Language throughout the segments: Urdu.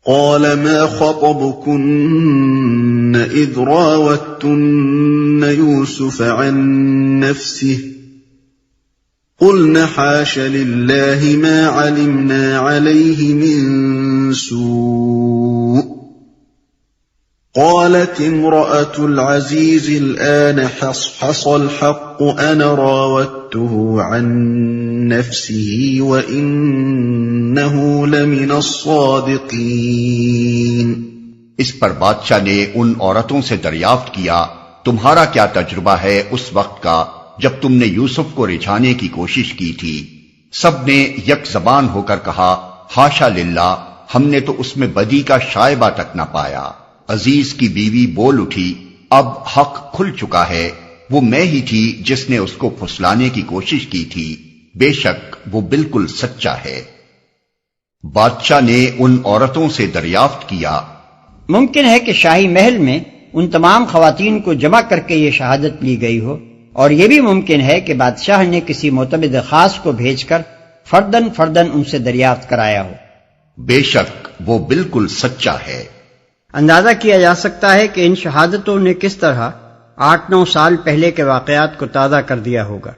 قال ما خطبكن إذ راوتن يوسف عن نفسه قلن حاش لله ما علمنا عليه من سوء قالت امرأة العزيز الآن حصحص الحق أنا راودته عن نفسه وإنه لمن الصادقين۔ اس پر بادشاہ نے ان عورتوں سے دریافت کیا تمہارا کیا تجربہ ہے اس وقت کا جب تم نے یوسف کو رجھانے کی کوشش کی تھی؟ سب نے یک زبان ہو کر کہا حاشا للہ، ہم نے تو اس میں بدی کا شائبہ تک نہ پایا۔ عزیز کی بیوی بول اٹھی اب حق کھل چکا ہے، وہ میں ہی تھی جس نے اس کو پھسلانے کی کوشش کی تھی، بے شک وہ بالکل سچا ہے۔ بادشاہ نے ان عورتوں سے دریافت کیا ممکن ہے کہ شاہی محل میں ان تمام خواتین کو جمع کر کے یہ شہادت لی گئی ہو، اور یہ بھی ممکن ہے کہ بادشاہ نے کسی معتمد خاص کو بھیج کر فردن فردن ان سے دریافت کرایا ہو۔ بے شک وہ بالکل سچا ہے۔ اندازہ کیا جا سکتا ہے کہ ان شہادتوں نے کس طرح 8-9 سال پہلے کے واقعات کو تازہ کر دیا ہوگا،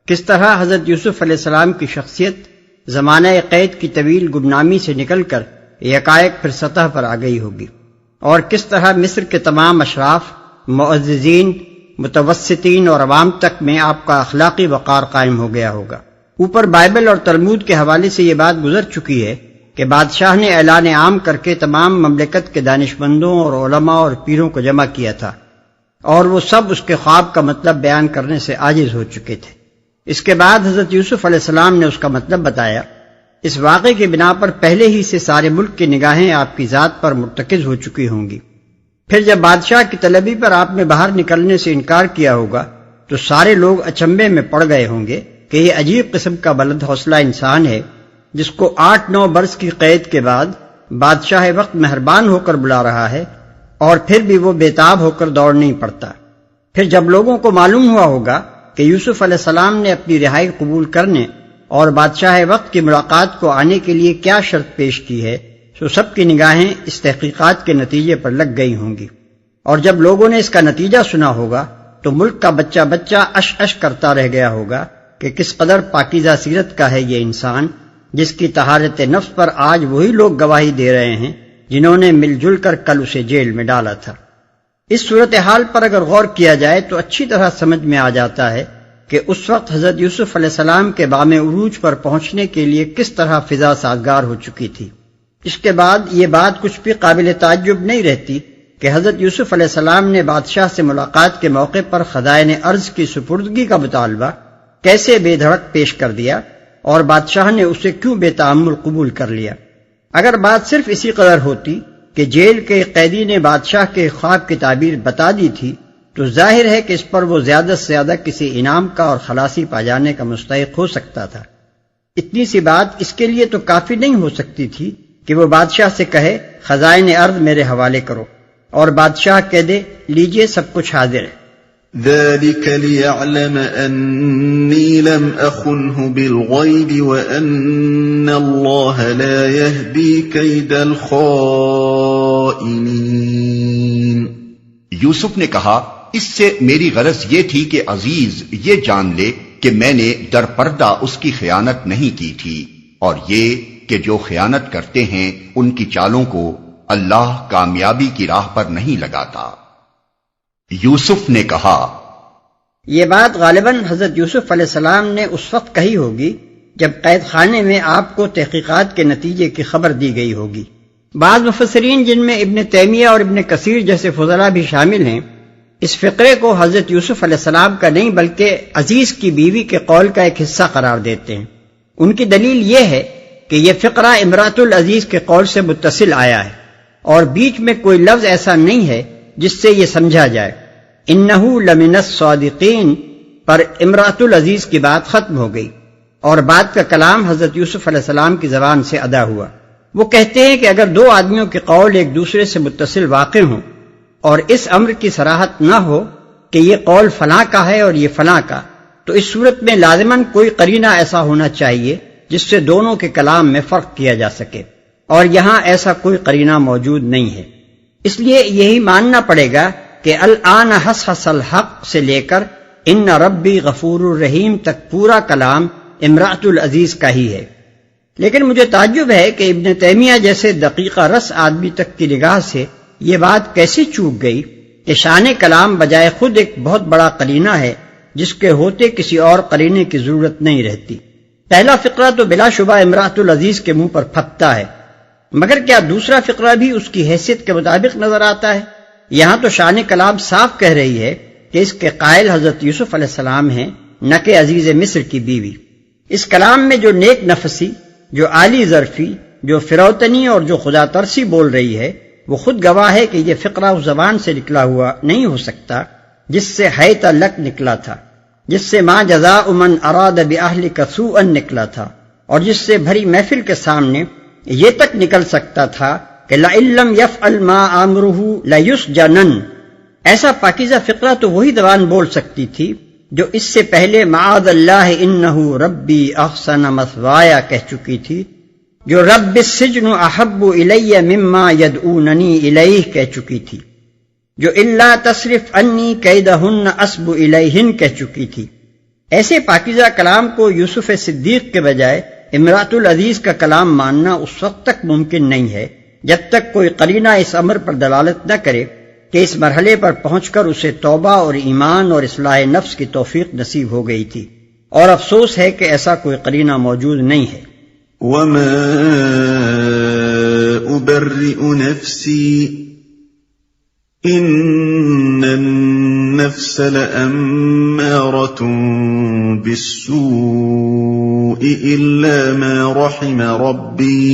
کس طرح حضرت یوسف علیہ السلام کی شخصیت زمانہ قید کی طویل گمنامی سے نکل کر یکایک پھر سطح پر آ گئی ہوگی، اور کس طرح مصر کے تمام اشراف، معززین، متوسطین اور عوام تک میں آپ کا اخلاقی وقار قائم ہو گیا ہوگا۔ اوپر بائبل اور تلمود کے حوالے سے یہ بات گزر چکی ہے کہ بادشاہ نے اعلان عام کر کے تمام مملکت کے دانشمندوں اور علماء اور پیروں کو جمع کیا تھا، اور وہ سب اس کے خواب کا مطلب بیان کرنے سے عاجز ہو چکے تھے۔ اس کے بعد حضرت یوسف علیہ السلام نے اس کا مطلب بتایا۔ اس واقعے کی بنا پر پہلے ہی سے سارے ملک کی نگاہیں آپ کی ذات پر مرتکز ہو چکی ہوں گی۔ پھر جب بادشاہ کی طلبی پر آپ نے باہر نکلنے سے انکار کیا ہوگا تو سارے لوگ اچنبے میں پڑ گئے ہوں گے کہ یہ عجیب قسم کا بلند حوصلہ انسان ہے جس کو 8-9 برس کی قید کے بعد بادشاہ وقت مہربان ہو کر بلا رہا ہے، اور پھر بھی وہ بےتاب ہو کر دوڑ نہیں پڑتا۔ پھر جب لوگوں کو معلوم ہوا ہوگا کہ یوسف علیہ السلام نے اپنی رہائی قبول کرنے اور بادشاہ وقت کی ملاقات کو آنے کے لیے کیا شرط پیش کی ہے، تو سب کی نگاہیں اس تحقیقات کے نتیجے پر لگ گئی ہوں گی، اور جب لوگوں نے اس کا نتیجہ سنا ہوگا تو ملک کا بچہ بچہ اش اش کرتا رہ گیا ہوگا کہ کس قدر پاکیزہ سیرت کا ہے یہ انسان، جس کی طہارت نفس پر آج وہی لوگ گواہی دے رہے ہیں جنہوں نے مل جل کر کل اسے جیل میں ڈالا تھا۔ اس صورتحال پر اگر غور کیا جائے تو اچھی طرح سمجھ میں آ جاتا ہے کہ اس وقت حضرت یوسف علیہ السلام کے بام عروج پر پہنچنے کے لیے کس طرح فضا سازگار ہو چکی تھی۔ اس کے بعد یہ بات کچھ بھی قابل تعجب نہیں رہتی کہ حضرت یوسف علیہ السلام نے بادشاہ سے ملاقات کے موقع پر خزائن ارض کی سپردگی کا مطالبہ کیسے بے دھڑک پیش کر دیا، اور بادشاہ نے اسے کیوں بے تعمل قبول کر لیا۔ اگر بات صرف اسی قدر ہوتی کہ جیل کے قیدی نے بادشاہ کے خواب کی تعبیر بتا دی تھی تو ظاہر ہے کہ اس پر وہ زیادہ سے زیادہ کسی انعام کا اور خلاصی پا جانے کا مستحق ہو سکتا تھا۔ اتنی سی بات اس کے لیے تو کافی نہیں ہو سکتی تھی کہ وہ بادشاہ سے کہے خزائن ارض میرے حوالے کرو، اور بادشاہ کہہ دے لیجئے سب کچھ حاضر ہے۔ ذلك ليعلم أني لم أخنه بالغيب وأن الله لا يهدي كيد الخائنين۔ یوسف نے کہا اس سے میری غرض یہ تھی کہ عزیز یہ جان لے کہ میں نے در پردہ اس کی خیانت نہیں کی تھی، اور یہ کہ جو خیانت کرتے ہیں ان کی چالوں کو اللہ کامیابی کی راہ پر نہیں لگاتا۔ یوسف نے کہا یہ بات غالباً حضرت یوسف علیہ السلام نے اس وقت کہی ہوگی جب قید خانے میں آپ کو تحقیقات کے نتیجے کی خبر دی گئی ہوگی۔ بعض مفسرین جن میں ابن تیمیہ اور ابن کثیر جیسے فضلاء بھی شامل ہیں اس فقرے کو حضرت یوسف علیہ السلام کا نہیں بلکہ عزیز کی بیوی کے قول کا ایک حصہ قرار دیتے ہیں۔ ان کی دلیل یہ ہے کہ یہ فقرہ امرأۃ العزیز کے قول سے متصل آیا ہے، اور بیچ میں کوئی لفظ ایسا نہیں ہے جس سے یہ سمجھا جائے انہو لمن الصادقین پر امرأۃ العزیز کی بات ختم ہو گئی، اور بعد کا کلام حضرت یوسف علیہ السلام کی زبان سے ادا ہوا۔ وہ کہتے ہیں کہ اگر دو آدمیوں کے قول ایک دوسرے سے متصل واقع ہوں اور اس امر کی صراحت نہ ہو کہ یہ قول فلاں کا ہے اور یہ فلاں کا، تو اس صورت میں لازماً کوئی قرینہ ایسا ہونا چاہیے جس سے دونوں کے کلام میں فرق کیا جا سکے۔ اور یہاں ایسا کوئی قرینہ موجود نہیں ہے، اس لیے یہی ماننا پڑے گا کہ الآن حس الحق سے لے کر ان ربی غفور الرحیم تک پورا کلام امرأۃ العزیز کا ہی ہے۔ لیکن مجھے تعجب ہے کہ ابن تیمیہ جیسے دقیقہ رس آدمی تک کی نگاہ سے یہ بات کیسے چوک گئی کہ شان کلام بجائے خود ایک بہت بڑا قرینہ ہے جس کے ہوتے کسی اور قرینے کی ضرورت نہیں رہتی۔ پہلا فقرہ تو بلا شبہ امرأۃ العزیز کے منہ پر پھبتا ہے، مگر کیا دوسرا فقرہ بھی اس کی حیثیت کے مطابق نظر آتا ہے؟ یہاں تو شان کلام صاف کہہ رہی ہے کہ اس کے قائل حضرت یوسف علیہ السلام ہیں، نہ کہ عزیز مصر کی بیوی۔ اس کلام میں جو نیک نفسی، جو عالی ظرفی، جو فروتنی اور جو خدا ترسی بول رہی ہے، وہ خود گواہ ہے کہ یہ فقرہ اس زبان سے نکلا ہوا نہیں ہو سکتا جس سے حیت لک نکلا تھا، جس سے ما جزاء من اراد باہلک سوءا نکلا تھا، اور جس سے بھری محفل کے سامنے یہ تک نکل سکتا تھا کہ لئن لم یفعل ما امرہ لیسجنن۔ ایسا پاکیزہ فقرہ تو وہی زبان بول سکتی تھی جو اس سے پہلے معاذ اللہ انہ ربی احسن مثوایا کہہ چکی تھی، جو رب السجن احب الی مما یدعوننی الیہ کہہ چکی تھی، جو الا تصرف عنی کیدہن اصب الیہن کہہ چکی تھی۔ ایسے پاکیزہ کلام کو یوسف صدیق کے بجائے امرأۃ العزیز کا کلام ماننا اس وقت تک ممکن نہیں ہے جب تک کوئی قرینہ اس امر پر دلالت نہ کرے کہ اس مرحلے پر پہنچ کر اسے توبہ اور ایمان اور اصلاح نفس کی توفیق نصیب ہو گئی تھی، اور افسوس ہے کہ ایسا کوئی قرینہ موجود نہیں ہے۔ وما أبرئ نفسي إن النفس لأمارة بالسوء إلا ما رحم ربي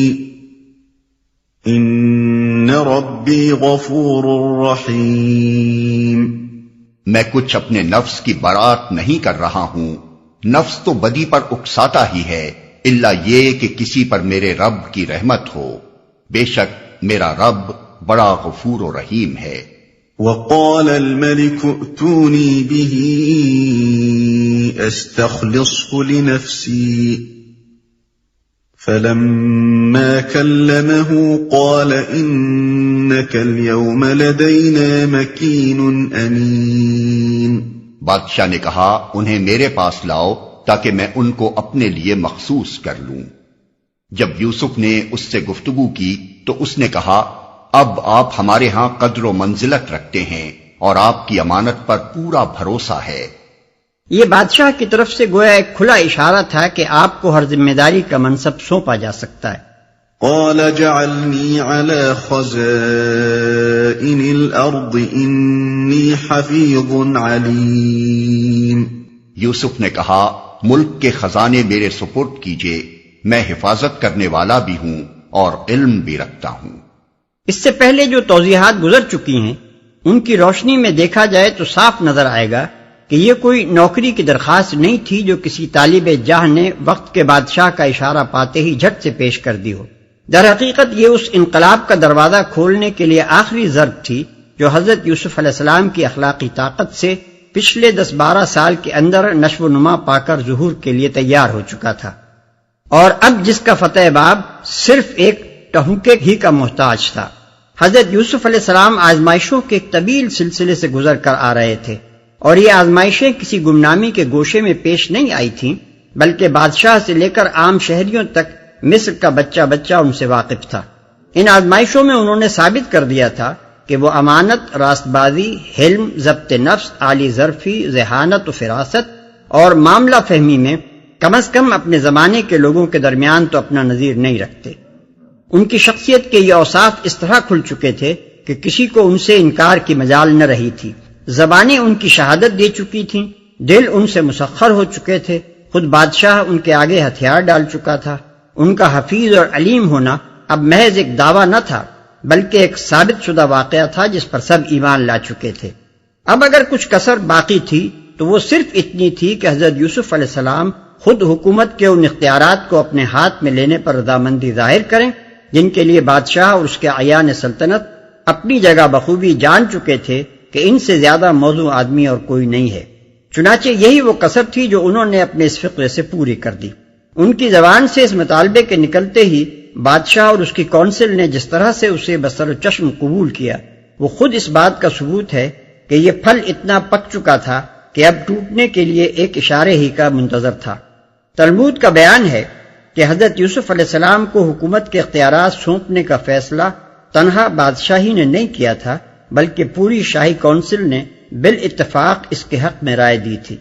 إن ربي غفور رحيم۔ میں کچھ اپنے نفس کی برات نہیں کر رہا ہوں، نفس تو بدی پر اکساتا ہی ہے، الا یہ کہ کسی پر میرے رب کی رحمت ہو، بے شک میرا رب بڑا غفور و رحیم ہے۔ وقال الملك ائتوني به استخلصه لنفسي فلما كلمه قال إنك اليوم لدينا مكين أمين۔ بادشاہ نے کہا انہیں میرے پاس لاؤ تاکہ میں ان کو اپنے لیے مخصوص کر لوں۔ جب یوسف نے اس سے گفتگو کی تو اس نے کہا اب آپ ہمارے ہاں قدر و منزلت رکھتے ہیں اور آپ کی امانت پر پورا بھروسہ ہے۔ یہ بادشاہ کی طرف سے گویا ایک کھلا اشارہ تھا کہ آپ کو ہر ذمہ داری کا منصب سونپا جا سکتا ہے۔ قال جعلني على خزائن الأرض إني حفيظ عليم۔ یوسف نے کہا ملک کے خزانے میرے سپرد کیجئے، میں حفاظت کرنے والا بھی ہوں اور علم بھی رکھتا ہوں۔ اس سے پہلے جو توضیحات گزر چکی ہیں ان کی روشنی میں دیکھا جائے تو صاف نظر آئے گا کہ یہ کوئی نوکری کی درخواست نہیں تھی جو کسی طالب جاہ نے وقت کے بادشاہ کا اشارہ پاتے ہی جھٹ سے پیش کر دی ہو۔ در حقیقت یہ اس انقلاب کا دروازہ کھولنے کے لیے آخری ضرب تھی جو حضرت یوسف علیہ السلام کی اخلاقی طاقت سے پچھلے 10-12 سال کے اندر نشو و نما پا کر ظہور کے لیے تیار ہو چکا تھا، اور اب جس کا فتح باب صرف ایک ٹہنکے ہی کا محتاج تھا۔ حضرت یوسف علیہ السلام آزمائشوں کے ایک طویل سلسلے سے گزر کر آ رہے تھے، اور یہ آزمائشیں کسی گمنامی کے گوشے میں پیش نہیں آئی تھیں، بلکہ بادشاہ سے لے کر عام شہریوں تک مصر کا بچہ بچہ ان سے واقف تھا۔ ان آزمائشوں میں انہوں نے ثابت کر دیا تھا کہ وہ امانت، راست بازی، حلم، ضبط نفس، عالی ظرفی، ذہانت و فراست اور معاملہ فہمی میں کم از کم اپنے زمانے کے لوگوں کے درمیان تو اپنا نظیر نہیں رکھتے۔ ان کی شخصیت کے یہ اوصاف اس طرح کھل چکے تھے کہ کسی کو ان سے انکار کی مجال نہ رہی تھی۔ زبانیں ان کی شہادت دے چکی تھیں، دل ان سے مسخر ہو چکے تھے، خود بادشاہ ان کے آگے ہتھیار ڈال چکا تھا۔ ان کا حفیظ اور علیم ہونا اب محض ایک دعویٰ نہ تھا بلکہ ایک ثابت شدہ واقعہ تھا جس پر سب ایمان لا چکے تھے۔ اب اگر کچھ کسر باقی تھی تو وہ صرف اتنی تھی کہ حضرت یوسف علیہ السلام خود حکومت کے ان اختیارات کو اپنے ہاتھ میں لینے پر رضامندی ظاہر کریں جن کے لیے بادشاہ اور اس کے اعیان سلطنت اپنی جگہ بخوبی جان چکے تھے کہ ان سے زیادہ موضوع آدمی اور کوئی نہیں ہے۔ چنانچہ یہی وہ کسر تھی جو انہوں نے اپنے اس فقرے سے پوری کر دی۔ ان کی زبان سے اس مطالبے کے نکلتے ہی بادشاہ اور اس کی کونسل نے جس طرح سے اسے بصر و چشم قبول کیا وہ خود اس بات کا ثبوت ہے کہ یہ پھل اتنا پک چکا تھا کہ اب ٹوٹنے کے لیے ایک اشارے ہی کا منتظر تھا۔ تلمود کا بیان ہے کہ حضرت یوسف علیہ السلام کو حکومت کے اختیارات سونپنے کا فیصلہ تنہا بادشاہی نے نہیں کیا تھا بلکہ پوری شاہی کونسل نے بالاتفاق اس کے حق میں رائے دی تھی۔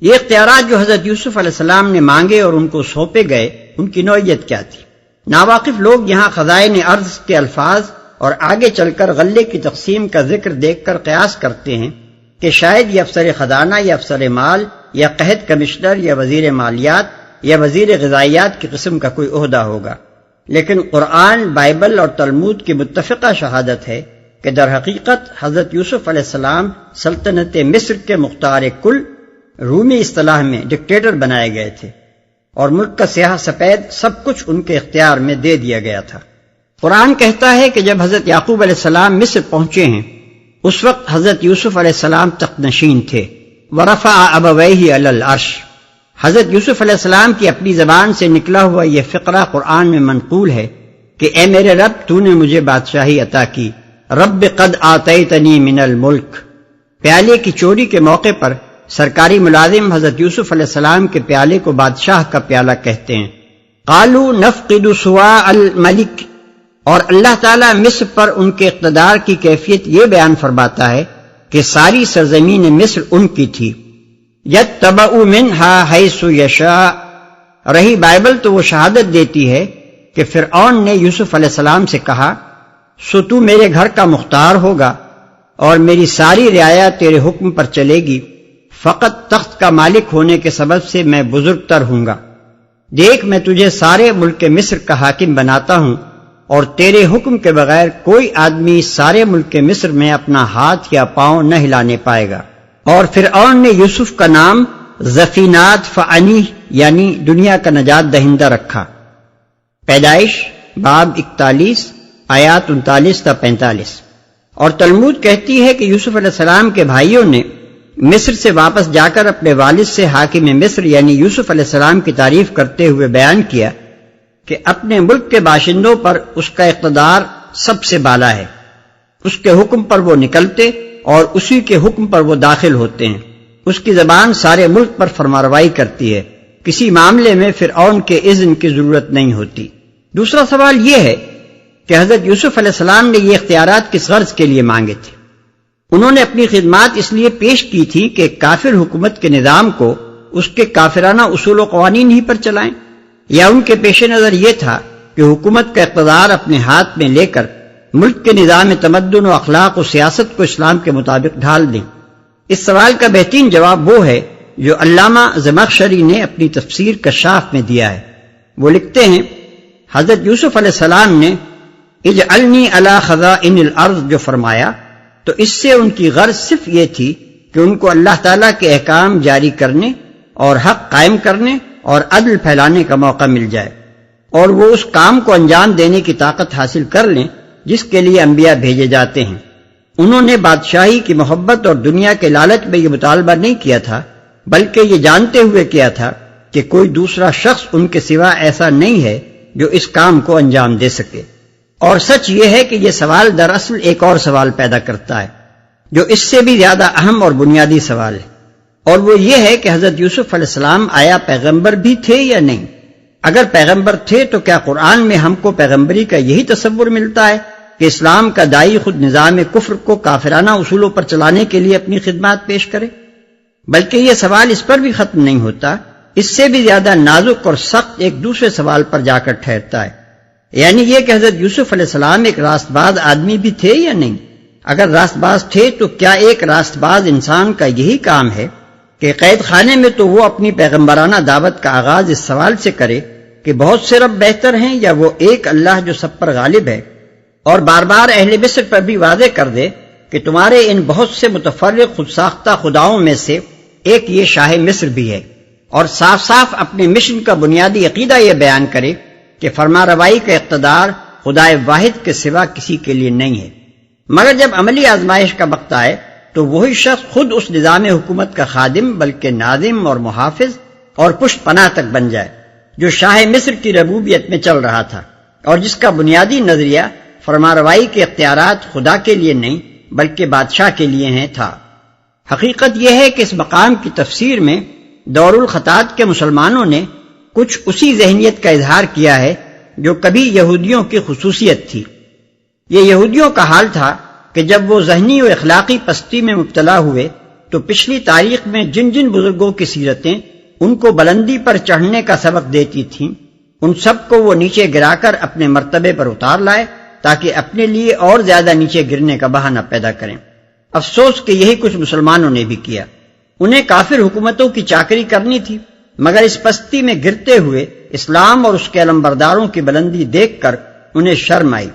یہ اختیارات جو حضرت یوسف علیہ السلام نے مانگے اور ان کو سونپے گئے ان کی نوعیت کیا تھی؟ ناواقف لوگ یہاں خزائن ارض کے الفاظ اور آگے چل کر غلے کی تقسیم کا ذکر دیکھ کر قیاس کرتے ہیں کہ شاید یہ افسر خزانہ یا افسر مال یا قحط کمشنر یا وزیر مالیات یا وزیر غذائیات کی قسم کا کوئی عہدہ ہوگا، لیکن قرآن، بائبل اور تلمود کی متفقہ شہادت ہے کہ در حقیقت حضرت یوسف علیہ السلام سلطنت مصر کے مختار کل، رومی اصطلاح میں ڈکٹیٹر بنائے گئے تھے، اور ملک کا سیاہ سفید سب کچھ ان کے اختیار میں دے دیا گیا تھا۔ قرآن کہتا ہے کہ جب حضرت یعقوب علیہ السلام مصر پہنچے ہیں اس وقت حضرت یوسف علیہ السلام تخت نشین تھے۔ وَرَفَعَ أَبَوَيْهِ عَلَى الْعَرْشِ، حضرت یوسف علیہ السلام کی اپنی زبان سے نکلا ہوا یہ فقرہ قرآن میں منقول ہے کہ اے میرے رب تو نے مجھے بادشاہی عطا کی، رب قد آتیتنی من الملک۔ پیالے کی چوری کے موقع پر سرکاری ملازم حضرت یوسف علیہ السلام کے پیالے کو بادشاہ کا پیالہ کہتے ہیں۔ قالوا نفقد سواء الملک، اور اللہ تعالیٰ مصر پر ان کے اقتدار کی کیفیت یہ بیان فرماتا ہے کہ ساری سرزمین مصر ان کی تھی۔ یتبع منها حیث یشاء، رہی بائبل تو وہ شہادت دیتی ہے کہ فرعون نے یوسف علیہ السلام سے کہا سو تو میرے گھر کا مختار ہوگا اور میری ساری رعایا تیرے حکم پر چلے گی، فقط تخت کا مالک ہونے کے سبب سے میں بزرگ تر ہوں گا۔ دیکھ میں تجھے سارے ملک مصر کا حاکم بناتا ہوں اور تیرے حکم کے بغیر کوئی آدمی سارے ملک مصر میں اپنا ہاتھ یا پاؤں نہ ہلانے پائے گا۔ اور فرعون نے یوسف کا نام زفینات فعنی یعنی دنیا کا نجات دہندہ رکھا۔ پیدائش باب 41 آیات 39 تا 45۔ اور تلمود کہتی ہے کہ یوسف علیہ السلام کے بھائیوں نے مصر سے واپس جا کر اپنے والد سے حاکم مصر یعنی یوسف علیہ السلام کی تعریف کرتے ہوئے بیان کیا کہ اپنے ملک کے باشندوں پر اس کا اقتدار سب سے بالا ہے، اس کے حکم پر وہ نکلتے اور اسی کے حکم پر وہ داخل ہوتے ہیں، اس کی زبان سارے ملک پر فرمانروائی کرتی ہے، کسی معاملے میں فرعون کے اذن کی ضرورت نہیں ہوتی۔ دوسرا سوال یہ ہے کہ حضرت یوسف علیہ السلام نے یہ اختیارات کس غرض کے لیے مانگے تھے؟ انہوں نے اپنی خدمات اس لیے پیش کی تھی کہ کافر حکومت کے نظام کو اس کے کافرانہ اصول و قوانین ہی پر چلائیں، یا ان کے پیش نظر یہ تھا کہ حکومت کا اقتدار اپنے ہاتھ میں لے کر ملک کے نظام تمدن و اخلاق و سیاست کو اسلام کے مطابق ڈھال دیں؟ اس سوال کا بہترین جواب وہ ہے جو علامہ زمخشری نے اپنی تفسیر کشاف میں دیا ہے۔ وہ لکھتے ہیں حضرت یوسف علیہ السلام نے اجعلنی علی خزائن الارض جو فرمایا تو اس سے ان کی غرض صرف یہ تھی کہ ان کو اللہ تعالیٰ کے احکام جاری کرنے اور حق قائم کرنے اور عدل پھیلانے کا موقع مل جائے، اور وہ اس کام کو انجام دینے کی طاقت حاصل کر لیں جس کے لیے انبیاء بھیجے جاتے ہیں۔ انہوں نے بادشاہی کی محبت اور دنیا کے لالچ میں یہ مطالبہ نہیں کیا تھا، بلکہ یہ جانتے ہوئے کیا تھا کہ کوئی دوسرا شخص ان کے سوا ایسا نہیں ہے جو اس کام کو انجام دے سکے۔ اور سچ یہ ہے کہ یہ سوال دراصل ایک اور سوال پیدا کرتا ہے جو اس سے بھی زیادہ اہم اور بنیادی سوال ہے، اور وہ یہ ہے کہ حضرت یوسف علیہ السلام آیا پیغمبر بھی تھے یا نہیں؟ اگر پیغمبر تھے تو کیا قرآن میں ہم کو پیغمبری کا یہی تصور ملتا ہے کہ اسلام کا داعی خود نظام کفر کو کافرانہ اصولوں پر چلانے کے لیے اپنی خدمات پیش کرے؟ بلکہ یہ سوال اس پر بھی ختم نہیں ہوتا، اس سے بھی زیادہ نازک اور سخت ایک دوسرے سوال پر جا کر ٹھہرتا ہے، یعنی یہ کہ حضرت یوسف علیہ السلام ایک راست باز آدمی بھی تھے یا نہیں؟ اگر راست باز تھے تو کیا ایک راست باز انسان کا یہی کام ہے کہ قید خانے میں تو وہ اپنی پیغمبرانہ دعوت کا آغاز اس سوال سے کرے کہ بہت سے رب بہتر ہیں یا وہ ایک اللہ جو سب پر غالب ہے، اور بار بار اہل مصر پر بھی واضح کر دے کہ تمہارے ان بہت سے متفرق خود ساختہ خداؤں میں سے ایک یہ شاہ مصر بھی ہے، اور صاف صاف اپنے مشن کا بنیادی عقیدہ یہ بیان کرے کہ فرما روائی کا اقتدار خدا واحد کے سوا کسی کے لیے نہیں ہے۔ مگر جب عملی آزمائش کا وقت آئے تو وہی شخص خود اس نظام حکومت کا خادم بلکہ ناظم اور محافظ اور پشت پناہ تک بن جائے جو شاہ مصر کی ربوبیت میں چل رہا تھا، اور جس کا بنیادی نظریہ فرمانروائی کے اختیارات خدا کے لیے نہیں بلکہ بادشاہ کے لیے ہیں تھا۔ حقیقت یہ ہے کہ اس مقام کی تفسیر میں دور الخطات کے مسلمانوں نے کچھ اسی ذہنیت کا اظہار کیا ہے جو کبھی یہودیوں کی خصوصیت تھی۔ یہ یہودیوں کا حال تھا کہ جب وہ ذہنی و اخلاقی پستی میں مبتلا ہوئے تو پچھلی تاریخ میں جن جن بزرگوں کی سیرتیں ان کو بلندی پر چڑھنے کا سبق دیتی تھیں، ان سب کو وہ نیچے گرا کر اپنے مرتبے پر اتار لائے تاکہ اپنے لیے اور زیادہ نیچے گرنے کا بہانہ پیدا کریں۔ افسوس کہ یہی کچھ مسلمانوں نے بھی کیا۔ انہیں کافر حکومتوں کی چاکری کرنی تھی، مگر اس پستی میں گرتے ہوئے اسلام اور اس کے علمبرداروں کی بلندی دیکھ کر انہیں شرم آئی،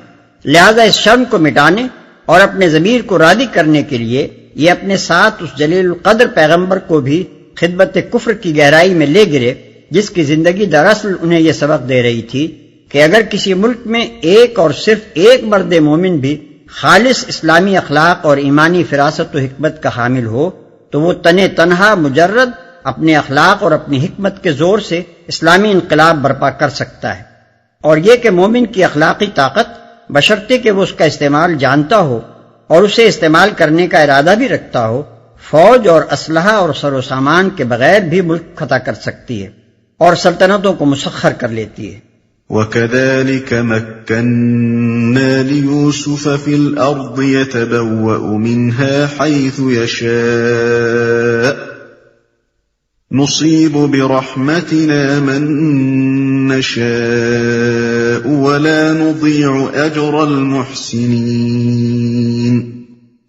لہذا اس شرم کو مٹانے اور اپنے ضمیر کو راضی کرنے کے لیے یہ اپنے ساتھ اس جلیل القدر پیغمبر کو بھی خدمت کفر کی گہرائی میں لے گرے، جس کی زندگی دراصل انہیں یہ سبق دے رہی تھی کہ اگر کسی ملک میں ایک اور صرف ایک مرد مومن بھی خالص اسلامی اخلاق اور ایمانی فراست و حکمت کا حامل ہو تو وہ تنہا مجرد اپنے اخلاق اور اپنی حکمت کے زور سے اسلامی انقلاب برپا کر سکتا ہے، اور یہ کہ مومن کی اخلاقی طاقت بشرطے کہ وہ اس کا استعمال جانتا ہو اور اسے استعمال کرنے کا ارادہ بھی رکھتا ہو، فوج اور اسلحہ اور سر و سامان کے بغیر بھی ملک فتح کر سکتی ہے اور سلطنتوں کو مسخر کر لیتی ہے۔ وَكَذَلِكَ مَكَّنَّا لِيُوسُفَ فِي الْأَرْضِ يَتَبَوَّأُ مِنْهَا حَيْثُ يَشَاءُ نُصِيبُ بِرَحْمَتِنَا مَن نَّشَاءُ وَلَا نُضِيعُ أَجْرَ الْمُحْسِنِينَ۔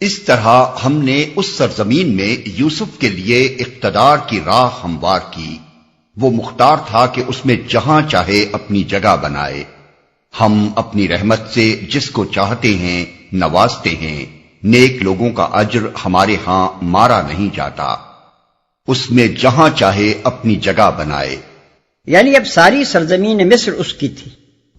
اس طرح ہم نے اس سرزمین میں یوسف کے لیے اقتدار کی راہ ہموار کی۔ وہ مختار تھا کہ اس میں جہاں چاہے اپنی جگہ بنائے۔ ہم اپنی رحمت سے جس کو چاہتے ہیں نوازتے ہیں، نیک لوگوں کا اجر ہمارے ہاں مارا نہیں جاتا۔ اس میں جہاں چاہے اپنی جگہ بنائے، یعنی اب ساری سرزمین مصر اس کی تھی،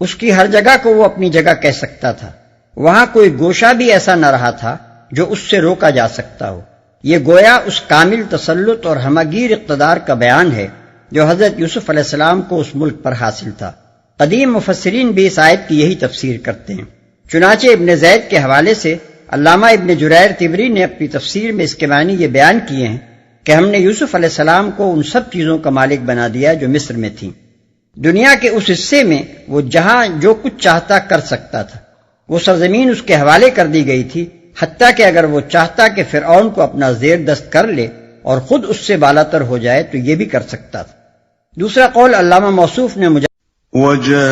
اس کی ہر جگہ کو وہ اپنی جگہ کہہ سکتا تھا۔ وہاں کوئی گوشہ بھی ایسا نہ رہا تھا جو اس سے روکا جا سکتا ہو۔ یہ گویا اس کامل تسلط اور ہمگیر اقتدار کا بیان ہے جو حضرت یوسف علیہ السلام کو اس ملک پر حاصل تھا۔ قدیم مفسرین بھی اس آیت کی یہی تفسیر کرتے ہیں۔ چنانچہ ابن زید کے حوالے سے علامہ ابن جریر طبری نے اپنی تفسیر میں اس کے معنی یہ بیان کیے ہیں کہ ہم نے یوسف علیہ السلام کو ان سب چیزوں کا مالک بنا دیا جو مصر میں تھیں۔ دنیا کے اس حصے میں وہ جہاں جو کچھ چاہتا کر سکتا تھا۔ وہ سرزمین اس کے حوالے کر دی گئی تھی، حتیٰ کہ اگر وہ چاہتا کہ فرعون کو اپنا زیر دست کر لے اور خود اس سے بالاتر ہو جائے تو یہ بھی کر سکتا تھا۔ دوسرا قول علامہ موصوف نے وَجَاءَ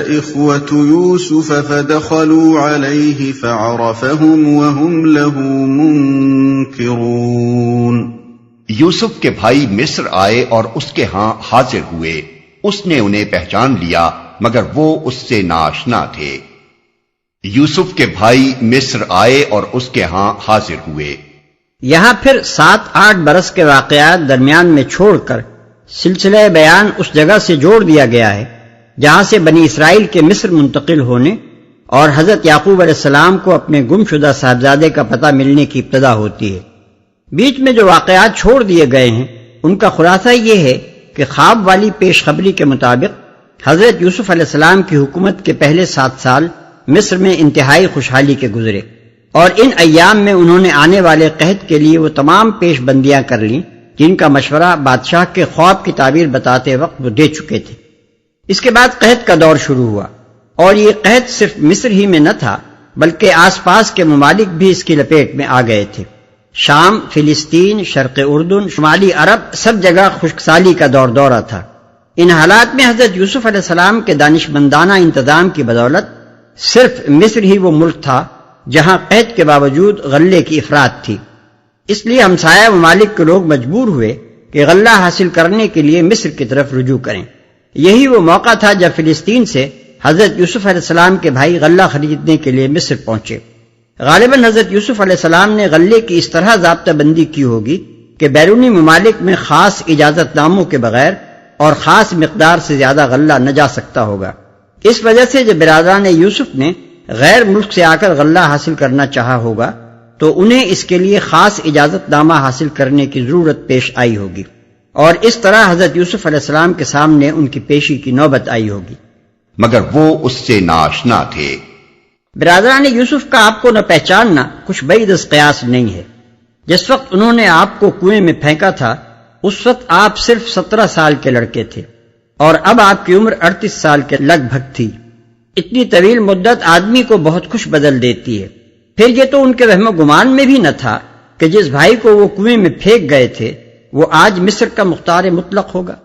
إِخْوَةُ يُوسُفَ فَدَخَلُوا عَلَيْهِ فَعَرَفَهُمْ وَهُمْ لَهُ مُنْكِرُونَ۔ یوسف کے بھائی مصر آئے اور اس کے ہاں حاضر ہوئے، اس نے انہیں پہچان لیا مگر وہ اس سے ناآشنا تھے۔ یوسف کے بھائی مصر آئے اور اس کے ہاں حاضر ہوئے۔ یہاں پھر 7-8 برس کے واقعات درمیان میں چھوڑ کر سلسلہ بیان اس جگہ سے جوڑ دیا گیا ہے جہاں سے بنی اسرائیل کے مصر منتقل ہونے اور حضرت یعقوب علیہ السلام کو اپنے گم شدہ صاحبزادے کا پتہ ملنے کی ابتدا ہوتی ہے۔ بیچ میں جو واقعات چھوڑ دیے گئے ہیں ان کا خلاصہ یہ ہے کہ خواب والی پیش خبری کے مطابق حضرت یوسف علیہ السلام کی حکومت کے پہلے 7 سال مصر میں انتہائی خوشحالی کے گزرے، اور ان ایام میں انہوں نے آنے والے قحط کے لیے وہ تمام پیش بندیاں کر لیں جن کا مشورہ بادشاہ کے خواب کی تعبیر بتاتے وقت وہ دے چکے تھے۔ اس کے بعد قحط کا دور شروع ہوا، اور یہ قحط صرف مصر ہی میں نہ تھا بلکہ آس پاس کے ممالک بھی اس کی لپیٹ میں آ گئے تھے۔ شام، فلسطین، شرق اردن، شمالی عرب، سب جگہ خشک سالی کا دورہ تھا۔ ان حالات میں حضرت یوسف علیہ السلام کے دانشمندانہ انتظام کی بدولت صرف مصر ہی وہ ملک تھا جہاں قحط کے باوجود غلے کی افراط تھی۔ اس لیے ہمسایہ ممالک کے لوگ مجبور ہوئے کہ غلہ حاصل کرنے کے لیے مصر کی طرف رجوع کریں۔ یہی وہ موقع تھا جب فلسطین سے حضرت یوسف علیہ السلام کے بھائی غلہ خریدنے کے لیے مصر پہنچے۔ غالباً حضرت یوسف علیہ السلام نے غلے کی اس طرح ضابطہ بندی کی ہوگی کہ بیرونی ممالک میں خاص اجازت ناموں کے بغیر اور خاص مقدار سے زیادہ غلہ نہ جا سکتا ہوگا۔ اس وجہ سے جب برادران یوسف نے غیر ملک سے آ کر غلہ حاصل کرنا چاہا ہوگا تو انہیں اس کے لیے خاص اجازت نامہ حاصل کرنے کی ضرورت پیش آئی ہوگی۔ اور اس طرح حضرت یوسف علیہ السلام کے سامنے ان کی پیشی کی نوبت آئی ہوگی، مگر وہ اس سے ناآشنا تھے۔ برادران یوسف کا آپ کو نہ پہچاننا کچھ بعید از قیاس نہیں ہے۔ جس وقت انہوں نے آپ کو کنویں میں پھینکا تھا اس وقت آپ صرف 17 سال کے لڑکے تھے، اور اب آپ کی عمر 38 سال کے لگ بھگ تھی۔ اتنی طویل مدت آدمی کو بہت کچھ بدل دیتی ہے۔ پھر یہ تو ان کے وہم و گمان میں بھی نہ تھا کہ جس بھائی کو وہ کنویں میں پھینک گئے تھے وہ آج مصر کا مختار مطلق ہوگا۔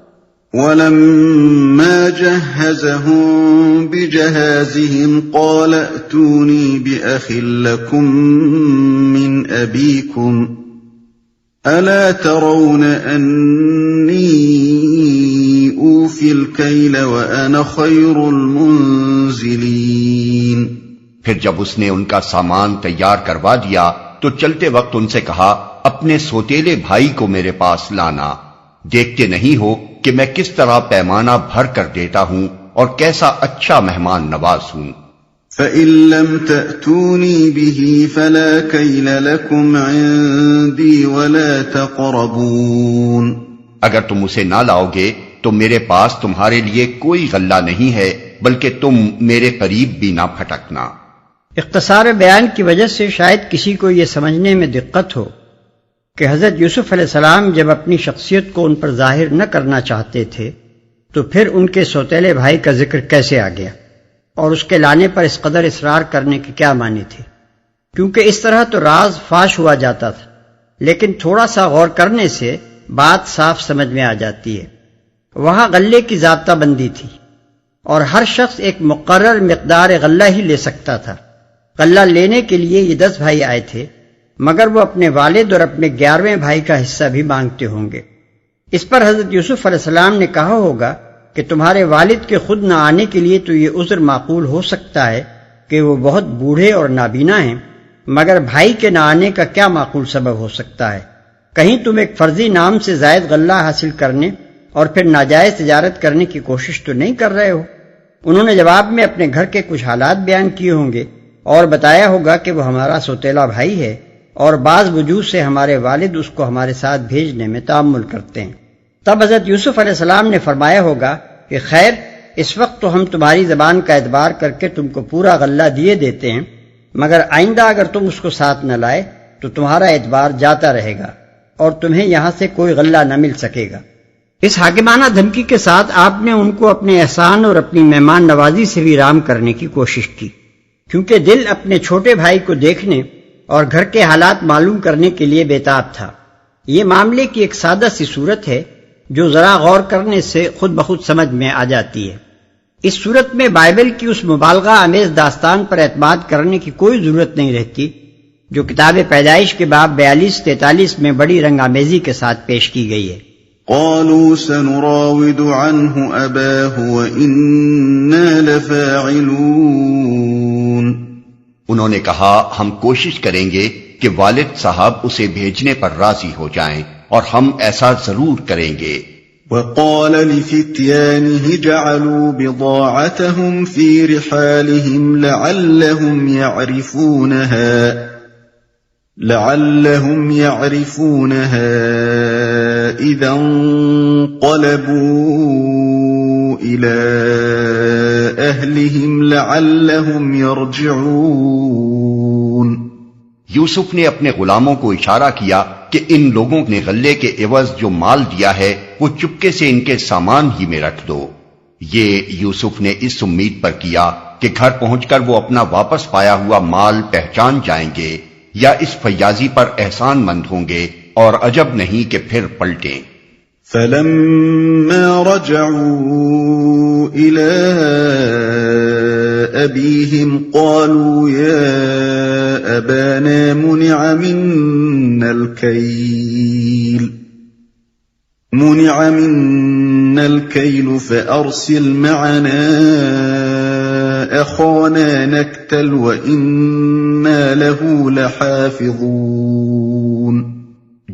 وَلَمَّا جَهَّزَهُم بِجَهَازِهِمْ قَالَ ائْتُونِي بِأَخٍ لَّكُم مِّنْ أَبِيكُمْ أَلَا تَرَوْنَ أَنِّي أُوفِي الْكَيْلَ وَأَنَا خَيْرُ الْمُنزِلِينَ۔ پھر جب اس نے ان کا سامان تیار کروا دیا تو چلتے وقت ان سے کہا، اپنے سوتیلے بھائی کو میرے پاس لانا، دیکھتے نہیں ہو کہ میں کس طرح پیمانہ بھر کر دیتا ہوں اور کیسا اچھا مہمان نواز ہوں۔ فَإِن لَّمْ تَأْتُونِي بِهِ فَلَا كَيْلَ لَكُمْ عِندِي وَلَا تَقْرَبُونَ۔ اگر تم اسے نہ لاؤ گے تو میرے پاس تمہارے لیے کوئی غلہ نہیں ہے، بلکہ تم میرے قریب بھی نہ پھٹکنا۔ اختصار بیان کی وجہ سے شاید کسی کو یہ سمجھنے میں دقت ہو کہ حضرت یوسف علیہ السلام جب اپنی شخصیت کو ان پر ظاہر نہ کرنا چاہتے تھے تو پھر ان کے سوتیلے بھائی کا ذکر کیسے آ گیا، اور اس کے لانے پر اس قدر اصرار کرنے کے کیا معنی تھے، کیونکہ اس طرح تو راز فاش ہوا جاتا تھا، لیکن تھوڑا سا غور کرنے سے بات صاف سمجھ میں آ جاتی ہے۔ وہاں غلے کی ضابطہ بندی تھی اور ہر شخص ایک مقرر مقدار غلہ ہی لے سکتا تھا۔ غلہ لینے کے لیے یہ 10 بھائی آئے تھے، مگر وہ اپنے والد اور اپنے 11ویں بھائی کا حصہ بھی مانگتے ہوں گے۔ اس پر حضرت یوسف علیہ السلام نے کہا ہوگا کہ تمہارے والد کے خود نہ آنے کے لیے تو یہ عذر معقول ہو سکتا ہے کہ وہ بہت بوڑھے اور نابینا ہیں، مگر بھائی کے نہ آنے کا کیا معقول سبب ہو سکتا ہے؟ کہیں تم ایک فرضی نام سے زائد غلہ حاصل کرنے اور پھر ناجائز تجارت کرنے کی کوشش تو نہیں کر رہے ہو؟ انہوں نے جواب میں اپنے گھر کے کچھ حالات بیان کیے ہوں گے اور بتایا ہوگا کہ وہ ہمارا سوتیلا بھائی ہے اور بعض وجوہ سے ہمارے والد اس کو ہمارے ساتھ بھیجنے میں تعامل کرتے ہیں۔ تب حضرت یوسف علیہ السلام نے فرمایا ہوگا کہ خیر، اس وقت تو ہم تمہاری زبان کا اعتبار کر کے تم کو پورا غلہ دیے دیتے ہیں، مگر آئندہ اگر تم اس کو ساتھ نہ لائے تو تمہارا اعتبار جاتا رہے گا اور تمہیں یہاں سے کوئی غلہ نہ مل سکے گا۔ اس حاکمانہ دھمکی کے ساتھ آپ نے ان کو اپنے احسان اور اپنی مہمان نوازی سے بھی رام کرنے کی کوشش کی، کیونکہ دل اپنے چھوٹے بھائی کو دیکھنے اور گھر کے حالات معلوم کرنے کے لیے بیتاب تھا۔ یہ معاملے کی ایک سادہ سی صورت ہے جو ذرا غور کرنے سے خود بخود سمجھ میں آ جاتی ہے۔ اس صورت میں بائبل کی اس مبالغہ آمیز داستان پر اعتماد کرنے کی کوئی ضرورت نہیں رہتی جو کتاب پیدائش کے باب 42-43 میں بڑی رنگ آمیزی کے ساتھ پیش کی گئی ہے۔ قالوا سنراود عنه أباه وإنا لفاعلون۔ انہوں نے کہا، ہم کوشش کریں گے کہ والد صاحب اسے بھیجنے پر راضی ہو جائیں، اور ہم ایسا ضرور کریں گے۔ وقال لفتيانه جعلوا بضاعتهم في رحالهم لعلهم يعرفونها إذا انقلبوا إلى أهلهم لعلهم يرجعون۔ یوسف نے اپنے غلاموں کو اشارہ کیا کہ ان لوگوں نے غلے کے عوض جو مال دیا ہے وہ چپکے سے ان کے سامان ہی میں رکھ دو۔ یہ یوسف نے اس امید پر کیا کہ گھر پہنچ کر وہ اپنا واپس پایا ہوا مال پہچان جائیں گے یا اس فیاضی پر احسان مند ہوں گے، اور عجب نہیں کہ پھر پلٹیں۔ فَلَمَّا رَجَعُوا إِلَىٰ أَبِيهِمْ قَالُوا يَا أَبَانَا مُنِعَ مِنَّا الْكَيْلُ فَأَرْسِلْ مَعَنَا أَخَانَا نَكْتَلْ وَإِنَّا لَهُ لَحَافِظُونَ۔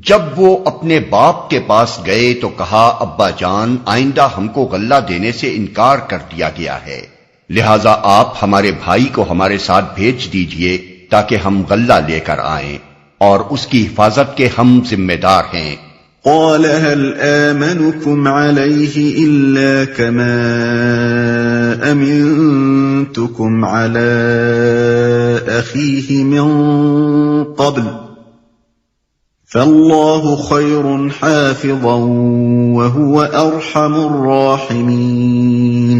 جب وہ اپنے باپ کے پاس گئے تو کہا، ابا جان، آئندہ ہم کو غلہ دینے سے انکار کر دیا گیا ہے، لہذا آپ ہمارے بھائی کو ہمارے ساتھ بھیج دیجئے تاکہ ہم غلہ لے کر آئیں، اور اس کی حفاظت کے ہم ذمہ دار ہیں۔ قال هل آمنكم عليه إلا كما أمنتكم على أخيه من قبل فالله خير حافظا وهو أرحم الراحمين۔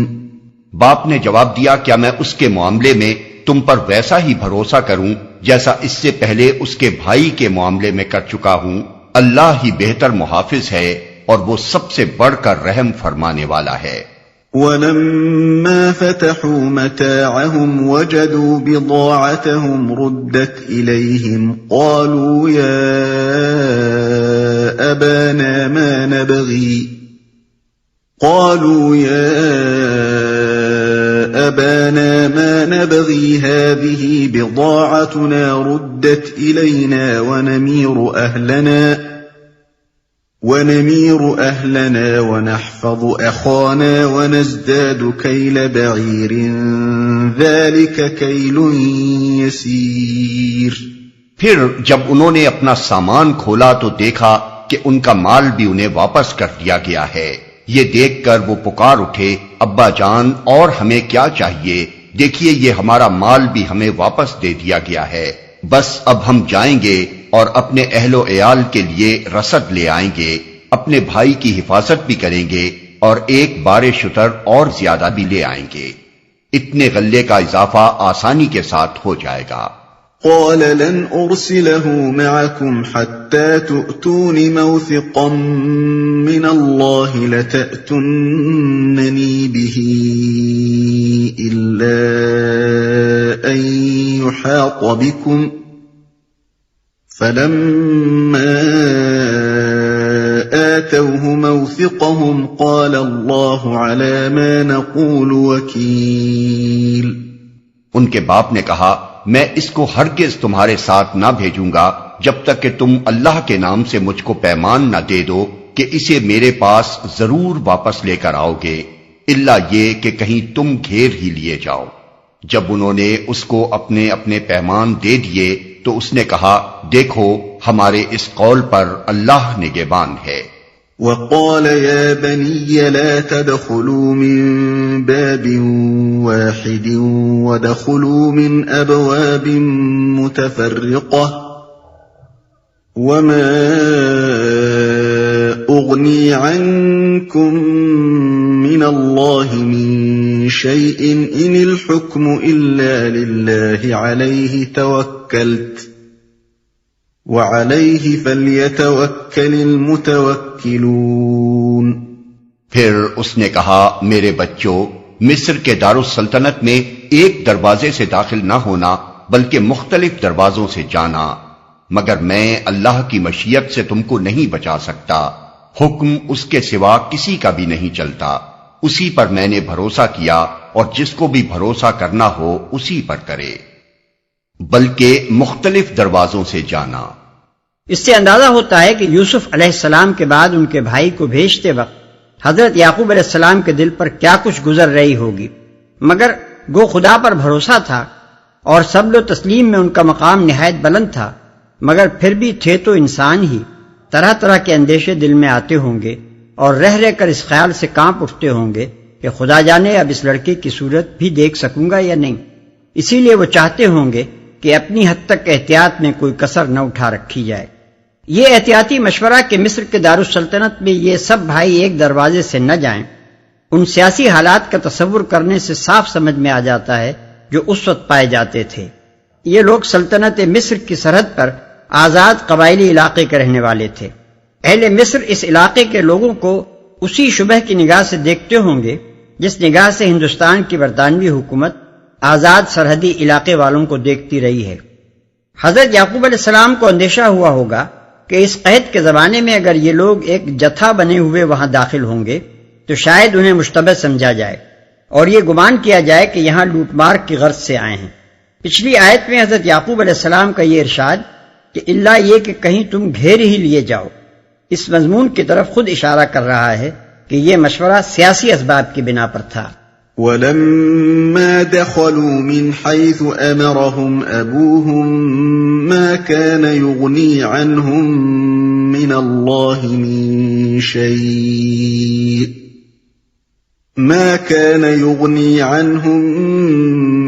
باپ نے جواب دیا کیا میں اس کے معاملے میں تم پر ویسا ہی بھروسہ کروں جیسا اس سے پہلے اس کے بھائی کے معاملے میں کر چکا ہوں؟ اللہ ہی بہتر محافظ ہے اور وہ سب سے بڑھ کر رحم فرمانے والا ہے۔ وَلَمَّا فَتَحُوا مَتَاعَهُمْ وَجَدُوا بِضَاعَتَهُمْ رُدَّتْ إِلَيْهِمْ قَالُوا يَا أَبَانَا مَا نَبْغِي هَذِهِ بِضَاعَتُنَا رُدَّتْ إِلَيْنَا ونمير أهلنا ونحفظ أخانا ونزداد كيل بعير ذلك كيل يسير۔ پھر جب انہوں نے اپنا سامان کھولا تو دیکھا کہ ان کا مال بھی انہیں واپس کر دیا گیا ہے۔ یہ دیکھ کر وہ پکار اٹھے ابا جان اور ہمیں کیا چاہیے، دیکھیے یہ ہمارا مال بھی ہمیں واپس دے دیا گیا ہے، بس اب ہم جائیں گے اور اپنے اہل و عیال کے لیے رسد لے آئیں گے، اپنے بھائی کی حفاظت بھی کریں گے اور ایک بار شتر اور زیادہ بھی لے آئیں گے، اتنے غلے کا اضافہ آسانی کے ساتھ ہو جائے گا۔ قال لن أرسله معكم حتى تؤتون موثقا من الله لتأتونني به إلا أن يحاط بكم فلما آتوه موثقهم قال الله على ما نقول وكيل۔ ان کے باپ نے کہا میں اس کو ہرگز تمہارے ساتھ نہ بھیجوں گا جب تک کہ تم اللہ کے نام سے مجھ کو پیمان نہ دے دو کہ اسے میرے پاس ضرور واپس لے کر آؤ گے، الا یہ کہ کہیں تم گھیر ہی لیے جاؤ۔ جب انہوں نے اس کو اپنے اپنے پیمان دے دیے تو اس نے کہا دیکھو ہمارے اس قول پر اللہ نگہبان ہے۔ وقال يا بني لا تدخلوا من باب واحد ودخلوا من أبواب متفرقة وما أغني عنكم من الله من شيء إن الحكم إلا لله عليه توكلت وَعَلَيْهِ فَلْيَتَوَكَّلِ الْمُتَوَكِّلُونَ۔ پھر اس نے کہا میرے بچوں، مصر کے دارالسلطنت میں ایک دروازے سے داخل نہ ہونا بلکہ مختلف دروازوں سے جانا، مگر میں اللہ کی مشیت سے تم کو نہیں بچا سکتا، حکم اس کے سوا کسی کا بھی نہیں چلتا، اسی پر میں نے بھروسہ کیا اور جس کو بھی بھروسہ کرنا ہو اسی پر کرے، بلکہ مختلف دروازوں سے جانا۔ اس سے اندازہ ہوتا ہے کہ یوسف علیہ السلام کے بعد ان کے بھائی کو بھیجتے وقت حضرت یعقوب علیہ السلام کے دل پر کیا کچھ گزر رہی ہوگی، مگر گو خدا پر بھروسہ تھا اور صبر و تسلیم میں ان کا مقام نہایت بلند تھا، مگر پھر بھی تھے تو انسان ہی، طرح طرح کے اندیشے دل میں آتے ہوں گے اور رہ رہ کر اس خیال سے کانپ اٹھتے ہوں گے کہ خدا جانے اب اس لڑکے کی صورت بھی دیکھ سکوں گا یا نہیں، اسی لیے وہ چاہتے ہوں گے کہ اپنی حد تک احتیاط میں کوئی کسر نہ اٹھا رکھی جائے۔ یہ احتیاطی مشورہ کہ مصر کے دارالسلطنت میں یہ سب بھائی ایک دروازے سے نہ جائیں، ان سیاسی حالات کا تصور کرنے سے صاف سمجھ میں آ جاتا ہے جو اس وقت پائے جاتے تھے۔ یہ لوگ سلطنت مصر کی سرحد پر آزاد قبائلی علاقے کے رہنے والے تھے۔ اہل مصر اس علاقے کے لوگوں کو اسی شبہ کی نگاہ سے دیکھتے ہوں گے جس نگاہ سے ہندوستان کی برطانوی حکومت آزاد سرحدی علاقے والوں کو دیکھتی رہی ہے۔ حضرت یعقوب علیہ السلام کو اندیشہ ہوا ہوگا کہ اس قحط کے زمانے میں اگر یہ لوگ ایک جتھا بنے ہوئے وہاں داخل ہوں گے تو شاید انہیں مشتبہ سمجھا جائے اور یہ گمان کیا جائے کہ یہاں لوٹ مار کی غرض سے آئے ہیں۔ پچھلی آیت میں حضرت یعقوب علیہ السلام کا یہ ارشاد کہ اللہ یہ کہ کہیں تم گھیر ہی لیے جاؤ، اس مضمون کی طرف خود اشارہ کر رہا ہے کہ یہ مشورہ سیاسی اسباب کی بنا پر تھا۔ وَلَمَّا دَخَلُوا مِنْ حَيْثُ أَمَرَهُمْ أَبُوهُمْ مَا كَانَ يُغْنِي عَنْهُمْ من الله من شيء ما كان يغني عنهم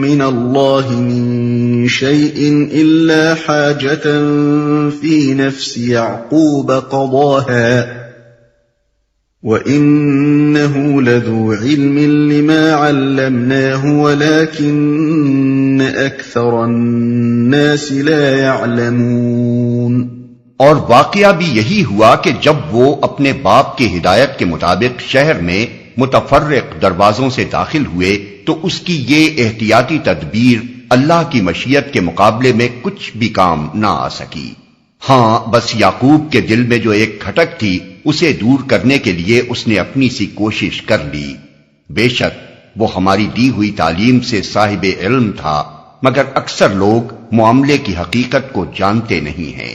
من الله من شيء إلا حاجة في نفس يعقوب قضاها وَإِنَّهُ لَذُو عِلْمٍ لِّمَا عَلَّمْنَاهُ وَلَٰكِنَّ أَكْثَرَ النَّاسِ لَا يَعْلَمُونَ۔ اور واقعہ بھی یہی ہوا کہ جب وہ اپنے باپ کی ہدایت کے مطابق شہر میں متفرق دروازوں سے داخل ہوئے تو اس کی یہ احتیاطی تدبیر اللہ کی مشیت کے مقابلے میں کچھ بھی کام نہ آ سکی۔ ہاں بس یعقوب کے دل میں جو ایک کھٹک تھی اسے دور کرنے کے لیے اس نے اپنی سی کوشش کر لی۔ بے شک وہ ہماری دی ہوئی تعلیم سے صاحب علم تھا، مگر اکثر لوگ معاملے کی حقیقت کو جانتے نہیں ہیں۔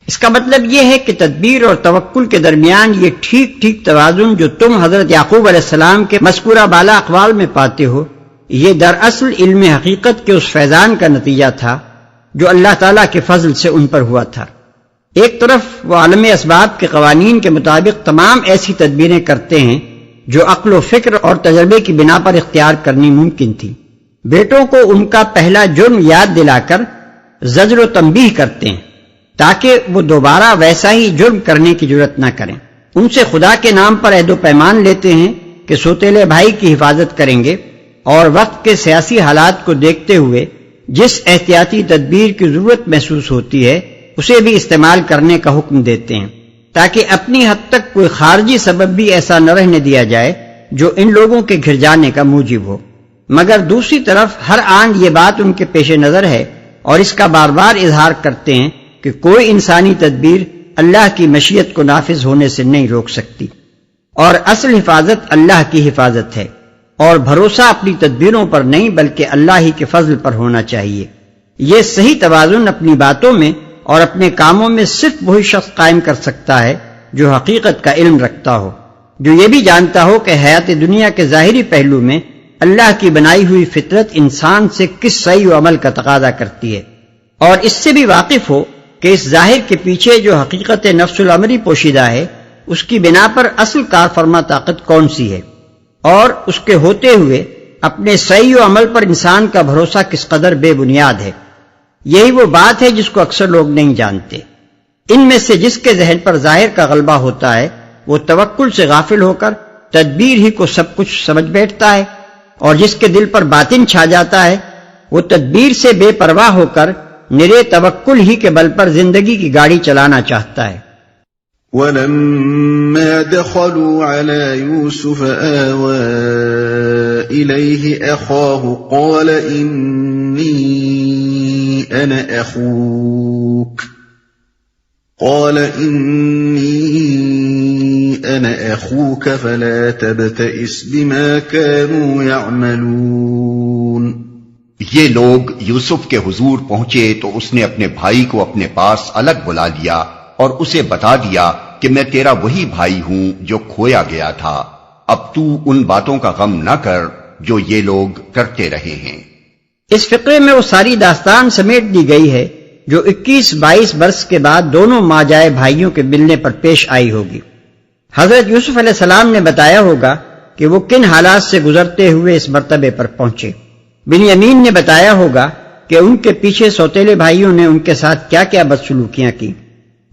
اس کا مطلب یہ ہے کہ تدبیر اور توکل کے درمیان یہ ٹھیک ٹھیک توازن جو تم حضرت یعقوب علیہ السلام کے مذکورہ بالا اقوال میں پاتے ہو، یہ دراصل علم حقیقت کے اس فیضان کا نتیجہ تھا جو اللہ تعالیٰ کے فضل سے ان پر ہوا تھا۔ ایک طرف وہ عالم اسباب کے قوانین کے مطابق تمام ایسی تدبیریں کرتے ہیں جو عقل و فکر اور تجربے کی بنا پر اختیار کرنی ممکن تھی۔ بیٹوں کو ان کا پہلا جرم یاد دلا کر زجر و تنبیہ کرتے ہیں تاکہ وہ دوبارہ ویسا ہی جرم کرنے کی جرت نہ کریں۔ ان سے خدا کے نام پر عہد و پیمان لیتے ہیں کہ سوتیلے بھائی کی حفاظت کریں گے، اور وقت کے سیاسی حالات کو دیکھتے ہوئے جس احتیاطی تدبیر کی ضرورت محسوس ہوتی ہے اسے بھی استعمال کرنے کا حکم دیتے ہیں تاکہ اپنی حد تک کوئی خارجی سبب بھی ایسا نہ رہنے دیا جائے جو ان لوگوں کے گھر جانے کا موجب ہو۔ مگر دوسری طرف ہر آن یہ بات ان کے پیش نظر ہے اور اس کا بار بار اظہار کرتے ہیں کہ کوئی انسانی تدبیر اللہ کی مشیت کو نافذ ہونے سے نہیں روک سکتی، اور اصل حفاظت اللہ کی حفاظت ہے، اور بھروسہ اپنی تدبیروں پر نہیں بلکہ اللہ ہی کے فضل پر ہونا چاہیے۔ یہ صحیح توازن اپنی باتوں میں اور اپنے کاموں میں صرف وہی شخص قائم کر سکتا ہے جو حقیقت کا علم رکھتا ہو، جو یہ بھی جانتا ہو کہ حیات دنیا کے ظاہری پہلو میں اللہ کی بنائی ہوئی فطرت انسان سے کس صحیح و عمل کا تقاضا کرتی ہے، اور اس سے بھی واقف ہو کہ اس ظاہر کے پیچھے جو حقیقت نفس الامری پوشیدہ ہے اس کی بنا پر اصل کار فرما طاقت کون سی ہے، اور اس کے ہوتے ہوئے اپنے صحیح و عمل پر انسان کا بھروسہ کس قدر بے بنیاد ہے۔ یہی وہ بات ہے جس کو اکثر لوگ نہیں جانتے۔ ان میں سے جس کے ذہن پر ظاہر کا غلبہ ہوتا ہے وہ توکل سے غافل ہو کر تدبیر ہی کو سب کچھ سمجھ بیٹھتا ہے، اور جس کے دل پر باطن چھا جاتا ہے وہ تدبیر سے بے پرواہ ہو کر نرے توکل ہی کے بل پر زندگی کی گاڑی چلانا چاہتا ہے۔ وَلَمَّا دَخَلُوا عَلَى يُوسُفَ آوَى إِلَيْهِ أَخَاهُ قَالَ إِنِّي أَنَا أَخُوكَ فَلَا تَبْتَئِسْ بِمَا كَانُوا يَعْمَلُونَ۔ یہ لوگ یوسف کے حضور پہنچے تو اس نے اپنے بھائی کو اپنے پاس الگ بلا لیا اور اسے بتا دیا کہ میں تیرا وہی بھائی ہوں جو کھویا گیا تھا، اب تو ان باتوں کا غم نہ کر جو یہ لوگ کرتے رہے ہیں۔ اس فقرے میں وہ ساری داستان سمیٹ دی گئی ہے جو 21-22 برس کے بعد دونوں ماں جائے بھائیوں کے ملنے پر پیش آئی ہوگی۔ حضرت یوسف علیہ السلام نے بتایا ہوگا کہ وہ کن حالات سے گزرتے ہوئے اس مرتبے پر پہنچے۔ بنیامین نے بتایا ہوگا کہ ان کے پیچھے سوتیلے بھائیوں نے ان کے ساتھ کیا کیا بدسلوکیاں کی۔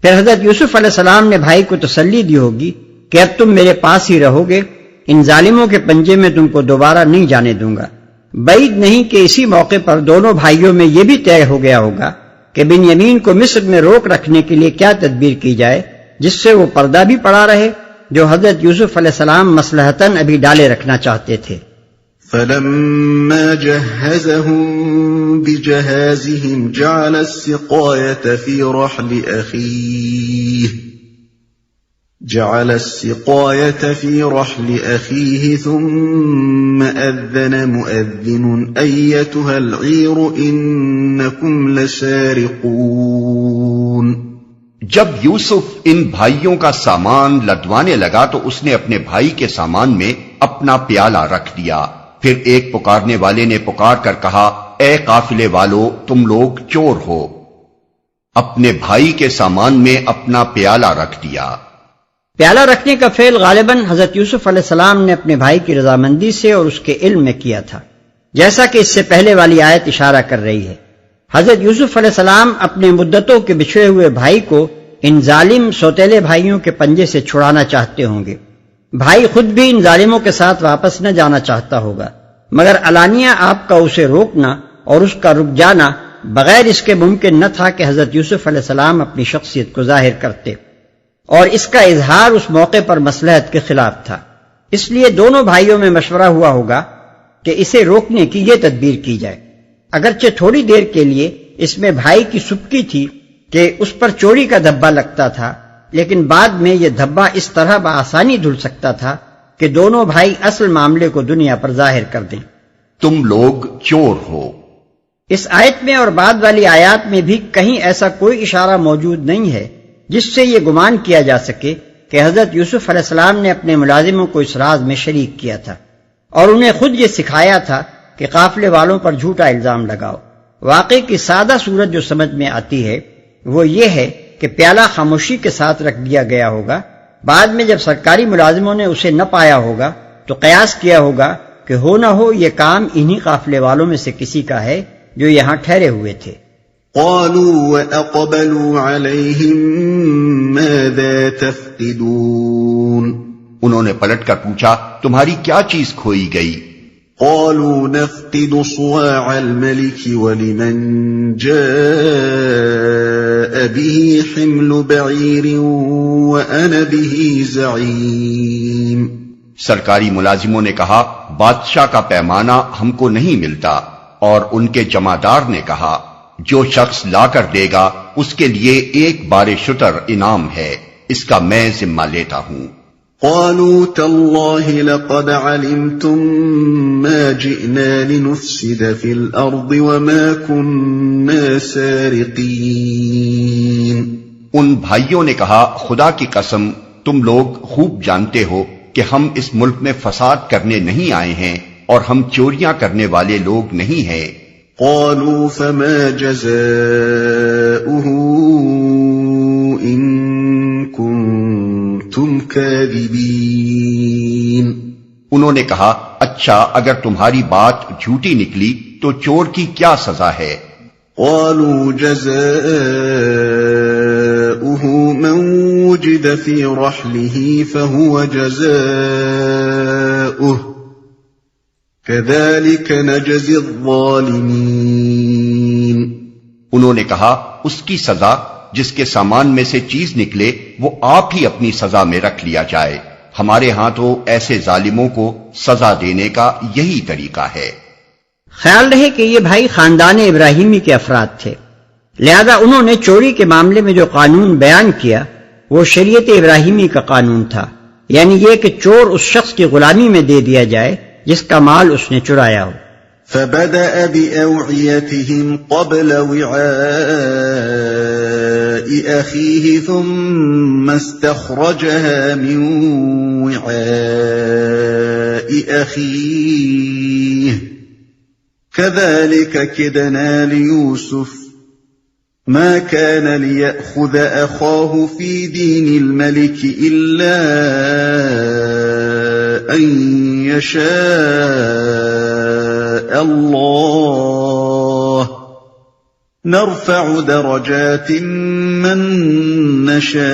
پھر حضرت یوسف علیہ السلام نے بھائی کو تسلی دی ہوگی کہ اب تم میرے پاس ہی رہو گے، ان ظالموں کے پنجے میں تم کو دوبارہ نہیں جانے دوں گا۔ بعید نہیں کہ اسی موقع پر دونوں بھائیوں میں یہ بھی طے ہو گیا ہوگا کہ بنیامین کو مصر میں روک رکھنے کے لیے کیا تدبیر کی جائے جس سے وہ پردہ بھی پڑا رہے جو حضرت یوسف علیہ السلام مصلحتاً ابھی ڈالے رکھنا چاہتے تھے۔ فَلَمَّا جَهَّزَهُم بِجَهَازِهِمْ جَعَلَ السِّقَايَةَ فِي رَحْلِ أَخِيهِ ثُمَّ أَذَّنَ مُؤَذِّنٌ أَيَّتُهَا الْعِيرُ إِنَّكُمْ لَسَارِقُونَ۔ جب یوسف ان بھائیوں کا سامان لدوانے لگا تو اس نے اپنے بھائی کے سامان میں اپنا پیالہ رکھ دیا، پھر ایک پکارنے والے نے پکار کر کہا، اے قافلے والو تم لوگ چور ہو۔ اپنے بھائی کے سامان میں اپنا پیالہ رکھ دیا۔ پیالہ رکھنے کا فعل غالباً حضرت یوسف علیہ السلام نے اپنے بھائی کی رضامندی سے اور اس کے علم میں کیا تھا، جیسا کہ اس سے پہلے والی آیت اشارہ کر رہی ہے۔ حضرت یوسف علیہ السلام اپنے مدتوں کے بچھڑے ہوئے بھائی کو ان ظالم سوتیلے بھائیوں کے پنجے سے چھڑانا چاہتے ہوں گے۔ بھائی خود بھی ان ظالموں کے ساتھ واپس نہ جانا چاہتا ہوگا، مگر علانیہ آپ کا اسے روکنا اور اس کا رک جانا بغیر اس کے ممکن نہ تھا کہ حضرت یوسف علیہ السلام اپنی شخصیت کو ظاہر کرتے، اور اس کا اظہار اس موقع پر مصلحت کے خلاف تھا۔ اس لیے دونوں بھائیوں میں مشورہ ہوا ہوگا کہ اسے روکنے کی یہ تدبیر کی جائے۔ اگرچہ تھوڑی دیر کے لیے اس میں بھائی کی سبکی تھی کہ اس پر چوری کا دھبا لگتا تھا، لیکن بعد میں یہ دھبا اس طرح بآسانی دھل سکتا تھا کہ دونوں بھائی اصل معاملے کو دنیا پر ظاہر کر دیں۔ تم لوگ چور ہو۔ اس آیت میں اور بعد والی آیات میں بھی کہیں ایسا کوئی اشارہ موجود نہیں ہے جس سے یہ گمان کیا جا سکے کہ حضرت یوسف علیہ السلام نے اپنے ملازموں کو اس راز میں شریک کیا تھا اور انہیں خود یہ سکھایا تھا کہ قافلے والوں پر جھوٹا الزام لگاؤ۔ واقعی کی سادہ صورت جو سمجھ میں آتی ہے وہ یہ ہے کہ پیالہ خاموشی کے ساتھ رکھ دیا گیا ہوگا، بعد میں جب سرکاری ملازموں نے اسے نہ پایا ہوگا تو قیاس کیا ہوگا کہ ہو نہ ہو یہ کام انہی قافلے والوں میں سے کسی کا ہے جو یہاں ٹھہرے ہوئے تھے۔ قالوا وَأَقْبَلُوا عَلَيْهِمْ مَاذَا تَفْقِدُونَ، انہوں نے پلٹ کر پوچھا تمہاری کیا چیز کھوئی گئی؟ قالوا نفقد صواع الملك ولمن جاء به حمل بعير وأنا به زعيم، سرکاری ملازموں نے کہا بادشاہ کا پیمانہ ہم کو نہیں ملتا، اور ان کے جمعدار نے کہا جو شخص لا کر دے گا اس کے لیے ایک بار شتر انعام ہے، اس کا میں ذمہ لیتا ہوں۔ قالوا تالله لقد علمتم ما جئنا لنفسد في الأرض وما كنا سارقين، ان بھائیوں نے کہا خدا کی قسم تم لوگ خوب جانتے ہو کہ ہم اس ملک میں فساد کرنے نہیں آئے ہیں اور ہم چوریاں کرنے والے لوگ نہیں ہیں۔ قالوا فما جزاؤه إن كنتم كاذبين، انہوں نے کہا اچھا اگر تمہاری بات جھوٹی نکلی تو چور کی کیا سزا ہے؟ قالوا جزاؤه من وجد في رحله فهو جزاؤه كذلك نجزي الظالمين، انہوں نے کہا اس کی سزا جس کے سامان میں سے چیز نکلے وہ آپ ہی اپنی سزا میں رکھ لیا جائے، ہمارے ہاں تو ایسے ظالموں کو سزا دینے کا یہی طریقہ ہے۔ خیال رہے کہ یہ بھائی خاندان ابراہیمی کے افراد تھے، لہذا انہوں نے چوری کے معاملے میں جو قانون بیان کیا وہ شریعت ابراہیمی کا قانون تھا، یعنی یہ کہ چور اس شخص کی غلامی میں دے دیا جائے جس کا مال اس نے چرایا ہو۔ فبدأ بأوعيتهم قبل وعاء أخيه ثم استخرجها من وعاء أخيه كذلك كدنا ليوسف ما كان ليأخذ أخاه في دين الملك إلا أن يشاء الله نرفع درجات من نشاء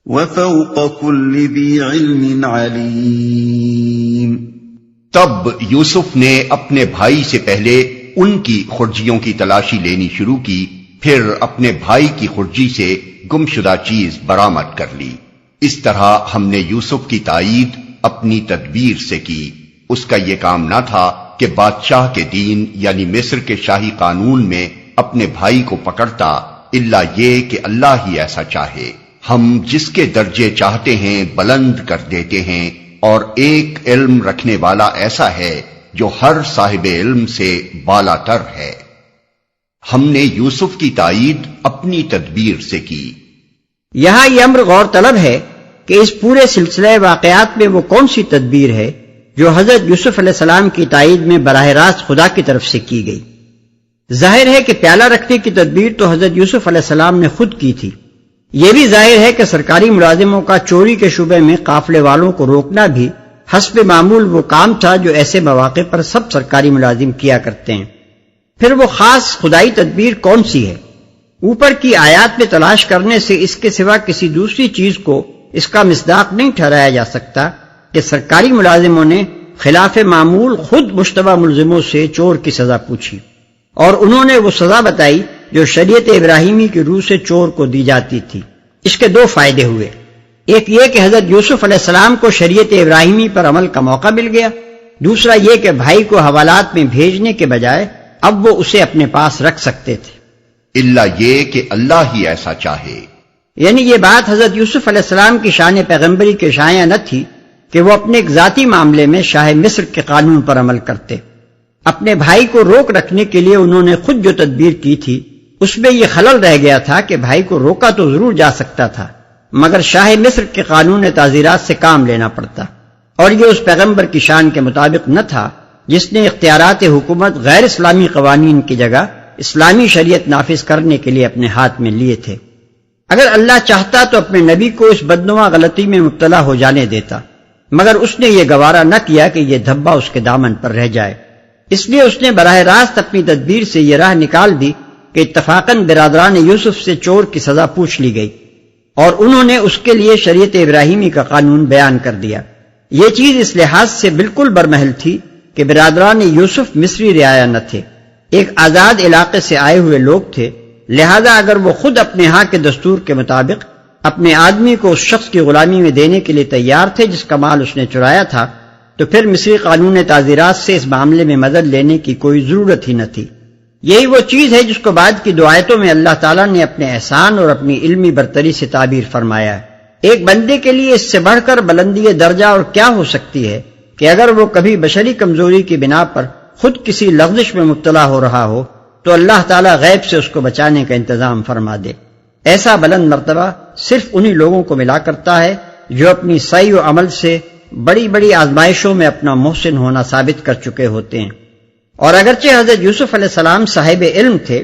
وفوق كل ذي علم عليم۔ تب یوسف نے اپنے بھائی سے پہلے ان کی خرجیوں کی تلاشی لینی شروع کی، پھر اپنے بھائی کی خرجی سے گمشدہ چیز برآمد کر لی۔ اس طرح ہم نے یوسف کی تائید اپنی تدبیر سے کی۔ اس کا یہ کام نہ تھا کہ بادشاہ کے دین یعنی مصر کے شاہی قانون میں اپنے بھائی کو پکڑتا، الا یہ کہ اللہ ہی ایسا چاہے، ہم جس کے درجے چاہتے ہیں بلند کر دیتے ہیں، اور ایک علم رکھنے والا ایسا ہے جو ہر صاحب علم سے بالا تر ہے۔ ہم نے یوسف کی تائید اپنی تدبیر سے کی۔ یہاں یہ امر غور طلب ہے کہ اس پورے سلسلے واقعات میں وہ کون سی تدبیر ہے جو حضرت یوسف علیہ السلام کی تائید میں براہ راست خدا کی طرف سے کی گئی۔ ظاہر ہے کہ پیالہ رکھنے کی تدبیر تو حضرت یوسف علیہ السلام نے خود کی تھی۔ یہ بھی ظاہر ہے کہ سرکاری ملازموں کا چوری کے شعبے میں قافلے والوں کو روکنا بھی حسب معمول وہ کام تھا جو ایسے مواقع پر سب سرکاری ملازم کیا کرتے ہیں۔ پھر وہ خاص خدائی تدبیر کون سی ہے؟ اوپر کی آیات میں تلاش کرنے سے اس کے سوا کسی دوسری چیز کو اس کا مصداق نہیں ٹھہرایا جا سکتا کہ سرکاری ملازموں نے خلاف معمول خود مشتبہ ملزموں سے چور کی سزا پوچھی، اور انہوں نے وہ سزا بتائی جو شریعت ابراہیمی کی روح سے چور کو دی جاتی تھی۔ اس کے دو فائدے ہوئے، ایک یہ کہ حضرت یوسف علیہ السلام کو شریعت ابراہیمی پر عمل کا موقع مل گیا، دوسرا یہ کہ بھائی کو حوالات میں بھیجنے کے بجائے اب وہ اسے اپنے پاس رکھ سکتے تھے، اللہ یہ کہ اللہ ہی ایسا چاہے۔ یعنی یہ بات حضرت یوسف علیہ السلام کی شان پیغمبری کے شایع نہ تھی کہ وہ اپنے ایک ذاتی معاملے میں شاہ مصر کے قانون پر عمل کرتے۔ اپنے بھائی کو روک رکھنے کے لیے انہوں نے خود جو تدبیر کی تھی اس میں یہ خلل رہ گیا تھا کہ بھائی کو روکا تو ضرور جا سکتا تھا، مگر شاہ مصر کے قانون تعزیرات سے کام لینا پڑتا، اور یہ اس پیغمبر کی شان کے مطابق نہ تھا جس نے اختیارات حکومت غیر اسلامی قوانین کی جگہ اسلامی شریعت نافذ کرنے کے لیے اپنے ہاتھ میں لیے تھے۔ اگر اللہ چاہتا تو اپنے نبی کو اس بدنما غلطی میں مبتلا ہو جانے دیتا، مگر اس نے یہ گوارا نہ کیا کہ یہ دھبا اس کے دامن پر رہ جائے، اس لیے اس نے براہ راست اپنی تدبیر سے یہ راہ نکال دی کہ اتفاقاً برادران یوسف سے چور کی سزا پوچھ لی گئی، اور انہوں نے اس کے لیے شریعت ابراہیمی کا قانون بیان کر دیا۔ یہ چیز اس لحاظ سے بالکل برمحل تھی کہ برادران یوسف مصری رعایا نہ تھے، ایک آزاد علاقے سے آئے ہوئے لوگ تھے، لہذا اگر وہ خود اپنے ہاں کے دستور کے مطابق اپنے آدمی کو اس شخص کی غلامی میں دینے کے لیے تیار تھے جس کا مال اس نے چرایا تھا، تو پھر مصری قانون تعزیرات سے اس معاملے میں مدد لینے کی کوئی ضرورت ہی نہ تھی۔ یہی وہ چیز ہے جس کو بعد کی دو آیتوں میں اللہ تعالیٰ نے اپنے احسان اور اپنی علمی برتری سے تعبیر فرمایا ہے۔ ایک بندے کے لیے اس سے بڑھ کر بلندی درجہ اور کیا ہو سکتی ہے کہ اگر وہ کبھی بشری کمزوری کی بنا پر خود کسی لغزش میں مبتلا ہو رہا ہو تو اللہ تعالیٰ غیب سے اس کو بچانے کا انتظام فرما دے۔ ایسا بلند مرتبہ صرف انہی لوگوں کو ملا کرتا ہے جو اپنی سعی و عمل سے بڑی بڑی آزمائشوں میں اپنا محسن ہونا ثابت کر چکے ہوتے ہیں۔ اور اگرچہ حضرت یوسف علیہ السلام صاحب علم تھے،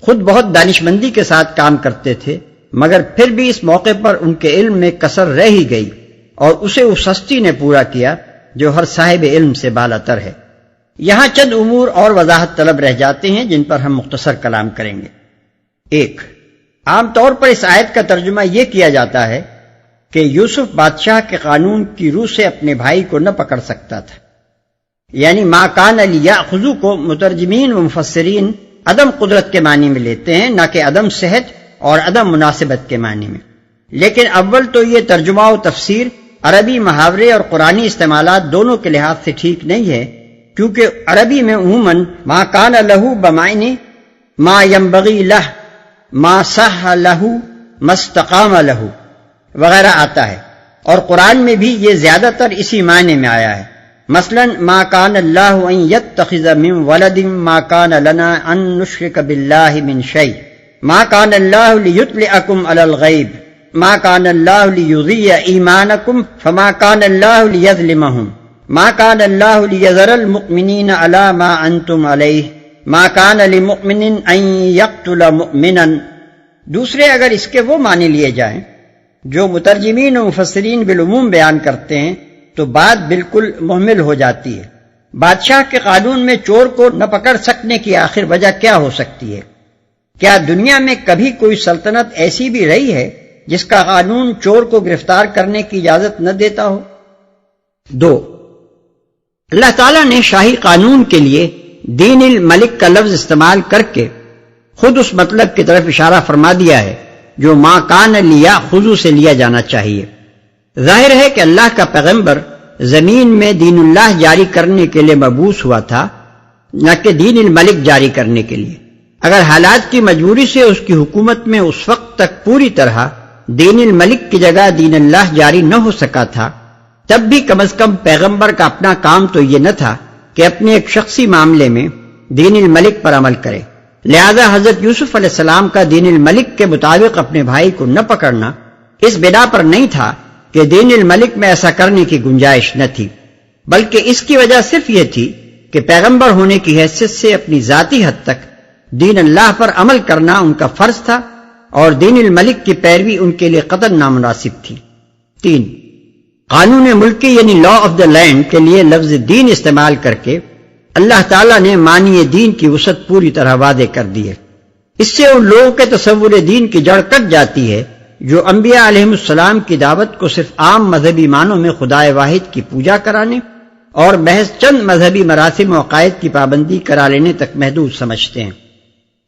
خود بہت دانشمندی کے ساتھ کام کرتے تھے، مگر پھر بھی اس موقع پر ان کے علم میں کسر رہ ہی گئی، اور اسے اس ہستی نے پورا کیا جو ہر صاحب علم سے بالاتر ہے۔ یہاں چند امور اور وضاحت طلب رہ جاتے ہیں جن پر ہم مختصر کلام کریں گے۔ ایک، عام طور پر اس آیت کا ترجمہ یہ کیا جاتا ہے کہ یوسف بادشاہ کے قانون کی روح سے اپنے بھائی کو نہ پکڑ سکتا تھا، یعنی ما کان لیأخذوا کو مترجمین و مفسرین عدم قدرت کے معنی میں لیتے ہیں، نہ کہ عدم صحت اور عدم مناسبت کے معنی میں۔ لیکن اول تو یہ ترجمہ و تفسیر عربی محاورے اور قرآنی استعمالات دونوں کے لحاظ سے ٹھیک نہیں ہے، کیونکہ عربی میں عموماً ما کان لہو بمعنی ما ینبغی لہ، ما صح لہو، ما استقام لہو وغیرہ آتا ہے، اور قرآن میں بھی یہ زیادہ تر اسی معنی میں آیا ہے۔ مثلا ما کان اللہ ان یتخذ من ولد ما کان لنا ان نشرک باللہ من شیء ما کان اللہ لیطلعکم علی الغیب ما کان اللہ لیضیع ایمانکم فما کان اللہ لیظلمہم ما کان اللہ لیذر المؤمنین علی ما انتم علیہ ما کان لمؤمن ان یقتل مؤمنا۔ دوسرے اگر اس کے وہ معنی لیے جائیں جو مترجمین و مفسرین بالعموم بیان کرتے ہیں تو بات بالکل محمل ہو جاتی ہے۔ بادشاہ کے قانون میں چور کو نہ پکڑ سکنے کی آخر وجہ کیا ہو سکتی ہے؟ کیا دنیا میں کبھی کوئی سلطنت ایسی بھی رہی ہے جس کا قانون چور کو گرفتار کرنے کی اجازت نہ دیتا ہو؟ دو، اللہ تعالیٰ نے شاہی قانون کے لیے دین الملک کا لفظ استعمال کر کے خود اس مطلب کی طرف اشارہ فرما دیا ہے جو ما کان لیأخذوا سے لیا جانا چاہیے۔ ظاہر ہے کہ اللہ کا پیغمبر زمین میں دین اللہ جاری کرنے کے لیے مبعوث ہوا تھا، نہ کہ دین الملک جاری کرنے کے لیے۔ اگر حالات کی مجبوری سے اس کی حکومت میں اس وقت تک پوری طرح دین الملک کی جگہ دین اللہ جاری نہ ہو سکا تھا، تب بھی کم از کم پیغمبر کا اپنا کام تو یہ نہ تھا کہ اپنے ایک شخصی معاملے میں دین الملک پر عمل کرے۔ لہذا حضرت یوسف علیہ السلام کا دین الملک کے مطابق اپنے بھائی کو نہ پکڑنا اس بنا پر نہیں تھا کہ دین الملک میں ایسا کرنے کی گنجائش نہ تھی، بلکہ اس کی وجہ صرف یہ تھی کہ پیغمبر ہونے کی حیثیت سے اپنی ذاتی حد تک دین اللہ پر عمل کرنا ان کا فرض تھا اور دین الملک کی پیروی ان کے لیے قطعاً نامناسب تھی۔ 3، قانون ملکی یعنی لا آف دا لینڈ کے لیے لفظ دین استعمال کر کے اللہ تعالیٰ نے معنی دین کی وسعت پوری طرح واضح کر دی ہے۔ اس سے ان لوگوں کے تصور دین کی جڑ کٹ جاتی ہے جو انبیاء علیہم السلام کی دعوت کو صرف عام مذہبی معنوں میں خدائے واحد کی پوجا کرانے اور محض چند مذہبی مراسم و عقائد کی پابندی کرا لینے تک محدود سمجھتے ہیں،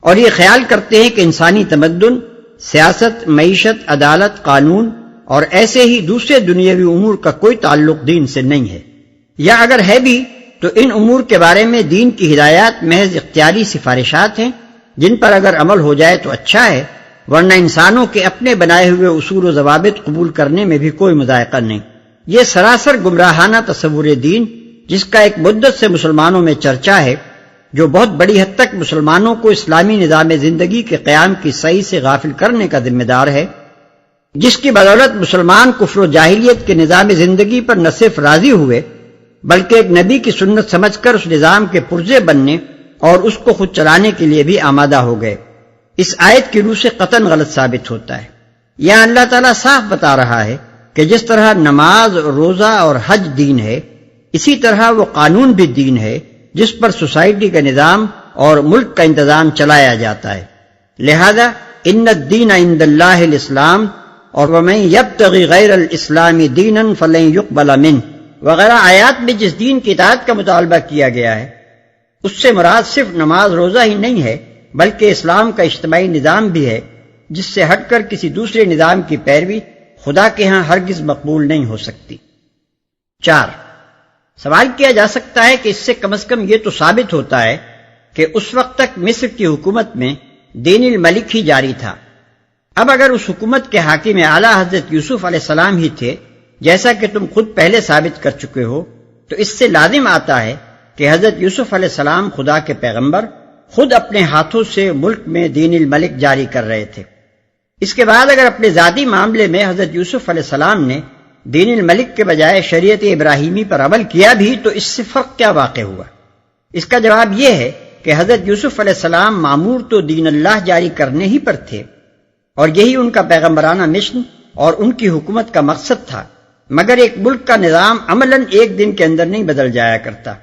اور یہ خیال کرتے ہیں کہ انسانی تمدن، سیاست، معیشت، عدالت، قانون اور ایسے ہی دوسرے دنیاوی امور کا کوئی تعلق دین سے نہیں ہے، یا اگر ہے بھی تو ان امور کے بارے میں دین کی ہدایات محض اختیاری سفارشات ہیں جن پر اگر عمل ہو جائے تو اچھا ہے، ورنہ انسانوں کے اپنے بنائے ہوئے اصول و ضوابط قبول کرنے میں بھی کوئی مذائقہ نہیں۔ یہ سراسر گمراہانہ تصور دین جس کا ایک مدت سے مسلمانوں میں چرچا ہے، جو بہت بڑی حد تک مسلمانوں کو اسلامی نظام زندگی کے قیام کی صحیح سے غافل کرنے کا ذمہ دار ہے، جس کی بدولت مسلمان کفر و جاہلیت کے نظام زندگی پر نہ صرف راضی ہوئے بلکہ ایک نبی کی سنت سمجھ کر اس نظام کے پرزے بننے اور اس کو خود چلانے کے لیے بھی آمادہ ہو گئے۔ اس آیت کی روح سے قطعاً غلط ثابت ہوتا ہے۔ یہاں اللہ تعالیٰ صاف بتا رہا ہے کہ جس طرح نماز، روزہ اور حج دین ہے، اسی طرح وہ قانون بھی دین ہے جس پر سوسائٹی کا نظام اور ملک کا انتظام چلایا جاتا ہے۔ لہذا ان الدین عند اللہ الاسلام اور ومن یبتغی غیر الاسلام دینا فلن یقبل منہ وغیرہ آیات میں جس دین کی اطاعت کا مطالبہ کیا گیا ہے، اس سے مراد صرف نماز روزہ ہی نہیں ہے بلکہ اسلام کا اجتماعی نظام بھی ہے، جس سے ہٹ کر کسی دوسرے نظام کی پیروی خدا کے ہاں ہرگز مقبول نہیں ہو سکتی۔ 4، سوال کیا جا سکتا ہے کہ اس سے کم از کم یہ تو ثابت ہوتا ہے کہ اس وقت تک مصر کی حکومت میں دین الملک ہی جاری تھا۔ اب اگر اس حکومت کے حاکم اعلیٰ حضرت یوسف علیہ السلام ہی تھے، جیسا کہ تم خود پہلے ثابت کر چکے ہو، تو اس سے لازم آتا ہے کہ حضرت یوسف علیہ السلام خدا کے پیغمبر خود اپنے ہاتھوں سے ملک میں دین الملک جاری کر رہے تھے۔ اس کے بعد اگر اپنے ذاتی معاملے میں حضرت یوسف علیہ السلام نے دین الملک کے بجائے شریعت ابراہیمی پر عمل کیا بھی تو اس سے فرق کیا واقع ہوا؟ اس کا جواب یہ ہے کہ حضرت یوسف علیہ السلام مامور تو دین اللہ جاری کرنے ہی پر تھے، اور یہی ان کا پیغمبرانہ مشن اور ان کی حکومت کا مقصد تھا، مگر ایک ملک کا نظام عملاً ایک دن کے اندر نہیں بدل جایا کرتا۔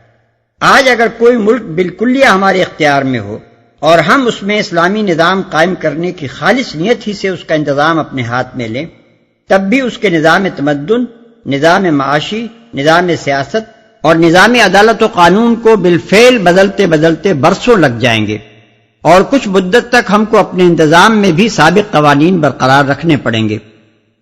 آج اگر کوئی ملک بالکلیہ ہمارے اختیار میں ہو اور ہم اس میں اسلامی نظام قائم کرنے کی خالص نیت ہی سے اس کا انتظام اپنے ہاتھ میں لیں، تب بھی اس کے نظام تمدن، نظام معاشی، نظام سیاست اور نظام عدالت و قانون کو بالفعل بدلتے بدلتے برسوں لگ جائیں گے، اور کچھ مدت تک ہم کو اپنے انتظام میں بھی سابق قوانین برقرار رکھنے پڑیں گے۔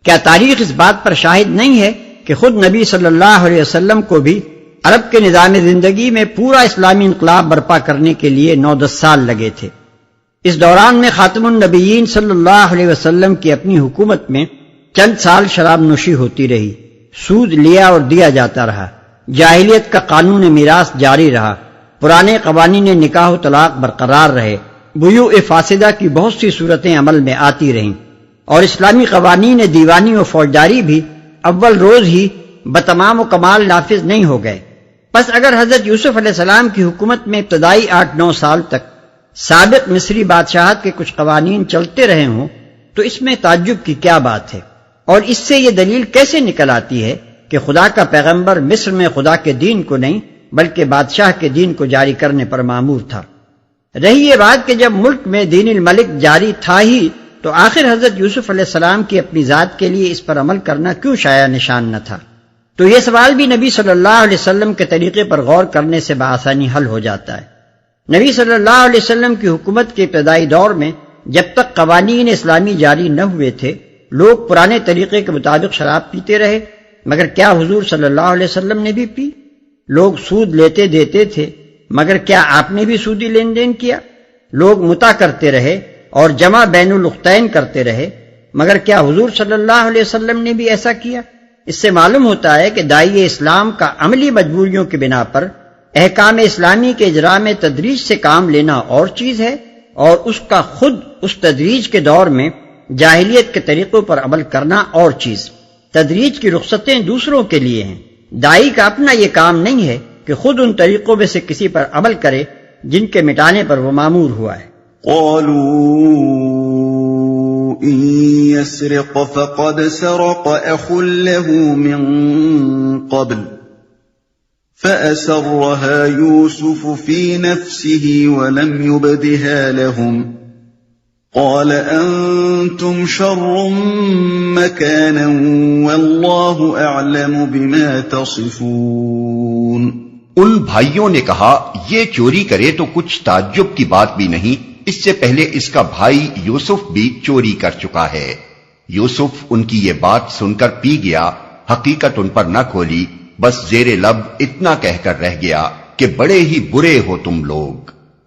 کیا تاریخ اس بات پر شاہد نہیں ہے کہ خود نبی صلی اللہ علیہ وسلم کو بھی عرب کے نظام زندگی میں پورا اسلامی انقلاب برپا کرنے کے لیے 9-10 سال لگے تھے؟ اس دوران میں خاتم النبیین صلی اللہ علیہ وسلم کی اپنی حکومت میں چند سال شراب نوشی ہوتی رہی، سود لیا اور دیا جاتا رہا، جاہلیت کا قانون میراث جاری رہا، پرانے قوانین نکاح و طلاق برقرار رہے، بیوع فاسدہ کی بہت سی صورتیں عمل میں آتی رہیں، اور اسلامی قوانین دیوانی و فوجداری بھی اول روز ہی بتمام و کمال نافذ نہیں ہو گئے۔ بس اگر حضرت یوسف علیہ السلام کی حکومت میں ابتدائی 8-9 سال تک سابق مصری بادشاہت کے کچھ قوانین چلتے رہے ہوں تو اس میں تعجب کی کیا بات ہے؟ اور اس سے یہ دلیل کیسے نکل آتی ہے کہ خدا کا پیغمبر مصر میں خدا کے دین کو نہیں بلکہ بادشاہ کے دین کو جاری کرنے پر مامور تھا؟ رہی یہ بات کہ جب ملک میں دین الملک جاری تھا ہی تو آخر حضرت یوسف علیہ السلام کی اپنی ذات کے لیے اس پر عمل کرنا کیوں شایع نشان نہ تھا؟ تو یہ سوال بھی نبی صلی اللہ علیہ وسلم کے طریقے پر غور کرنے سے بآسانی حل ہو جاتا ہے۔ نبی صلی اللہ علیہ وسلم کی حکومت کے ابتدائی دور میں جب تک قوانین اسلامی جاری نہ ہوئے تھے، لوگ پرانے طریقے کے مطابق شراب پیتے رہے، مگر کیا حضور صلی اللہ علیہ وسلم نے بھی پی؟ لوگ سود لیتے دیتے تھے، مگر کیا آپ نے بھی سودی لین دین کیا؟ لوگ متع کرتے رہے اور جمع بین الاختین کرتے رہے، مگر کیا حضور صلی اللہ علیہ وسلم نے بھی ایسا کیا؟ اس سے معلوم ہوتا ہے کہ داعی اسلام کا عملی مجبوریوں کی بنا پر احکام اسلامی کے اجراء میں تدریج سے کام لینا اور چیز ہے، اور اس کا خود اس تدریج کے دور میں جاہلیت کے طریقوں پر عمل کرنا اور چیز۔ تدریج کی رخصتیں دوسروں کے لیے ہیں، داعی کا اپنا یہ کام نہیں ہے کہ خود ان طریقوں میں سے کسی پر عمل کرے جن کے مٹانے پر وہ مامور ہوا ہے۔ قالوا إن يسرق فقد سرق أخ له من قبل فأسرها يوسف في نفسه ولم يبدها لهم قال أنتم شر مكانا والله أعلم بما تصفون۔ ان بھائیوں نے کہا یہ چوری کرے تو کچھ تعجب کی بات بھی نہیں، اس سے پہلے اس کا بھائی یوسف بھی چوری کر چکا ہے۔ یوسف ان کی یہ بات سن کر پی گیا، حقیقت ان پر نہ کھولی، بس زیر لب اتنا کہہ کر رہ گیا کہ بڑے ہی برے ہو تم لوگ،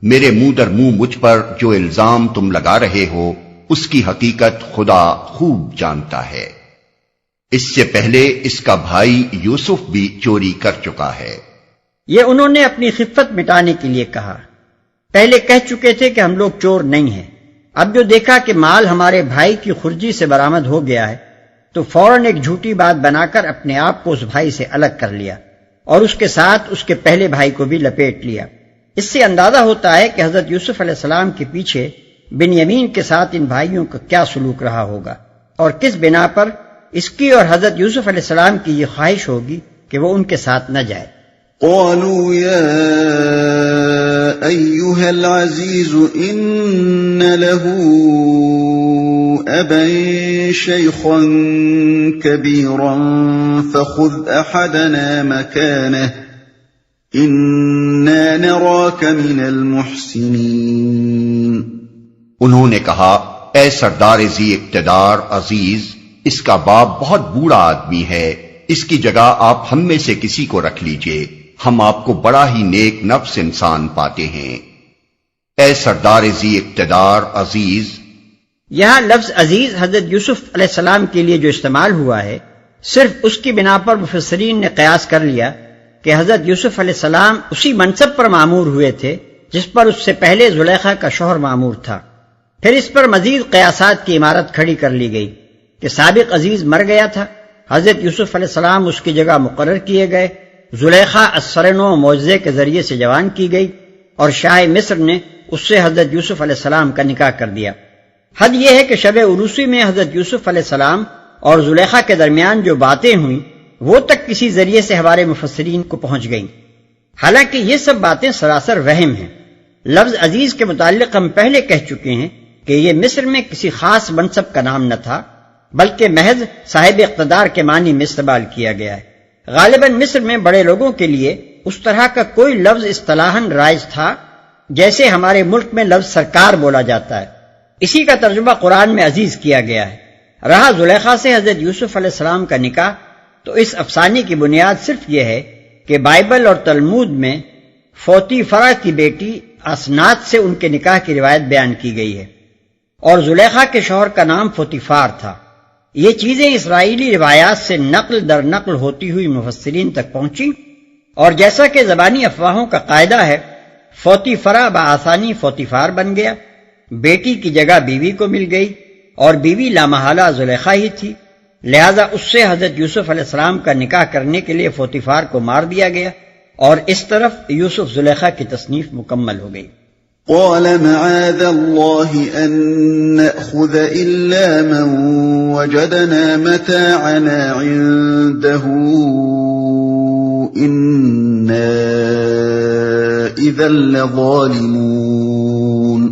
میرے منہ در منہ مجھ پر جو الزام تم لگا رہے ہو اس کی حقیقت خدا خوب جانتا ہے۔ اس سے پہلے اس کا بھائی یوسف بھی چوری کر چکا ہے۔ یہ انہوں نے اپنی خفت مٹانے کے لیے کہا، پہلے کہہ چکے تھے کہ ہم لوگ چور نہیں ہیں، اب جو دیکھا کہ مال ہمارے بھائی کی خرجی سے برآمد ہو گیا ہے تو فوراً ایک جھوٹی بات بنا کر اپنے آپ کو اس بھائی سے الگ کر لیا اور اس کے ساتھ اس کے پہلے بھائی کو بھی لپیٹ لیا۔ اس سے اندازہ ہوتا ہے کہ حضرت یوسف علیہ السلام کے پیچھے بنیامین کے ساتھ ان بھائیوں کا کیا سلوک رہا ہوگا اور کس بنا پر اس کی اور حضرت یوسف علیہ السلام کی یہ خواہش ہوگی کہ وہ ان کے ساتھ نہ جائے۔ قالوا يا أيها العزيز إن له أبا شيخا كبيرا فخذ أحدنا مكانه إنا نراك من المحسنين۔ انہوں نے کہا اے سردار ذی اقتدار عزیز، اس کا باپ بہت بوڑھا آدمی ہے، اس کی جگہ آپ ہم میں سے کسی کو رکھ لیجئے، ہم آپ کو بڑا ہی نیک نفس انسان پاتے ہیں۔ اے سردار ذی اقتدار عزیز، یہاں لفظ عزیز حضرت یوسف علیہ السلام کے لیے جو استعمال ہوا ہے، صرف اس کی بنا پر مفسرین نے قیاس کر لیا کہ حضرت یوسف علیہ السلام اسی منصب پر معمور ہوئے تھے جس پر اس سے پہلے زلیخا کا شوہر معمور تھا۔ پھر اس پر مزید قیاسات کی عمارت کھڑی کر لی گئی کہ سابق عزیز مر گیا تھا، حضرت یوسف علیہ السلام اس کی جگہ مقرر کیے گئے، زلیخا اثرنو معجزے کے ذریعے سے جوان کی گئی اور شاہ مصر نے اس سے حضرت یوسف علیہ السلام کا نکاح کر دیا۔ حد یہ ہے کہ شب عروسی میں حضرت یوسف علیہ السلام اور زلیخا کے درمیان جو باتیں ہوئیں وہ تک کسی ذریعے سے ہمارے مفسرین کو پہنچ گئیں، حالانکہ یہ سب باتیں سراسر وہم ہیں۔ لفظ عزیز کے متعلق ہم پہلے کہہ چکے ہیں کہ یہ مصر میں کسی خاص منصب کا نام نہ تھا بلکہ محض صاحب اقتدار کے معنی میں استعمال کیا گیا ہے۔ غالباً مصر میں بڑے لوگوں کے لیے اس طرح کا کوئی لفظ اصطلاحاً رائج تھا جیسے ہمارے ملک میں لفظ سرکار بولا جاتا ہے، اسی کا ترجمہ قرآن میں عزیز کیا گیا ہے۔ رہا زلیخا سے حضرت یوسف علیہ السلام کا نکاح، تو اس افسانے کی بنیاد صرف یہ ہے کہ بائبل اور تلمود میں فوتیفرا کی بیٹی اسنات سے ان کے نکاح کی روایت بیان کی گئی ہے اور زلیخا کے شوہر کا نام فوتیفار تھا۔ یہ چیزیں اسرائیلی روایات سے نقل در نقل ہوتی ہوئی مفسرین تک پہنچی اور جیسا کہ زبانی افواہوں کا قاعدہ ہے، فوتیفرا بآسانی فوتیفار بن گیا، بیٹی کی جگہ بیوی کو مل گئی اور بیوی لامحالہ زلیخا ہی تھی، لہذا اس سے حضرت یوسف علیہ السلام کا نکاح کرنے کے لیے فوتیفار کو مار دیا گیا اور اس طرف یوسف زلیخا کی تصنیف مکمل ہو گئی۔ قال معاذ الله أن نأخذ إلا من وجدنا متاعنا عنده إنا إذا لظالمون۔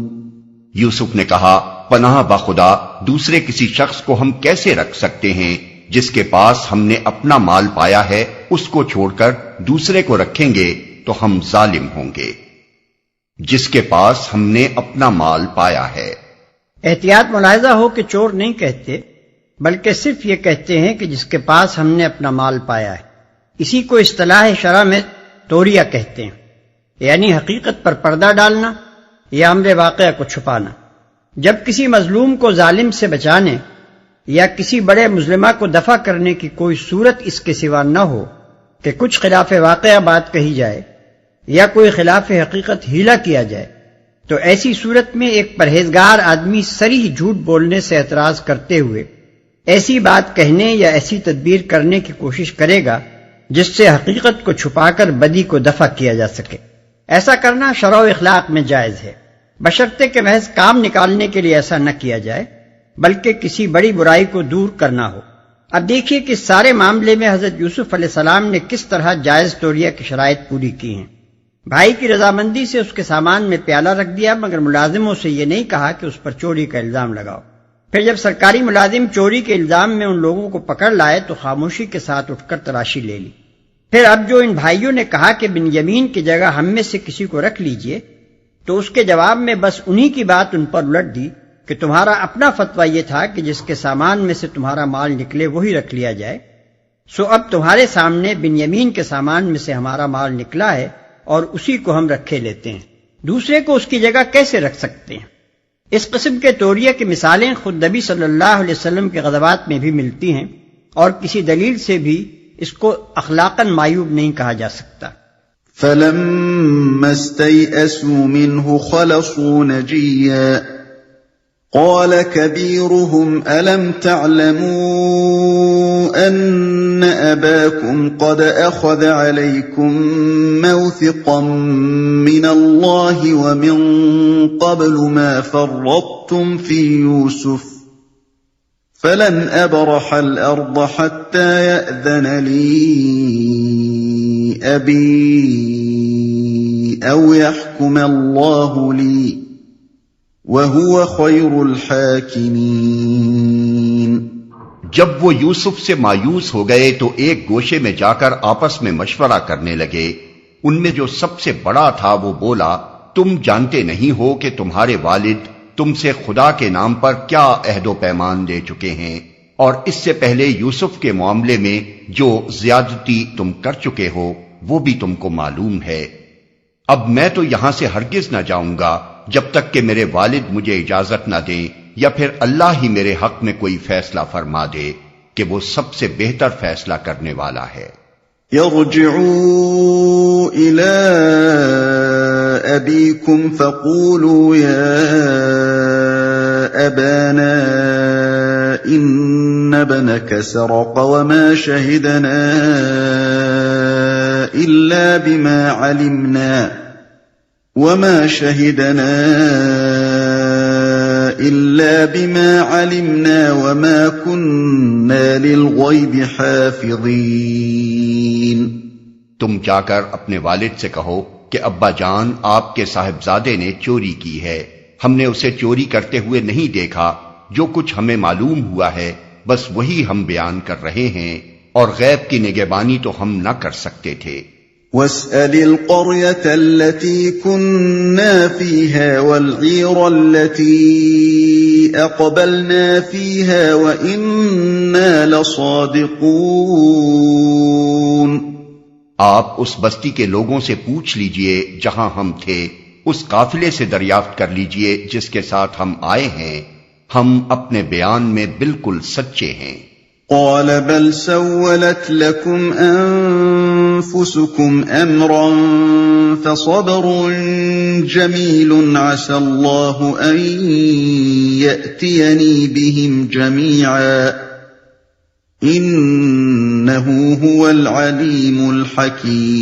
یوسف نے کہا پناہ بخدا دوسرے کسی شخص کو ہم کیسے رکھ سکتے ہیں؟ جس کے پاس ہم نے اپنا مال پایا ہے اس کو چھوڑ کر دوسرے کو رکھیں گے تو ہم ظالم ہوں گے۔ جس کے پاس ہم نے اپنا مال پایا ہے۔ احتیاط ملاحظہ ہو کہ چور نہیں کہتے بلکہ صرف یہ کہتے ہیں کہ جس کے پاس ہم نے اپنا مال پایا ہے۔ اسی کو اصطلاح شرع میں توریہ کہتے ہیں، یعنی حقیقت پر پردہ ڈالنا یا امر واقعہ کو چھپانا۔ جب کسی مظلوم کو ظالم سے بچانے یا کسی بڑے مظلمہ کو دفع کرنے کی کوئی صورت اس کے سوا نہ ہو کہ کچھ خلاف واقعہ بات کہی جائے یا کوئی خلاف حقیقت ہیلا کیا جائے، تو ایسی صورت میں ایک پرہیزگار آدمی صریح جھوٹ بولنے سے اعتراض کرتے ہوئے ایسی بات کہنے یا ایسی تدبیر کرنے کی کوشش کرے گا جس سے حقیقت کو چھپا کر بدی کو دفع کیا جا سکے۔ ایسا کرنا شرع و اخلاق میں جائز ہے، بشرطے کہ محض کام نکالنے کے لیے ایسا نہ کیا جائے بلکہ کسی بڑی برائی کو دور کرنا ہو۔ اب دیکھیے کہ اس سارے معاملے میں حضرت یوسف علیہ السلام نے کس طرح جائز توریہ کی شرائط پوری کی ہیں۔ بھائی کی رضامندی سے اس کے سامان میں پیالہ رکھ دیا، مگر ملازموں سے یہ نہیں کہا کہ اس پر چوری کا الزام لگاؤ۔ پھر جب سرکاری ملازم چوری کے الزام میں ان لوگوں کو پکڑ لائے تو خاموشی کے ساتھ اٹھ کر تلاشی لے لی۔ پھر اب جو ان بھائیوں نے کہا کہ بنیامین کی جگہ ہم میں سے کسی کو رکھ لیجئے، تو اس کے جواب میں بس انہی کی بات ان پر الٹ دی کہ تمہارا اپنا فتویٰ یہ تھا کہ جس کے سامان میں سے تمہارا مال نکلے وہی رکھ لیا جائے، سو اب تمہارے سامنے بنیامین کے سامان میں سے ہمارا مال نکلا ہے اور اسی کو ہم رکھے لیتے ہیں، دوسرے کو اس کی جگہ کیسے رکھ سکتے ہیں؟ اس قسم کے توریہ کی مثالیں خود نبی صلی اللہ علیہ وسلم کے غزوات میں بھی ملتی ہیں، اور کسی دلیل سے بھی اس کو اخلاقاً معیوب نہیں کہا جا سکتا۔ فَلَمَّا اسْتَيْأَسُوا مِنْهُ خَلَصُوا نَجِيًّا قَالَ كَبِيرُهُمْ أَلَمْ تَعْلَمُوا أَنَّ أَبَاكُمْ قَدْ أَخَذَ عَلَيْكُمْ مَوْثِقًا مِّنَ اللَّهِ وَمِن قَبْلُ مَا فَرَّطتُمْ فِي يُوسُفَ فَلَنْ أَبْرَحَ الْأَرْضَ حَتَّى يَأْذَنَ لِي أَبِي أَوْ يَحْكُمَ اللَّهُ لِي وَهُوَ خَيْرُ الْحَاكِمِينَ۔ جب وہ یوسف سے مایوس ہو گئے تو ایک گوشے میں جا کر آپس میں مشورہ کرنے لگے۔ ان میں جو سب سے بڑا تھا وہ بولا، تم جانتے نہیں ہو کہ تمہارے والد تم سے خدا کے نام پر کیا عہد و پیمان لے چکے ہیں، اور اس سے پہلے یوسف کے معاملے میں جو زیادتی تم کر چکے ہو وہ بھی تم کو معلوم ہے۔ اب میں تو یہاں سے ہرگز نہ جاؤں گا جب تک کہ میرے والد مجھے اجازت نہ دیں، یا پھر اللہ ہی میرے حق میں کوئی فیصلہ فرما دے کہ وہ سب سے بہتر فیصلہ کرنے والا ہے۔ يرجعوا إلى أبيكم فقولوا يا أبانا إن ابنك سرق وما شهدنا إلا بما علمنا وما كنا للغيب حافظين۔ تم جا کر اپنے والد سے کہو کہ ابا جان آپ کے صاحبزادے نے چوری کی ہے، ہم نے اسے چوری کرتے ہوئے نہیں دیکھا، جو کچھ ہمیں معلوم ہوا ہے بس وہی ہم بیان کر رہے ہیں، اور غیب کی نگہبانی تو ہم نہ کر سکتے تھے۔ وَاسْأَلِ الْقَرْيَةَ الَّتِي كُنَّا فِيهَا وَالْعِيرَ الَّتِي أَقْبَلْنَا فِيهَا وَإِنَّا لَصَادِقُونَ۔ آپ اس بستی کے لوگوں سے پوچھ لیجئے جہاں ہم تھے، اس قافلے سے دریافت کر لیجئے جس کے ساتھ ہم آئے ہیں، ہم اپنے بیان میں بالکل سچے ہیں۔ قال بل سولت لكم أنفسكم أمرا فصبر جميل عسى الله أن يأتيني بهم جميعا إنه هو العليم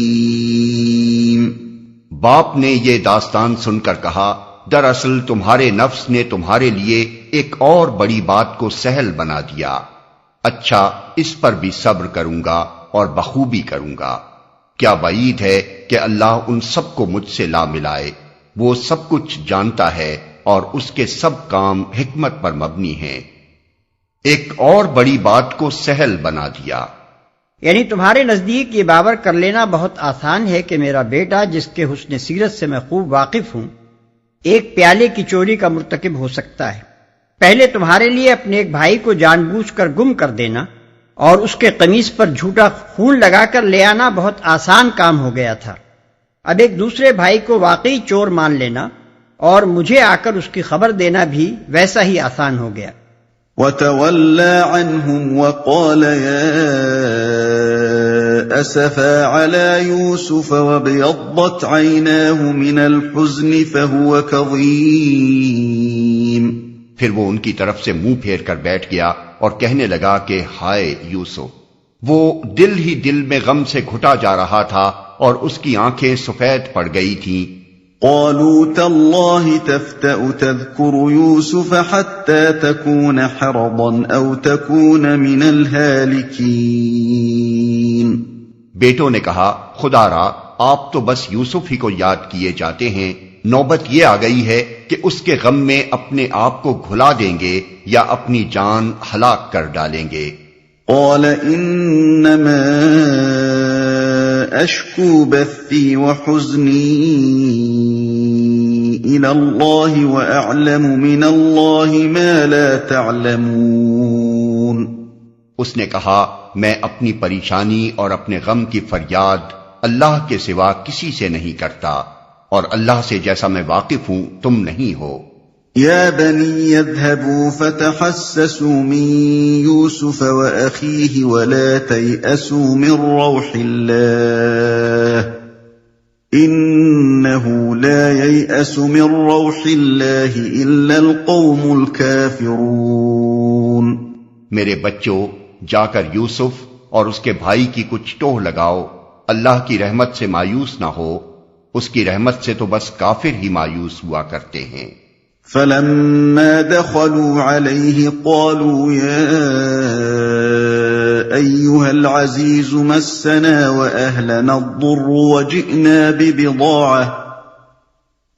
الحكيم۔ باپ نے یہ داستان سن کر کہا، دراصل تمہارے نفس نے تمہارے لیے ایک اور بڑی بات کو سہل بنا دیا، اچھا اس پر بھی صبر کروں گا اور بخوبی کروں گا۔ کیا بعید ہے کہ اللہ ان سب کو مجھ سے لا ملائے، وہ سب کچھ جانتا ہے اور اس کے سب کام حکمت پر مبنی ہیں۔ ایک اور بڑی بات کو سہل بنا دیا، یعنی تمہارے نزدیک یہ باور کر لینا بہت آسان ہے کہ میرا بیٹا جس کے حسن سیرت سے میں خوب واقف ہوں ایک پیالے کی چوری کا مرتکب ہو سکتا ہے۔ پہلے تمہارے لیے اپنے ایک بھائی کو جان بوجھ کر گم کر دینا اور اس کے قمیص پر جھوٹا خون لگا کر لے آنا بہت آسان کام ہو گیا تھا، اب ایک دوسرے بھائی کو واقعی چور مان لینا اور مجھے آ کر اس کی خبر دینا بھی ویسا ہی آسان ہو گیا۔ وَتَوَلَّى عَنْهُمْ وَقَالَ يَا أَسَفَا عَلَى يُوسُفَ وَابْيَضَّتْ عَيْنَاهُ مِنَ الْحُزْنِ فَهُوَ كَظِيمٌ۔ پھر وہ ان کی طرف سے منہ پھیر کر بیٹھ گیا اور کہنے لگا کہ ہائے یوسف، وہ دل ہی دل میں غم سے گھٹا جا رہا تھا اور اس کی آنکھیں سفید پڑ گئی تھیں۔ قالوا تالله تفتأ تذكر يوسف حتى تكون حرضا أو تكون من الهالكين۔ بیٹوں نے کہا خدا را آپ تو بس یوسف ہی کو یاد کیے جاتے ہیں، نوبت یہ آ گئی ہے کہ اس کے غم میں اپنے آپ کو گھلا دیں گے یا اپنی جان ہلاک کر ڈالیں گے۔ قال انما اشکو بثی وحزنی الى اللہ واعلم من اللہ ما لا تعلمون۔ اس نے کہا میں اپنی پریشانی اور اپنے غم کی فریاد اللہ کے سوا کسی سے نہیں کرتا، اور اللہ سے جیسا میں واقف ہوں تم نہیں ہو۔ یا بنی اذهبوا فتحسسوا من یوسف واخیہ ولا تیأسوا من روح اللہ انه لا ییأس من روح اللہ الا القوم الكافرون۔ میرے بچوں جا کر یوسف اور اس کے بھائی کی کچھ ٹوہ لگاؤ، اللہ کی رحمت سے مایوس نہ ہو، اس کی رحمت سے تو بس کافر ہی مایوس ہوا کرتے ہیں۔ فلما دخلوا عليه قالوا يا أيها العزيز مسنا وأهلنا الضر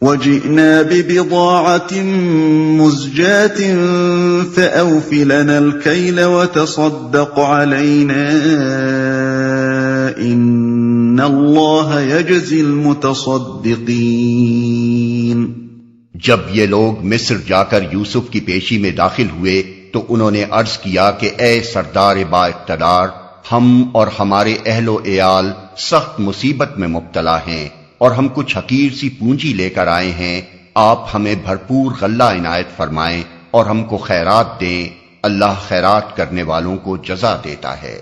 وجئنا ببضاعة مزجاة فأوف لنا الكيل وتصدق علينا إن الله يجزي المتصدقين۔ جب یہ لوگ مصر جا کر یوسف کی پیشی میں داخل ہوئے تو انہوں نے عرض کیا کہ اے سردار با اقتدار، ہم اور ہمارے اہل و عیال سخت مصیبت میں مبتلا ہیں اور ہم کچھ حقیر سی پونجی لے کر آئے ہیں، آپ ہمیں بھرپور غلہ عنایت فرمائیں اور ہم کو خیرات دیں، اللہ خیرات کرنے والوں کو جزا دیتا ہے۔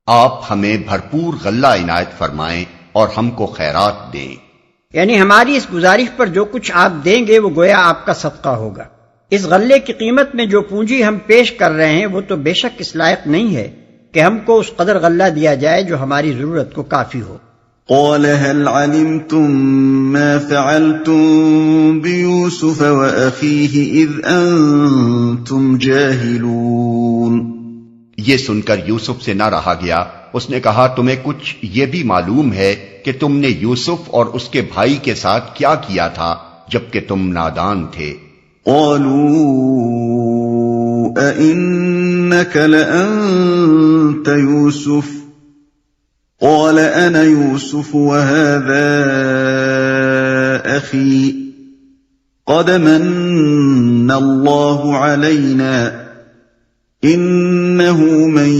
آپ ہمیں بھرپور غلہ عنایت فرمائیں اور ہم کو خیرات دیں، یعنی ہماری اس گزارش پر جو کچھ آپ دیں گے وہ گویا آپ کا صدقہ ہوگا۔ اس غلے کی قیمت میں جو پونجی ہم پیش کر رہے ہیں وہ تو بے شک اس لائق نہیں ہے کہ ہم کو اس قدر غلہ دیا جائے جو ہماری ضرورت کو کافی ہو۔ قال هل علمتم ما فعلتم بيوسف وأخيه إذ أنتم جاهلون۔ یہ سن کر یوسف سے نہ رہا گیا، اس نے کہا تمہیں کچھ یہ بھی معلوم ہے کہ تم نے یوسف اور اس کے بھائی کے ساتھ کیا کیا تھا جبکہ تم نادان تھے؟ قالوا أئنك لأنت يوسف قال أنا يوسف وهذا أخي قد من الله علينا إنه من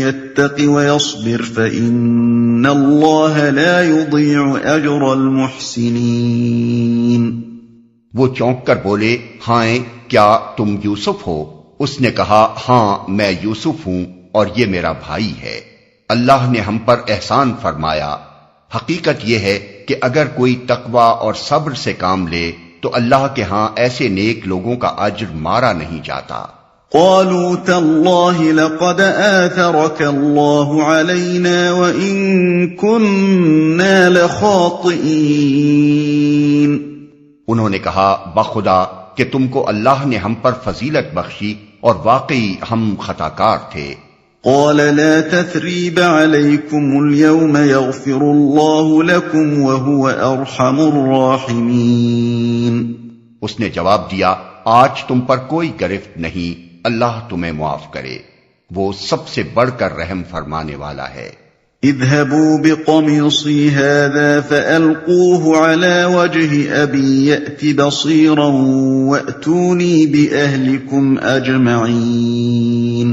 يتق ويصبر فإن الله لا يضيع أجر المحسنين۔ وہ چونک کر بولے ہاں کیا تم یوسف ہو؟ اس نے کہا ہاں میں یوسف ہوں اور یہ میرا بھائی ہے، اللہ نے ہم پر احسان فرمایا۔ حقیقت یہ ہے کہ اگر کوئی تقوی اور صبر سے کام لے تو اللہ کے ہاں ایسے نیک لوگوں کا اجر مارا نہیں جاتا۔ قالوا تالله لقد آثرك الله علينا وإن كنا لخاطئين۔ انہوں نے کہا بخدا کہ تم کو اللہ نے ہم پر فضیلت بخشی اور واقعی ہم خطاکار تھے۔ قال لا تثريب عليكم اليوم يغفر الله لكم وهو أرحم الراحمين۔ اس نے جواب دیا آج تم پر کوئی گرفت نہیں، اللہ تمہیں معاف کرے، وہ سب سے بڑھ کر رحم فرمانے والا ہے۔ اذهبوا بقميصي هذا فألقوه على وجه أبي يأت بصيرا وأتوني بأهلكم أجمعين۔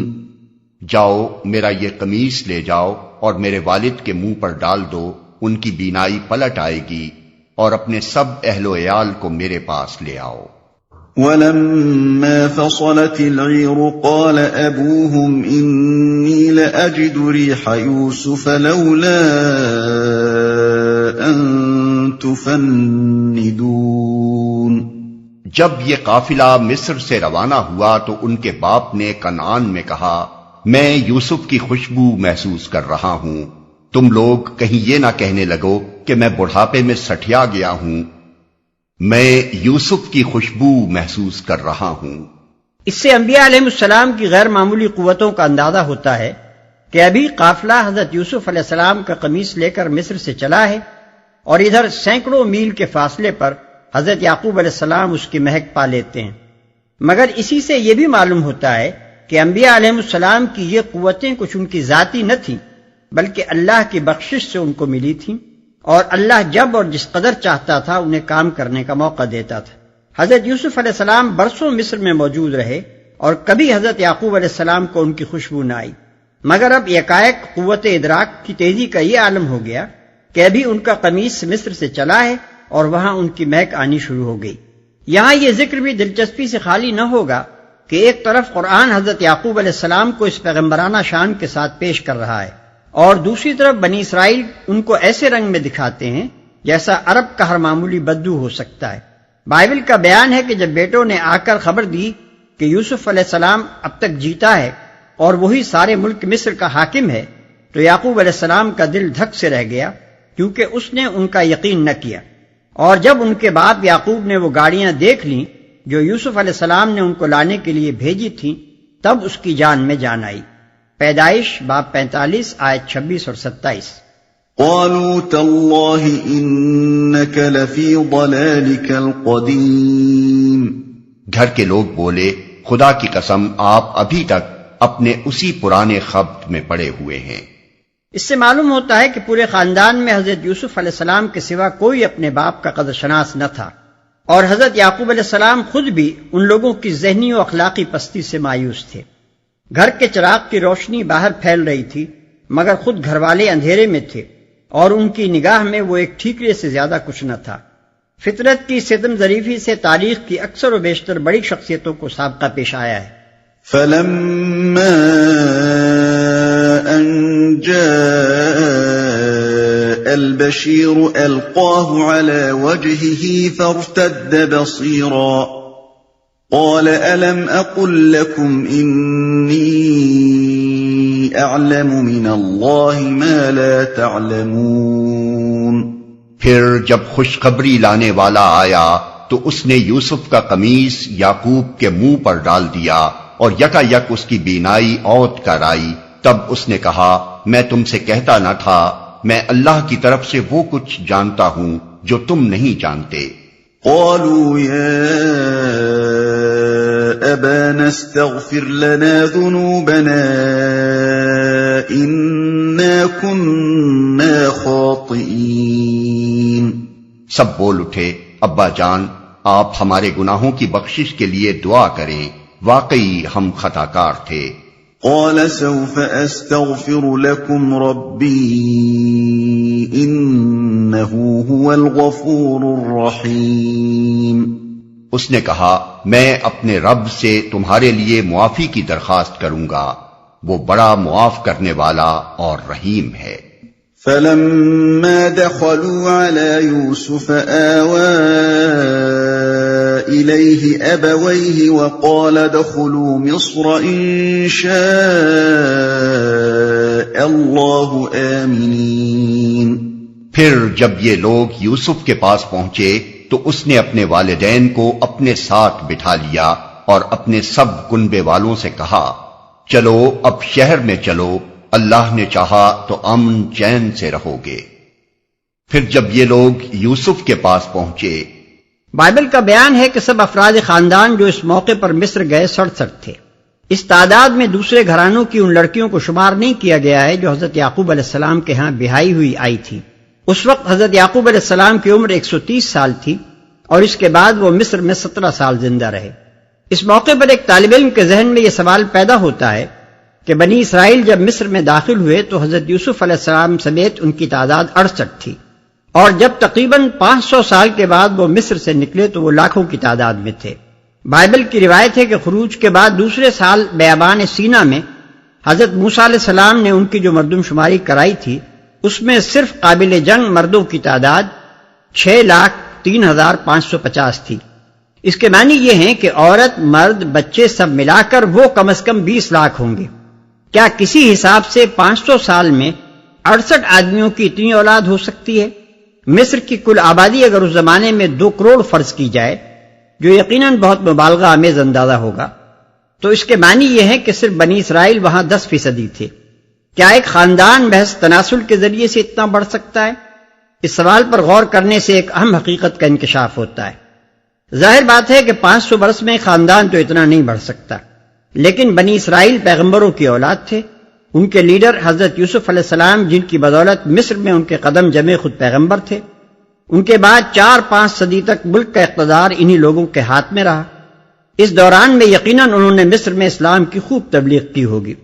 جاؤ میرا یہ قمیص لے جاؤ اور میرے والد کے منہ پر ڈال دو، ان کی بینائی پلٹ آئے گی، اور اپنے سب اہل و عیال کو میرے پاس لے آؤ۔ ولما فصلت العير قال أبوهم إني لأجد ريح يوسف لولا أن تفندون۔ جب یہ قافلہ مصر سے روانہ ہوا تو ان کے باپ نے کنعان میں کہا میں یوسف کی خوشبو محسوس کر رہا ہوں، تم لوگ کہیں یہ نہ کہنے لگو کہ میں بڑھاپے میں سٹھیا گیا ہوں، میں یوسف کی خوشبو محسوس کر رہا ہوں۔ اس سے انبیاء علیہ السلام کی غیر معمولی قوتوں کا اندازہ ہوتا ہے کہ ابھی قافلہ حضرت یوسف علیہ السلام کا قمیص لے کر مصر سے چلا ہے، اور ادھر سینکڑوں میل کے فاصلے پر حضرت یعقوب علیہ السلام اس کی مہک پا لیتے ہیں۔ مگر اسی سے یہ بھی معلوم ہوتا ہے کہ انبیاء علیہ السلام کی یہ قوتیں کچھ ان کی ذاتی نہ تھیں، بلکہ اللہ کی بخشش سے ان کو ملی تھیں، اور اللہ جب اور جس قدر چاہتا تھا انہیں کام کرنے کا موقع دیتا تھا۔ حضرت یوسف علیہ السلام برسوں مصر میں موجود رہے اور کبھی حضرت یعقوب علیہ السلام کو ان کی خوشبو نہ آئی، مگر اب یکایک قوت ادراک کی تیزی کا یہ عالم ہو گیا کہ ابھی ان کا قمیص مصر سے چلا ہے اور وہاں ان کی مہک آنی شروع ہو گئی۔ یہاں یہ ذکر بھی دلچسپی سے خالی نہ ہوگا کہ ایک طرف قرآن حضرت یعقوب علیہ السلام کو اس پیغمبرانہ شان کے ساتھ پیش کر رہا ہے، اور دوسری طرف بنی اسرائیل ان کو ایسے رنگ میں دکھاتے ہیں جیسا عرب کا ہر معمولی بدو ہو سکتا ہے۔ بائبل کا بیان ہے کہ جب بیٹوں نے آ کر خبر دی کہ یوسف علیہ السلام اب تک جیتا ہے اور وہی سارے ملک مصر کا حاکم ہے، تو یعقوب علیہ السلام کا دل دھک سے رہ گیا، کیونکہ اس نے ان کا یقین نہ کیا۔ اور جب ان کے باپ یعقوب نے وہ گاڑیاں دیکھ لیں جو یوسف علیہ السلام نے ان کو لانے کے لیے بھیجی تھیں، تب اس کی جان میں جان آئی۔ پیدائش باب 45 آیت 26 اور 27۔ قالوا تالله إنك لفي ضلالك القديم۔ گھر کے لوگ بولے، خدا کی قسم آپ ابھی تک اپنے اسی پرانے خبت میں پڑے ہوئے ہیں۔ اس سے معلوم ہوتا ہے کہ پورے خاندان میں حضرت یوسف علیہ السلام کے سوا کوئی اپنے باپ کا قدر شناس نہ تھا، اور حضرت یعقوب علیہ السلام خود بھی ان لوگوں کی ذہنی و اخلاقی پستی سے مایوس تھے۔ گھر کے چراغ کی روشنی باہر پھیل رہی تھی، مگر خود گھر والے اندھیرے میں تھے، اور ان کی نگاہ میں وہ ایک ٹھیکرے سے زیادہ کچھ نہ تھا۔ فطرت کی ستم ظریفی سے تاریخ کی اکثر و بیشتر بڑی شخصیتوں کو سابقہ پیش آیا ہے۔ فلما ان جاء البشير ألقاه على وجهه فارتد بصيرا قال ألم أقل لكم إني أعلم من الله ما لا تعلمون۔ پھر جب خوشخبری لانے والا آیا تو اس نے یوسف کا قمیص یعقوب کے منہ پر ڈال دیا اور یکا یک اس کی بینائی اوت کر آئی۔ تب اس نے کہا، میں تم سے کہتا نہ تھا میں اللہ کی طرف سے وہ کچھ جانتا ہوں جو تم نہیں جانتے۔ قالوا يا أبانا استغفر لنا ذنوبنا إنا كنا خاطئين۔ سب بول اٹھے، ابا جان آپ ہمارے گناہوں کی بخشش کے لیے دعا کریں، واقعی ہم خطا کار تھے۔ قال سوف أستغفر لكم ربي إنه هو الغفور الرحيم۔ اس نے کہا، میں اپنے رب سے تمہارے لیے معافی کی درخواست کروں گا، وہ بڑا معاف کرنے والا اور رحیم ہے۔ فلما دخلوا على يوسف آوى إليه أبويه وقال ادخلوا مصر إن شاء الله آمنين۔ پھر جب یہ لوگ یوسف کے پاس پہنچے تو اس نے اپنے والدین کو اپنے ساتھ بٹھا لیا اور اپنے سب کنبے والوں سے کہا، چلو اب شہر میں چلو، اللہ نے چاہا تو امن چین سے رہو گے۔ پھر جب یہ لوگ یوسف کے پاس پہنچے، بائبل کا بیان ہے کہ سب افراد خاندان جو اس موقع پر مصر گئے 67 تھے۔ اس تعداد میں دوسرے گھرانوں کی ان لڑکیوں کو شمار نہیں کیا گیا ہے جو حضرت یعقوب علیہ السلام کے ہاں بیاہی ہوئی آئی تھی۔ اس وقت حضرت یعقوب علیہ السلام کی عمر 130 سال تھی، اور اس کے بعد وہ مصر میں 17 سال زندہ رہے۔ اس موقع پر ایک طالب علم کے ذہن میں یہ سوال پیدا ہوتا ہے کہ بنی اسرائیل جب مصر میں داخل ہوئے تو حضرت یوسف علیہ السلام سمیت ان کی تعداد 68 تھی، اور جب تقریباً 500 سال کے بعد وہ مصر سے نکلے تو وہ لاکھوں کی تعداد میں تھے۔ بائبل کی روایت ہے کہ خروج کے بعد دوسرے سال بیابان سینا میں حضرت موسیٰ علیہ السلام نے ان کی جو مردم شماری کرائی تھی، اس میں صرف قابل جنگ مردوں کی تعداد 6,03,550 تھی۔ اس کے معنی یہ ہیں کہ عورت، مرد، بچے سب ملا کر وہ کم از کم 20 لاکھ ہوں گے۔ کیا کسی حساب سے 500 سال میں 68 آدمیوں کی اتنی اولاد ہو سکتی ہے؟ مصر کی کل آبادی اگر اس زمانے میں 2 کروڑ فرض کی جائے، جو یقیناً بہت مبالغہ آمیز اندازہ ہوگا، تو اس کے معنی یہ ہے کہ صرف بنی اسرائیل وہاں 10% تھے۔ کیا ایک خاندان محض تناسل کے ذریعے سے اتنا بڑھ سکتا ہے؟ اس سوال پر غور کرنے سے ایک اہم حقیقت کا انکشاف ہوتا ہے۔ ظاہر بات ہے کہ 500 برس میں خاندان تو اتنا نہیں بڑھ سکتا، لیکن بنی اسرائیل پیغمبروں کی اولاد تھے۔ ان کے لیڈر حضرت یوسف علیہ السلام، جن کی بدولت مصر میں ان کے قدم جمے خود پیغمبر تھے، ان کے بعد 4-5 صدی تک ملک کا اقتدار انہی لوگوں کے ہاتھ میں رہا۔ اس دوران میں یقیناً انہوں نے مصر میں اسلام کی خوب تبلیغ کی ہوگی۔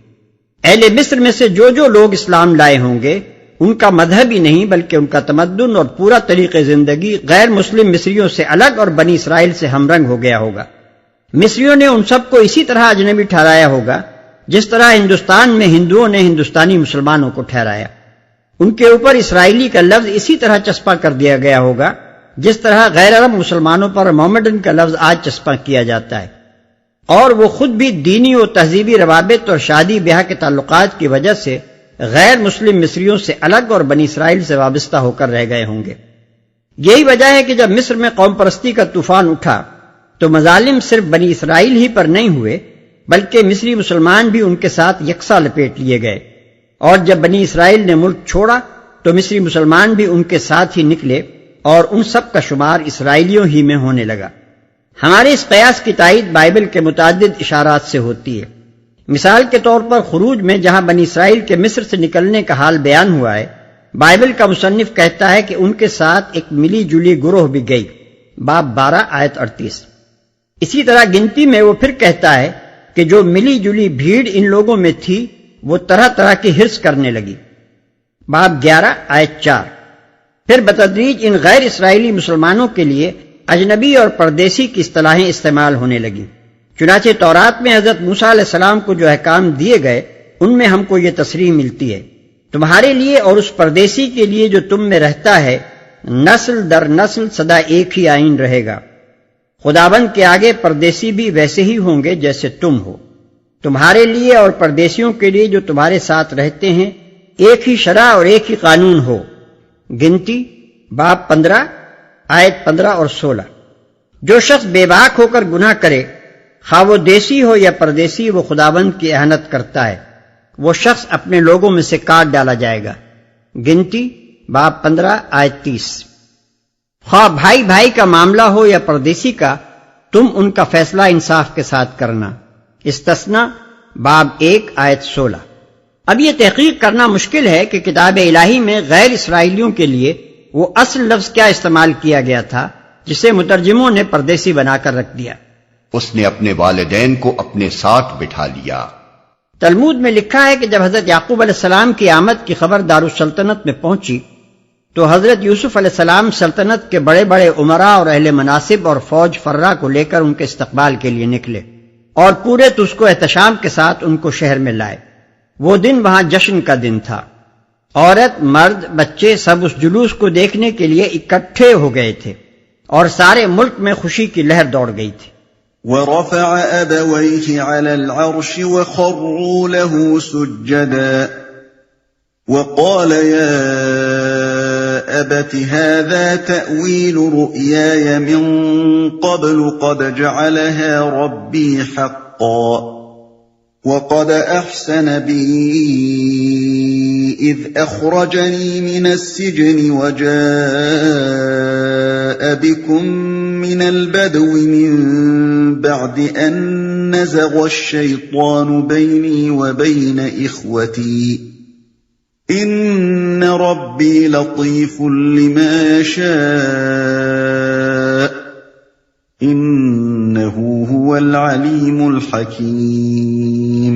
اہل مصر میں سے جو لوگ اسلام لائے ہوں گے، ان کا مذہب ہی نہیں بلکہ ان کا تمدن اور پورا طریقہ زندگی غیر مسلم مصریوں سے الگ اور بنی اسرائیل سے ہم رنگ ہو گیا ہوگا۔ مصریوں نے ان سب کو اسی طرح اجنبی ٹھہرایا ہوگا جس طرح ہندوستان میں ہندوؤں نے ہندوستانی مسلمانوں کو ٹھہرایا۔ ان کے اوپر اسرائیلی کا لفظ اسی طرح چسپاں کر دیا گیا ہوگا جس طرح غیر عرب مسلمانوں پر محمدن کا لفظ آج چسپاں کیا جاتا ہے، اور وہ خود بھی دینی و تہذیبی روابط اور شادی بیاہ کے تعلقات کی وجہ سے غیر مسلم مصریوں سے الگ اور بنی اسرائیل سے وابستہ ہو کر رہ گئے ہوں گے۔ یہی وجہ ہے کہ جب مصر میں قوم پرستی کا طوفان اٹھا تو مظالم صرف بنی اسرائیل ہی پر نہیں ہوئے بلکہ مصری مسلمان بھی ان کے ساتھ یکساں لپیٹ لیے گئے، اور جب بنی اسرائیل نے ملک چھوڑا تو مصری مسلمان بھی ان کے ساتھ ہی نکلے اور ان سب کا شمار اسرائیلیوں ہی میں ہونے لگا۔ ہمارے اس قیاس کی تائید بائبل کے متعدد اشارات سے ہوتی ہے۔ مثال کے طور پر خروج میں جہاں بنی اسرائیل کے مصر سے نکلنے کا حال بیان ہوا ہے، بائبل کا مصنف کہتا ہے کہ ان کے ساتھ ایک ملی جلی گروہ بھی گئی، باب 12 آیت 38۔ اسی طرح گنتی میں وہ پھر کہتا ہے کہ جو ملی جلی بھیڑ ان لوگوں میں تھی وہ طرح طرح کی حرص کرنے لگی، باب 11 آیت 4۔ پھر بتدریج ان غیر اسرائیلی مسلمانوں کے لیے اجنبی اور پردیسی کی اصطلاحیں استعمال ہونے لگیں۔ چنانچہ تورات میں حضرت موسیٰ علیہ السلام کو جو احکام دیے گئے ان میں ہم کو یہ تصریح ملتی ہے، تمہارے لیے اور اس پردیسی کے لیے جو تم میں رہتا ہے نسل در نسل سدا ایک ہی آئین رہے گا۔ خداوند کے آگے پردیسی بھی ویسے ہی ہوں گے جیسے تم ہو۔ تمہارے لیے اور پردیسیوں کے لیے جو تمہارے ساتھ رہتے ہیں ایک ہی شرع اور ایک ہی قانون ہو۔ گنتی باب 15 آیت 15 اور 16۔ جو شخص بے باک ہو کر گناہ کرے، خواہ وہ دیسی ہو یا پردیسی، وہ خداوند کی اہانت کرتا ہے، وہ شخص اپنے لوگوں میں سے کاٹ ڈالا جائے گا۔ گنتی باب 15 آیت 30۔ خواہ بھائی بھائی کا معاملہ ہو یا پردیسی کا، تم ان کا فیصلہ انصاف کے ساتھ کرنا۔ استثناء باب 1 آیت 16۔ اب یہ تحقیق کرنا مشکل ہے کہ کتاب الہی میں غیر اسرائیلیوں کے لیے وہ اصل لفظ کیا استعمال کیا گیا تھا جسے مترجموں نے پردیسی بنا کر رکھ دیا۔ اس نے اپنے والدین کو اپنے ساتھ بٹھا لیا۔ تلمود میں لکھا ہے کہ جب حضرت یعقوب علیہ السلام کی آمد کی خبر دارالسلطنت میں پہنچی تو حضرت یوسف علیہ السلام سلطنت کے بڑے بڑے امراء اور اہل مناصب اور فوج فرا کو لے کر ان کے استقبال کے لیے نکلے اور پورے تسک و احتشام کے ساتھ ان کو شہر میں لائے۔ وہ دن وہاں جشن کا دن تھا۔ عورت، مرد، بچے سب اس جلوس کو دیکھنے کے لیے اکٹھے ہو گئے تھے اور سارے ملک میں خوشی کی لہر دوڑ گئی تھی۔ وَرَفَعَ أَبَوَيْهِ عَلَى الْعَرْشِ وَخَرُّوا لَهُ سُجَّدًا وَقَالَ يَا أَبَتِ هَذَا تَأْوِيلُ رُؤْيَايَ مِن قَبْلُ قَدْ جَعَلَهَا رَبِّي حَقًّا وَقَدْ أَحْسَنَ بِي إِذْ أَخْرَجَنِي مِنَ السِّجْنِ وَجَاءَ بِكُم مِّنَ الْبَدْوِ مِن بَعْدِ أَن نَّزَغَ الشَّيْطَانُ بَيْنِي وَبَيْنَ إِخْوَتِي إِنَّ رَبِّي لَطِيفٌ لِّمَا يَشَاءُ إِنَّهُ هُوَ الْعَلِيمُ الْحَكِيمُ۔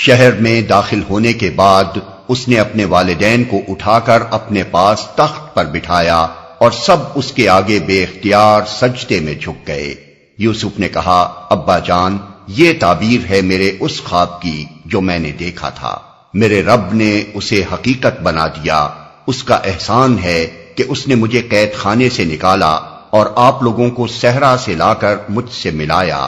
شہر میں داخل ہونے کے بعد اس نے اپنے والدین کو اٹھا کر اپنے پاس تخت پر بٹھایا اور سب اس کے آگے بے اختیار سجدے میں جھک گئے۔ یوسف نے کہا، ابا جان، یہ تعبیر ہے میرے اس خواب کی جو میں نے دیکھا تھا۔ میرے رب نے اسے حقیقت بنا دیا۔ اس کا احسان ہے کہ اس نے مجھے قید خانے سے نکالا اور آپ لوگوں کو صحرا سے لا کر مجھ سے ملایا،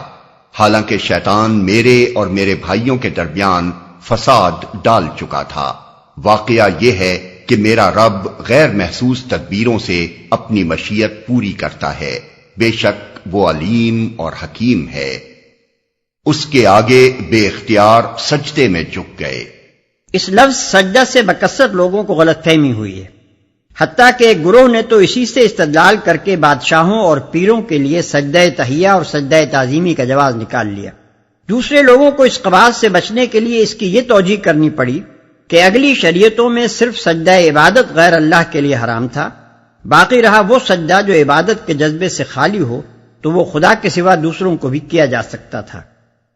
حالانکہ شیطان میرے اور میرے بھائیوں کے درمیان فساد ڈال چکا تھا۔ واقعہ یہ ہے کہ میرا رب غیر محسوس تدبیروں سے اپنی مشیت پوری کرتا ہے، بے شک وہ علیم اور حکیم ہے۔ اس کے آگے بے اختیار سجدے میں جھک گئے۔ اس لفظ سجدہ سے بکثرت لوگوں کو غلط فہمی ہوئی ہے، حتیٰ کہ ایک گروہ نے تو اسی سے استدلال کر کے بادشاہوں اور پیروں کے لیے سجدہ تحیہ اور سجدہ تعظیمی کا جواز نکال لیا۔ دوسرے لوگوں کو اس قباض سے بچنے کے لیے اس کی یہ توجیہ کرنی پڑی کہ اگلی شریعتوں میں صرف سجدہ عبادت غیر اللہ کے لیے حرام تھا، باقی رہا وہ سجدہ جو عبادت کے جذبے سے خالی ہو تو وہ خدا کے سوا دوسروں کو بھی کیا جا سکتا تھا۔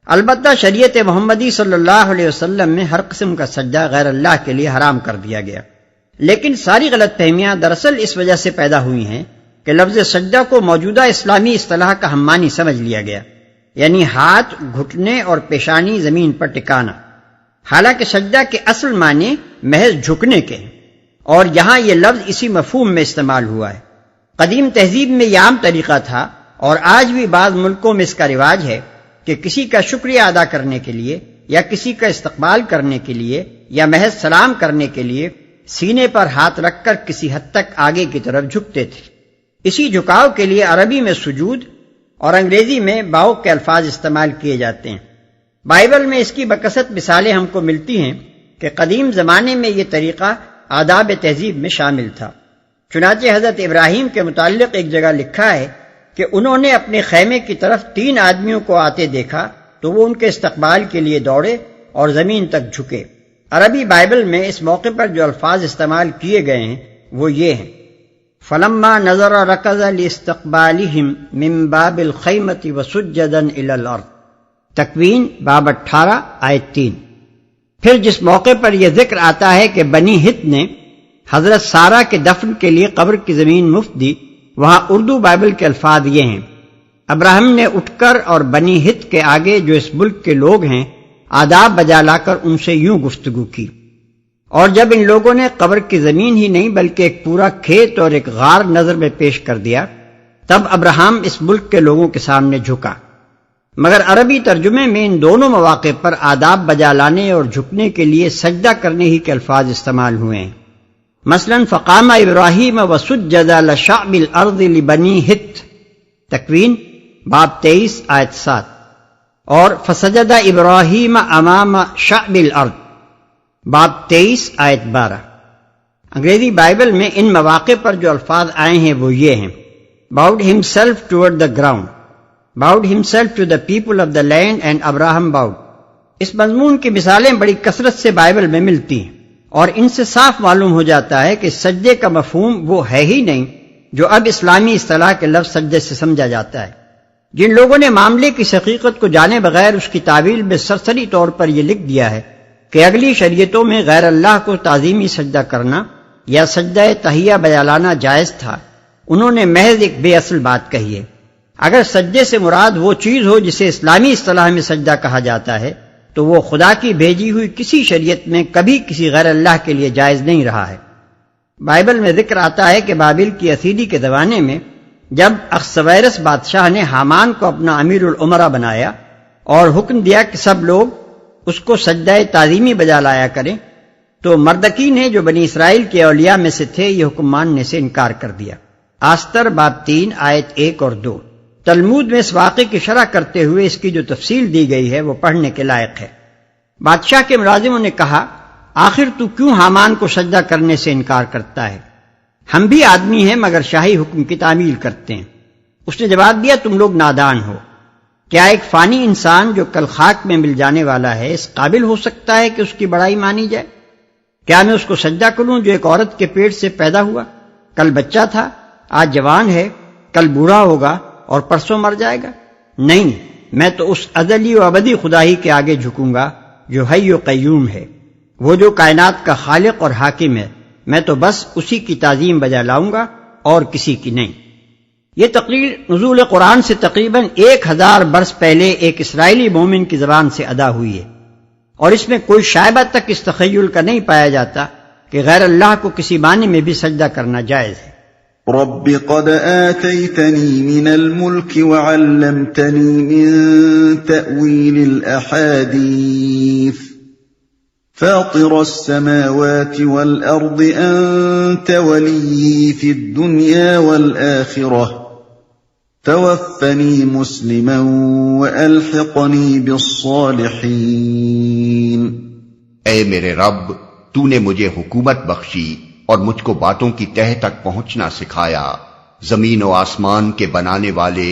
البتہ شریعت محمدی صلی اللہ علیہ وسلم میں ہر قسم کا سجدہ غیر اللہ کے لیے حرام کر دیا گیا، لیکن ساری غلط فہمیاں دراصل اس وجہ سے پیدا ہوئی ہیں کہ لفظ سجدہ کو موجودہ اسلامی اصطلاح کا ہم معنی سمجھ لیا گیا، یعنی ہاتھ، گھٹنے اور پیشانی زمین پر ٹکانا، حالانکہ سجدہ کے اصل معنی محض جھکنے کے ہیں، اور یہاں یہ لفظ اسی مفہوم میں استعمال ہوا ہے۔ قدیم تہذیب میں یہ عام طریقہ تھا، اور آج بھی بعض ملکوں میں اس کا رواج ہے کہ کسی کا شکریہ ادا کرنے کے لیے یا کسی کا استقبال کرنے کے لیے یا محض سلام کرنے کے لیے سینے پر ہاتھ رکھ کر کسی حد تک آگے کی طرف جھکتے تھے۔ اسی جھکاؤ کے لیے عربی میں سجود اور انگریزی میں باؤ کے الفاظ استعمال کیے جاتے ہیں۔ بائبل میں اس کی بکثرت مثالیں ہم کو ملتی ہیں کہ قدیم زمانے میں یہ طریقہ آداب تہذیب میں شامل تھا۔ چنانچہ حضرت ابراہیم کے متعلق ایک جگہ لکھا ہے کہ انہوں نے اپنے خیمے کی طرف 3 آدمیوں کو آتے دیکھا تو وہ ان کے استقبال کے لیے دوڑے اور زمین تک جھکے۔ عربی بائبل میں اس موقع پر جو الفاظ استعمال کیے گئے ہیں وہ یہ ہیں: فلما نظر رکض لاستقبالهم من باب الخیمة وسجدا الى الارض، تکوین باب 18 آیت 3۔ پھر جس موقع پر یہ ذکر آتا ہے کہ بنی ہت نے حضرت سارہ کے دفن کے لیے قبر کی زمین مفت دی، وہاں اردو بائبل کے الفاظ یہ ہیں: ابراہیم نے اٹھ کر اور بنی ہت کے آگے جو اس ملک کے لوگ ہیں آداب بجا لا کر ان سے یوں گفتگو کی، اور جب ان لوگوں نے قبر کی زمین ہی نہیں بلکہ ایک پورا کھیت اور ایک غار نظر میں پیش کر دیا، تب ابراہیم اس ملک کے لوگوں کے سامنے جھکا۔ مگر عربی ترجمے میں ان دونوں مواقع پر آداب بجا لانے اور جھکنے کے لیے سجدہ کرنے ہی کے الفاظ استعمال ہوئے ہیں۔ مثلا فقام ابراہیم وسجد لشعب الارض لبنی ہت، تکوین باب 23 آیت 7، اور فسجد ابراہیم امام شعب الارض، باب 23 آیت 12۔ انگریزی بائبل میں ان مواقع پر جو الفاظ آئے ہیں وہ یہ ہیں: bowed himself toward the ground, bowed himself to the people of the land and Abraham bowed۔ اس مضمون کی مثالیں بڑی کثرت سے بائبل میں ملتی ہیں، اور ان سے صاف معلوم ہو جاتا ہے کہ سجدے کا مفہوم وہ ہے ہی نہیں جو اب اسلامی اصطلاح کے لفظ سجدے سے سمجھا جاتا ہے۔ جن لوگوں نے معاملے کی حقیقت کو جانے بغیر اس کی تعویل میں سرسری طور پر یہ لکھ دیا ہے کہ اگلی شریعتوں میں غیر اللہ کو تعظیمی سجدہ کرنا یا سجدہ تحیہ بجا لانا جائز تھا، انہوں نے محض ایک بے اصل بات کہی ہے۔ اگر سجدے سے مراد وہ چیز ہو جسے اسلامی اصطلاح میں سجدہ کہا جاتا ہے تو وہ خدا کی بھیجی ہوئی کسی شریعت میں کبھی کسی غیر اللہ کے لیے جائز نہیں رہا ہے۔ بائبل میں ذکر آتا ہے کہ بابل کی اسیری کے زمانے میں جب اخسویرس بادشاہ نے حامان کو اپنا امیر الامراء بنایا اور حکم دیا کہ سب لوگ اس کو سجدہ تعظیمی بجا لایا کریں، تو مردکی نے جو بنی اسرائیل کے اولیاء میں سے تھے یہ حکم ماننے سے انکار کر دیا۔ آستر باب 3 آیت 1 اور 2۔ تلمود میں اس واقعے کی شرح کرتے ہوئے اس کی جو تفصیل دی گئی ہے وہ پڑھنے کے لائق ہے۔ بادشاہ کے ملازموں نے کہا، آخر تو کیوں حامان کو سجدہ کرنے سے انکار کرتا ہے؟ ہم بھی آدمی ہیں مگر شاہی حکم کی تعمیل کرتے ہیں۔ اس نے جواب دیا، تم لوگ نادان ہو۔ کیا ایک فانی انسان جو کل خاک میں مل جانے والا ہے اس قابل ہو سکتا ہے کہ اس کی بڑائی مانی جائے؟ کیا میں اس کو سجدہ کروں جو ایک عورت کے پیٹ سے پیدا ہوا، کل بچہ تھا، آج جوان ہے، کل بوڑھا ہوگا اور پرسوں مر جائے گا؟ نہیں، میں تو اس ازلی و ابدی خدا ہی کے آگے جھکوں گا جو حی و قیوم ہے، وہ جو کائنات کا خالق اور حاکم ہے۔ میں تو بس اسی کی تعظیم بجا لاؤں گا اور کسی کی نہیں۔ یہ تقریر نزول قرآن سے تقریباً 1000 برس پہلے ایک اسرائیلی مومن کی زبان سے ادا ہوئی ہے، اور اس میں کوئی شائبہ تک اس تخیل کا نہیں پایا جاتا کہ غیر اللہ کو کسی معنی میں بھی سجدہ کرنا جائز ہے۔ رب قد آتيتني من الملك وعلمتني من تأويل الأحاديث فاطر السماوات والأرض أنت وليي في الدنيا والآخرة توفني مسلما وألحقني بالصالحين۔ اے میرے رب، تو نے مجھے حکومت بخشی اور مجھ کو باتوں کی تہہ تک پہنچنا سکھایا۔ زمین و آسمان کے بنانے والے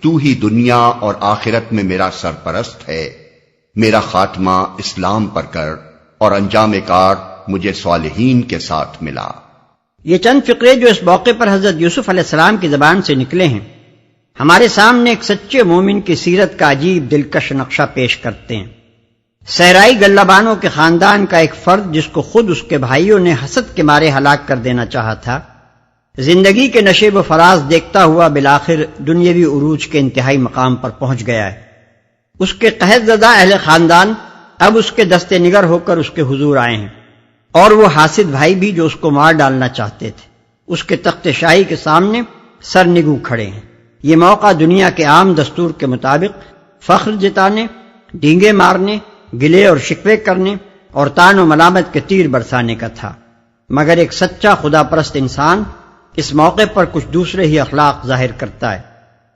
تو ہی دنیا اور آخرت میں میرا سرپرست ہے۔ میرا خاتمہ اسلام پر کر اور انجام کار مجھے صالحین کے ساتھ ملا۔ یہ چند فقرے جو اس موقع پر حضرت یوسف علیہ السلام کی زبان سے نکلے ہیں ہمارے سامنے ایک سچے مومن کی سیرت کا عجیب دلکش نقشہ پیش کرتے ہیں۔ صحرائی گلابانوں کے خاندان کا ایک فرد جس کو خود اس کے بھائیوں نے حسد کے مارے ہلاک کر دینا چاہا تھا، زندگی کے نشیب و فراز دیکھتا ہوا بالآخر دنیاوی عروج کے انتہائی مقام پر پہنچ گیا ہے۔ اس کے قحط زدہ اہل خاندان اب اس کے دستے نگر ہو کر اس کے حضور آئے ہیں، اور وہ حاسد بھائی بھی جو اس کو مار ڈالنا چاہتے تھے اس کے تخت شاہی کے سامنے سر نگو کھڑے ہیں۔ یہ موقع دنیا کے عام دستور کے مطابق فخر جتانے، ڈینگے مارنے، گلے اور شکوے کرنے اور تان و ملامت کے تیر برسانے کا تھا، مگر ایک سچا خدا پرست انسان اس موقع پر کچھ دوسرے ہی اخلاق ظاہر کرتا ہے۔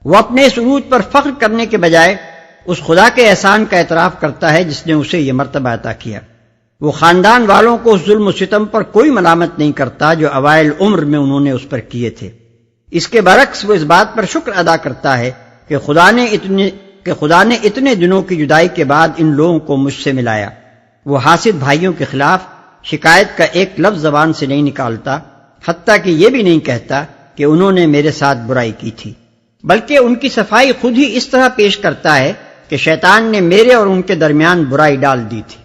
وہ اپنے اس عروج پر فخر کرنے کے بجائے اس خدا کے احسان کا اعتراف کرتا ہے جس نے اسے یہ مرتبہ عطا کیا۔ وہ خاندان والوں کو اس ظلم و ستم پر کوئی ملامت نہیں کرتا جو اوائل عمر میں انہوں نے اس پر کیے تھے۔ اس کے برعکس وہ اس بات پر شکر ادا کرتا ہے کہ خدا نے اتنے دنوں کی جدائی کے بعد ان لوگوں کو مجھ سے ملایا۔ وہ حاسد بھائیوں کے خلاف شکایت کا ایک لفظ زبان سے نہیں نکالتا، حتیٰ کہ یہ بھی نہیں کہتا کہ انہوں نے میرے ساتھ برائی کی تھی، بلکہ ان کی صفائی خود ہی اس طرح پیش کرتا ہے کہ شیطان نے میرے اور ان کے درمیان برائی ڈال دی تھی،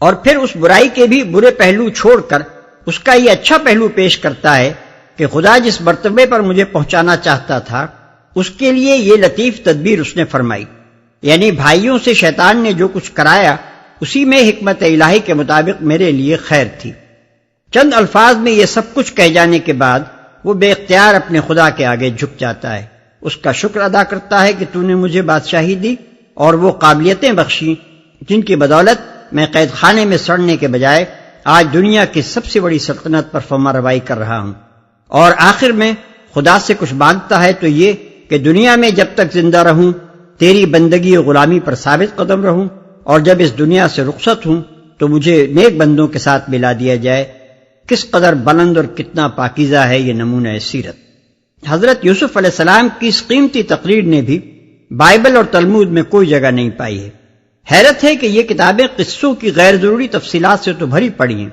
اور پھر اس برائی کے بھی برے پہلو چھوڑ کر اس کا یہ اچھا پہلو پیش کرتا ہے کہ خدا جس مرتبے پر مجھے پہنچانا چاہتا تھا اس کے لیے یہ لطیف تدبیر اس نے فرمائی، یعنی بھائیوں سے شیطان نے جو کچھ کرایا اسی میں حکمت الہی کے مطابق میرے لیے خیر تھی۔ چند الفاظ میں یہ سب کچھ کہہ جانے کے بعد وہ بے اختیار اپنے خدا کے آگے جھک جاتا ہے، اس کا شکر ادا کرتا ہے کہ تو نے مجھے بادشاہی دی اور وہ قابلیتیں بخشی جن کی بدولت میں قید خانے میں سڑنے کے بجائے آج دنیا کی سب سے بڑی سلطنت پر فرمانروائی کر رہا ہوں، اور آخر میں خدا سے کچھ مانگتا ہے تو یہ کہ دنیا میں جب تک زندہ رہوں تیری بندگی و غلامی پر ثابت قدم رہوں، اور جب اس دنیا سے رخصت ہوں تو مجھے نیک بندوں کے ساتھ ملا دیا جائے۔ کس قدر بلند اور کتنا پاکیزہ ہے یہ نمونہ سیرت۔ حضرت یوسف علیہ السلام کی اس قیمتی تقریر نے بھی بائبل اور تلمود میں کوئی جگہ نہیں پائی ہے۔ حیرت ہے کہ یہ کتابیں قصوں کی غیر ضروری تفصیلات سے تو بھری پڑی ہیں،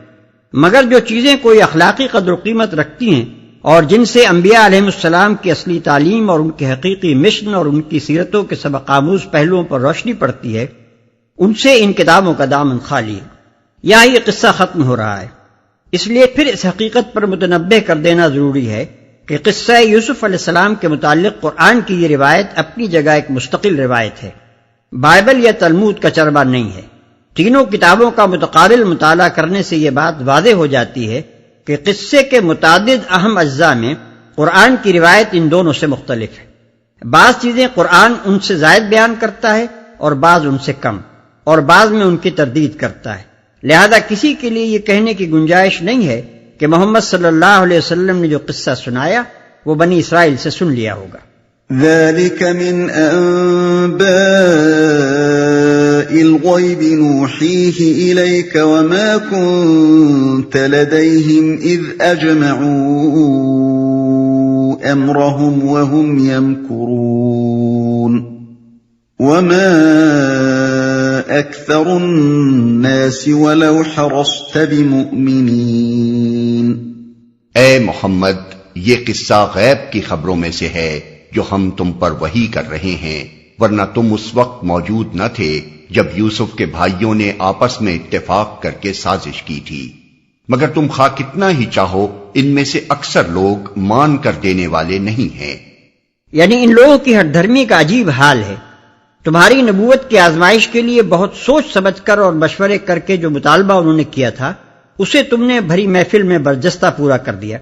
مگر جو چیزیں کوئی اخلاقی قدر و قیمت رکھتی ہیں اور جن سے انبیاء علیہ السلام کی اصلی تعلیم اور ان کے حقیقی مشن اور ان کی سیرتوں کے سبق آموز پہلوؤں پر روشنی پڑتی ہے، ان سے ان کتابوں کا دامن خالی ہے۔ یہاں یہ قصہ ختم ہو رہا ہے، اس لیے پھر اس حقیقت پر متنبہ کر دینا ضروری ہے کہ قصہ یوسف علیہ السلام کے متعلق قرآن کی یہ روایت اپنی جگہ ایک مستقل روایت ہے، بائبل یا تلمود کا چربہ نہیں ہے۔ تینوں کتابوں کا متقابل مطالعہ کرنے سے یہ بات واضح ہو جاتی ہے کہ قصے کے متعدد اہم اجزاء میں قرآن کی روایت ان دونوں سے مختلف ہے۔ بعض چیزیں قرآن ان سے زائد بیان کرتا ہے اور بعض ان سے کم، اور بعض میں ان کی تردید کرتا ہے، لہذا کسی کے لیے یہ کہنے کی گنجائش نہیں ہے کہ محمد صلی اللہ علیہ وسلم نے جو قصہ سنایا وہ بنی اسرائیل سے سن لیا ہوگا۔ ذلك من أنباء الغيب نوحيه إليك وما كنت لديهم إذ أجمعوا أمرهم وهم يمكرون وما أكثر الناس ولو حرصت بمؤمنين۔ اے محمد، یہ قصہ غیب کی خبروں میں سے ہے جو ہم تم پر وحی کر رہے ہیں، ورنہ تم اس وقت موجود نہ تھے جب یوسف کے بھائیوں نے آپس میں اتفاق کر کے سازش کی تھی، مگر تم خواہ کتنا ہی چاہو ان میں سے اکثر لوگ مان کر دینے والے نہیں ہیں۔ یعنی ان لوگوں کی ہر دھرمی کا عجیب حال ہے۔ تمہاری نبوت کی آزمائش کے لیے بہت سوچ سمجھ کر اور مشورے کر کے جو مطالبہ انہوں نے کیا تھا اسے تم نے بھری محفل میں برجستہ پورا کر دیا۔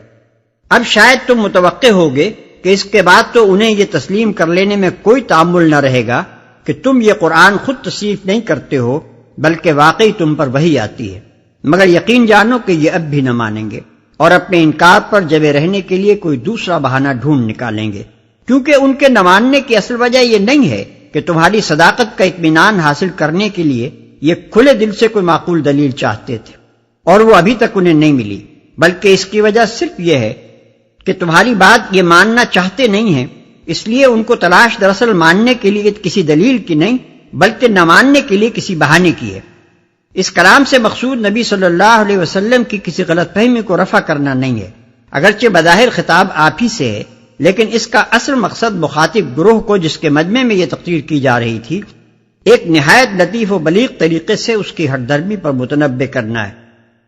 اب شاید تم متوقع ہوگے کہ اس کے بعد تو انہیں یہ تسلیم کر لینے میں کوئی تعامل نہ رہے گا کہ تم یہ قرآن خود تصنیف نہیں کرتے ہو بلکہ واقعی تم پر وحی آتی ہے۔ مگر یقین جانو کہ یہ اب بھی نہ مانیں گے اور اپنے انکار پر جبے رہنے کے لیے کوئی دوسرا بہانہ ڈھونڈ نکالیں گے، کیونکہ ان کے نہ ماننے کی اصل وجہ یہ نہیں ہے کہ تمہاری صداقت کا اطمینان حاصل کرنے کے لیے یہ کھلے دل سے کوئی معقول دلیل چاہتے تھے اور وہ ابھی تک انہیں نہیں ملی، بلکہ اس کی وجہ صرف یہ ہے کہ تمہاری بات یہ ماننا چاہتے نہیں ہیں، اس لیے ان کو تلاش دراصل ماننے کے لیے کسی دلیل کی نہیں بلکہ نہ ماننے کے لیے کسی بہانے کی ہے۔ اس کلام سے مقصود نبی صلی اللہ علیہ وسلم کی کسی غلط فہمی کو رفع کرنا نہیں ہے، اگرچہ بظاہر خطاب آپ ہی سے ہے، لیکن اس کا اصل مقصد مخاطب گروہ کو جس کے مجمع میں یہ تقریر کی جا رہی تھی ایک نہایت لطیف و بلیغ طریقے سے اس کی ہٹ درمی پر متنبع کرنا ہے۔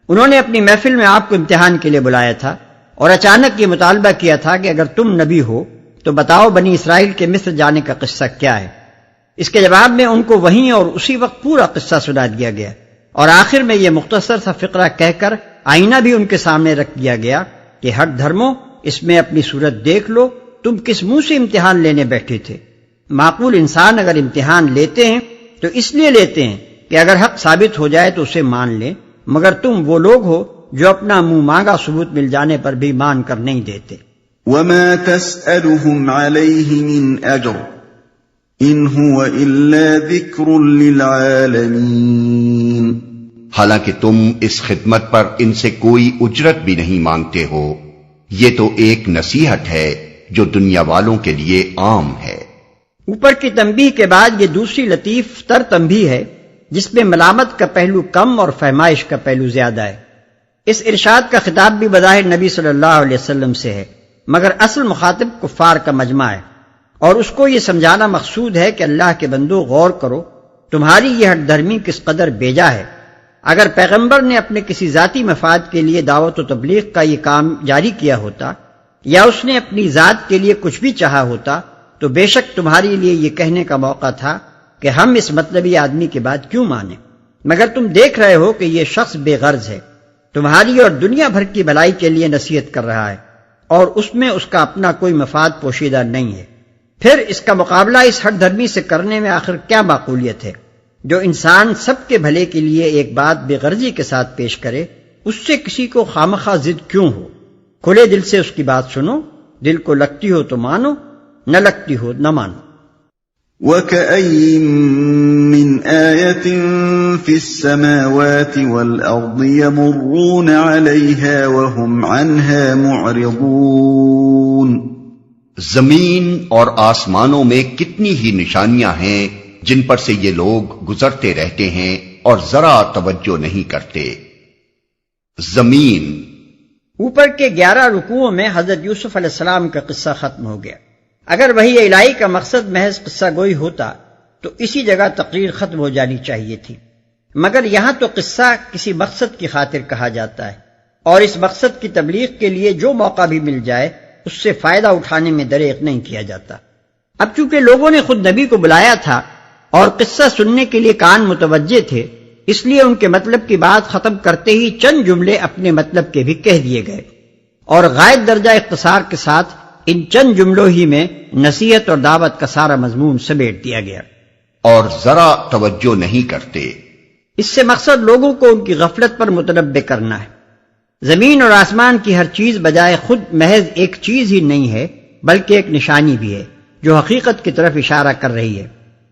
انہوں نے اپنی محفل میں آپ کو امتحان کے لیے بلایا تھا اور اچانک یہ مطالبہ کیا تھا کہ اگر تم نبی ہو تو بتاؤ بنی اسرائیل کے مصر جانے کا قصہ کیا ہے۔ اس کے جواب میں ان کو وہیں اور اسی وقت پورا قصہ سنا دیا گیا اور آخر میں یہ مختصر سا فقرہ کہہ کر آئینہ بھی ان کے سامنے رکھ دیا گیا کہ ہٹ دھرمو، اس میں اپنی صورت دیکھ لو، تم کس منہ سے امتحان لینے بیٹھے تھے۔ معقول انسان اگر امتحان لیتے ہیں تو اس لیے لیتے ہیں کہ اگر حق ثابت ہو جائے تو اسے مان لیں، مگر تم وہ لوگ ہو جو اپنا منہ مانگا ثبوت مل جانے پر بھی مان کر نہیں دیتے۔ وما تسألهم عليه من أجر إن هو إلا ذكر للعالمين۔ حالانکہ تم اس خدمت پر ان سے کوئی اجرت بھی نہیں مانگتے ہو، یہ تو ایک نصیحت ہے جو دنیا والوں کے لیے عام ہے۔ اوپر کی تنبیہ کے بعد یہ دوسری لطیف تر تنبیہ ہے جس میں ملامت کا پہلو کم اور فہمائش کا پہلو زیادہ ہے۔ اس ارشاد کا خطاب بھی بظاہر نبی صلی اللہ علیہ وسلم سے ہے، مگر اصل مخاطب کفار کا مجمع ہے اور اس کو یہ سمجھانا مقصود ہے کہ اللہ کے بندو غور کرو، تمہاری یہ ہٹ دھرمی کس قدر بیجا ہے۔ اگر پیغمبر نے اپنے کسی ذاتی مفاد کے لیے دعوت و تبلیغ کا یہ کام جاری کیا ہوتا یا اس نے اپنی ذات کے لیے کچھ بھی چاہا ہوتا تو بے شک تمہارے لیے یہ کہنے کا موقع تھا کہ ہم اس مطلبی آدمی کی بات کیوں مانیں، مگر تم دیکھ رہے ہو کہ یہ شخص بے غرض ہے، تمہاری اور دنیا بھر کی بھلائی کے لیے نصیحت کر رہا ہے اور اس میں اس کا اپنا کوئی مفاد پوشیدہ نہیں ہے۔ پھر اس کا مقابلہ اس ہٹ دھرمی سے کرنے میں آخر کیا معقولیت ہے؟ جو انسان سب کے بھلے کے لیے ایک بات بے غرضی کے ساتھ پیش کرے، اس سے کسی کو خامخواہ ضد کیوں ہو؟ کھلے دل سے اس کی بات سنو، دل کو لگتی ہو تو مانو، نہ لگتی ہو نہ مانو۔ وَكَأَيٍّ مِّنْ آيَةٍ فِي السَّمَاوَاتِ وَالْأَرْضِ يَمُرُّونَ عَلَيْهَا وَهُمْ عَنْهَا مُعْرِضُونَ۔ زمین اور آسمانوں میں کتنی ہی نشانیاں ہیں جن پر سے یہ لوگ گزرتے رہتے ہیں اور ذرا توجہ نہیں کرتے۔ زمین۔ اوپر کے 11 رکوعوں میں حضرت یوسف علیہ السلام کا قصہ ختم ہو گیا۔ اگر وحی الہی کا مقصد محض قصہ گوئی ہوتا تو اسی جگہ تقریر ختم ہو جانی چاہیے تھی، مگر یہاں تو قصہ کسی مقصد کی خاطر کہا جاتا ہے اور اس مقصد کی تبلیغ کے لیے جو موقع بھی مل جائے اس سے فائدہ اٹھانے میں دریغ نہیں کیا جاتا۔ اب چونکہ لوگوں نے خود نبی کو بلایا تھا اور قصہ سننے کے لیے کان متوجہ تھے، اس لیے ان کے مطلب کی بات ختم کرتے ہی چند جملے اپنے مطلب کے بھی کہہ دیے گئے اور غائب درجہ اختصار کے ساتھ ان چند جملوں ہی میں نصیحت اور دعوت کا سارا مضمون سمیٹ دیا گیا۔ اور ذرا توجہ نہیں کرتے، اس سے مقصد لوگوں کو ان کی غفلت پر متنبع کرنا ہے۔ زمین اور آسمان کی ہر چیز بجائے خود محض ایک چیز ہی نہیں ہے بلکہ ایک نشانی بھی ہے جو حقیقت کی طرف اشارہ کر رہی ہے۔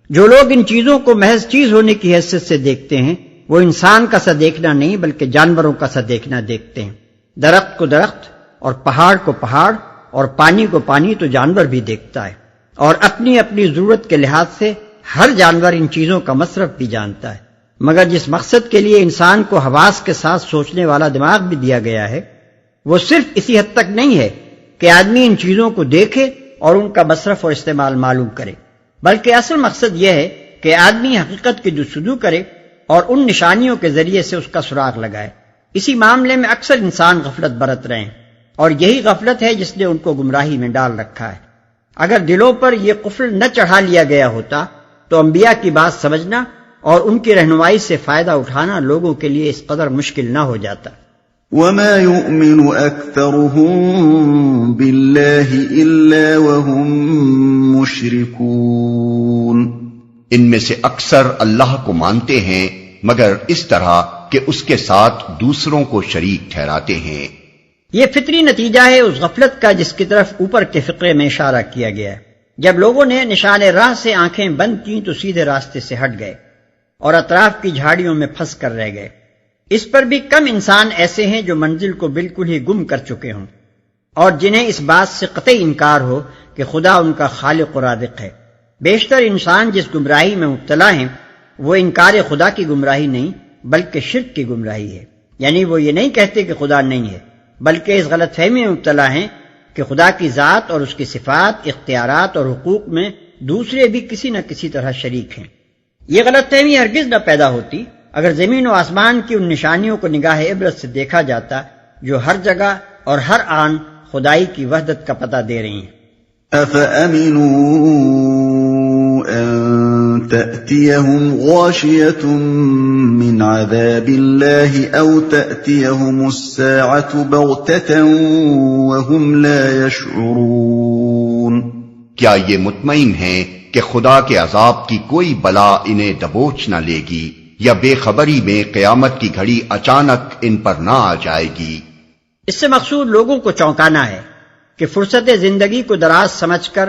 جو لوگ ان چیزوں کو محض چیز ہونے کی حیثیت سے دیکھتے ہیں وہ انسان کا سا دیکھنا نہیں بلکہ جانوروں کا سا دیکھنا دیکھتے ہیں۔ درخت کو درخت اور پہاڑ کو پہاڑ اور پانی کو پانی تو جانور بھی دیکھتا ہے، اور اپنی اپنی ضرورت کے لحاظ سے ہر جانور ان چیزوں کا مصرف بھی جانتا ہے، مگر جس مقصد کے لیے انسان کو حواس کے ساتھ سوچنے والا دماغ بھی دیا گیا ہے وہ صرف اسی حد تک نہیں ہے کہ آدمی ان چیزوں کو دیکھے اور ان کا مصرف اور استعمال معلوم کرے، بلکہ اصل مقصد یہ ہے کہ آدمی حقیقت کی جستجو کرے اور ان نشانیوں کے ذریعے سے اس کا سراغ لگائے۔ اسی معاملے میں اکثر انسان غفلت برت رہے ہیں اور یہی غفلت ہے جس نے ان کو گمراہی میں ڈال رکھا ہے۔ اگر دلوں پر یہ قفل نہ چڑھا لیا گیا ہوتا تو انبیاء کی بات سمجھنا اور ان کی رہنمائی سے فائدہ اٹھانا لوگوں کے لیے اس قدر مشکل نہ ہو جاتا۔ وَمَا يُؤْمِنُ أَكْثَرُهُم بِاللَّهِ إِلَّا وَهُم مُشْرِكُونَ۔ ان میں سے اکثر اللہ کو مانتے ہیں مگر اس طرح کہ اس کے ساتھ دوسروں کو شریک ٹھہراتے ہیں۔ یہ فطری نتیجہ ہے اس غفلت کا جس کی طرف اوپر کے فقرے میں اشارہ کیا گیا ہے۔ جب لوگوں نے نشان راہ سے آنکھیں بند کیں تو سیدھے راستے سے ہٹ گئے اور اطراف کی جھاڑیوں میں پھنس کر رہ گئے۔ اس پر بھی کم انسان ایسے ہیں جو منزل کو بالکل ہی گم کر چکے ہوں اور جنہیں اس بات سے قطعی انکار ہو کہ خدا ان کا خالق و رازق ہے۔ بیشتر انسان جس گمراہی میں مبتلا ہیں وہ انکار خدا کی گمراہی نہیں بلکہ شرک کی گمراہی ہے، یعنی وہ یہ نہیں کہتے کہ خدا نہیں ہے بلکہ اس غلط فہمی میں مبتلا ہیں کہ خدا کی ذات اور اس کی صفات، اختیارات اور حقوق میں دوسرے بھی کسی نہ کسی طرح شریک ہیں۔ یہ غلط فہمی ہرگز نہ پیدا ہوتی اگر زمین و آسمان کی ان نشانیوں کو نگاہ عبرت سے دیکھا جاتا جو ہر جگہ اور ہر آن خدائی کی وحدت کا پتہ دے رہی ہیں۔ أَفَأَمِنُوا أَن تَأْتِيَهُمْ غَاشِيَةٌ مِّنْ عَذَابِ اللَّهِ أَوْ تَأْتِيَهُمُ السَّاعَةُ بَغْتَةً وَهُمْ لَا يَشْعُرُونَ۔ کیا یہ مطمئن ہیں کہ خدا کے عذاب کی کوئی بلا انہیں دبوچ نہ لے گی یا بے خبری میں قیامت کی گھڑی اچانک ان پر نہ آ جائے گی؟ اس سے مقصود لوگوں کو چونکانا ہے کہ فرصت زندگی کو دراز سمجھ کر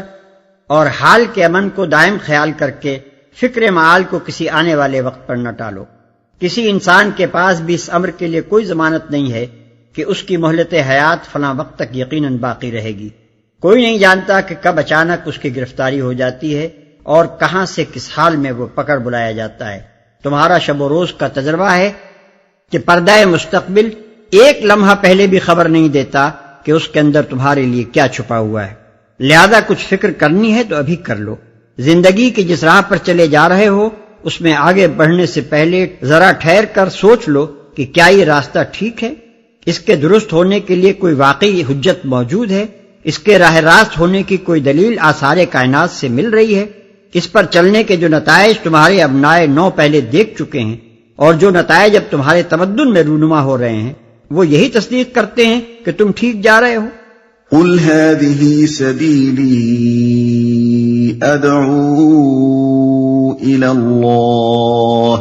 اور حال کے امن کو دائم خیال کر کے فکر معال کو کسی آنے والے وقت پر نہ ٹالو۔ کسی انسان کے پاس بھی اس امر کے لیے کوئی ضمانت نہیں ہے کہ اس کی مہلت حیات فلاں وقت تک یقیناً باقی رہے گی۔ کوئی نہیں جانتا کہ کب اچانک اس کی گرفتاری ہو جاتی ہے اور کہاں سے کس حال میں وہ پکڑ بلایا جاتا ہے۔ تمہارا شب و روز کا تجربہ ہے کہ پردہ مستقبل ایک لمحہ پہلے بھی خبر نہیں دیتا کہ اس کے اندر تمہارے لیے کیا چھپا ہوا ہے۔ لہذا کچھ فکر کرنی ہے تو ابھی کر لو۔ زندگی کی جس راہ پر چلے جا رہے ہو اس میں آگے بڑھنے سے پہلے ذرا ٹھہر کر سوچ لو کہ کیا یہ راستہ ٹھیک ہے، اس کے درست ہونے کے لیے کوئی واقعی حجت موجود ہے، اس کے راہ راست ہونے کی کوئی دلیل آثار کائنات سے مل رہی ہے، اس پر چلنے کے جو نتائج تمہارے ابنائے نو پہلے دیکھ چکے ہیں اور جو نتائج اب تمہارے تمدن میں رونما ہو رہے ہیں وہ یہی تصدیق کرتے ہیں کہ تم ٹھیک جا رہے ہو۔ قُلْ هَٰذِهِ سَبِيلِي أَدْعُو إِلَى اللَّهِ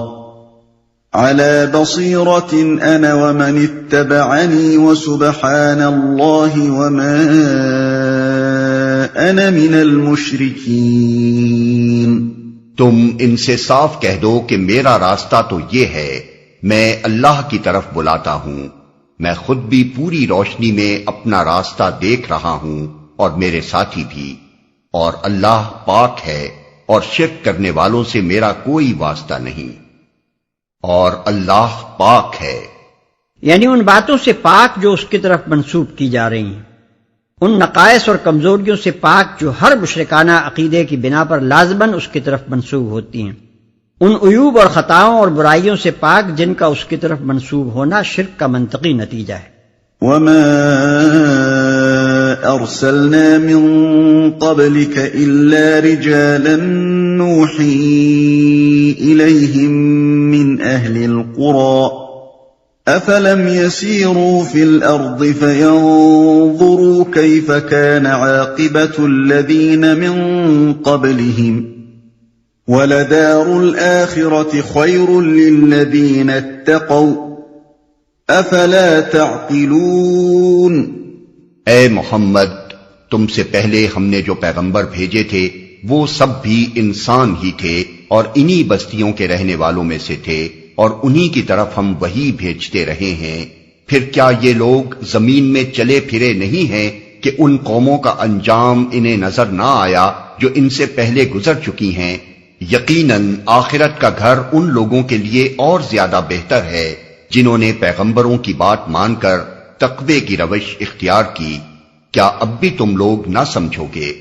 عَلَىٰ بَصِيرَةٍ أَنَا وَمَنِ اتَّبَعَنِي وَسُبْحَانَ اللَّهِ وَمَا أَنَا مِنَ الْمُشْرِكِينَ۔ تم ان سے صاف کہہ دو کہ میرا راستہ تو یہ ہے، میں اللہ کی طرف بلاتا ہوں، میں خود بھی پوری روشنی میں اپنا راستہ دیکھ رہا ہوں اور میرے ساتھی بھی، اور اللہ پاک ہے اور شرک کرنے والوں سے میرا کوئی واسطہ نہیں، اور اللہ پاک ہے، یعنی ان باتوں سے پاک جو اس کی طرف منسوب کی جا رہی ہیں، ان نقائص اور کمزوریوں سے پاک جو ہر مشرکانہ عقیدے کی بنا پر لازماً اس کی طرف منسوب ہوتی ہیں، ان عیوب اور خطاؤں اور برائیوں سے پاک جن کا اس کی طرف منسوب ہونا شرک کا منطقی نتیجہ ہے۔ وَمَا أَرْسَلْنَا مِن قَبْلِكَ إِلَّا رِجَالًا نُوحِي إِلَيْهِم مِّنْ أَهْلِ الْقُرَىٰ أَفَلَمْ يَسِيرُوا فِي الْأَرْضِ فَيَنظُرُوا كَيْفَ كَانَ عَاقِبَةُ الَّذِينَ مِن قَبْلِهِمْ وَلَدَارُ الْآخِرَةِ خَيْرٌ لِّلَّذِينَ اتَّقَوْا أَفَلَا تَعْقِلُونَ۔ اے محمد، تم سے پہلے ہم نے جو پیغمبر بھیجے تھے وہ سب بھی انسان ہی تھے اور انہی بستیوں کے رہنے والوں میں سے تھے اور انہی کی طرف ہم وہی بھیجتے رہے ہیں۔ پھر کیا یہ لوگ زمین میں چلے پھرے نہیں ہیں کہ ان قوموں کا انجام انہیں نظر نہ آیا جو ان سے پہلے گزر چکی ہیں؟ یقیناً آخرت کا گھر ان لوگوں کے لیے اور زیادہ بہتر ہے جنہوں نے پیغمبروں کی بات مان کر تقوی کی روش اختیار کی۔ کیا اب بھی تم لوگ نہ سمجھو گے؟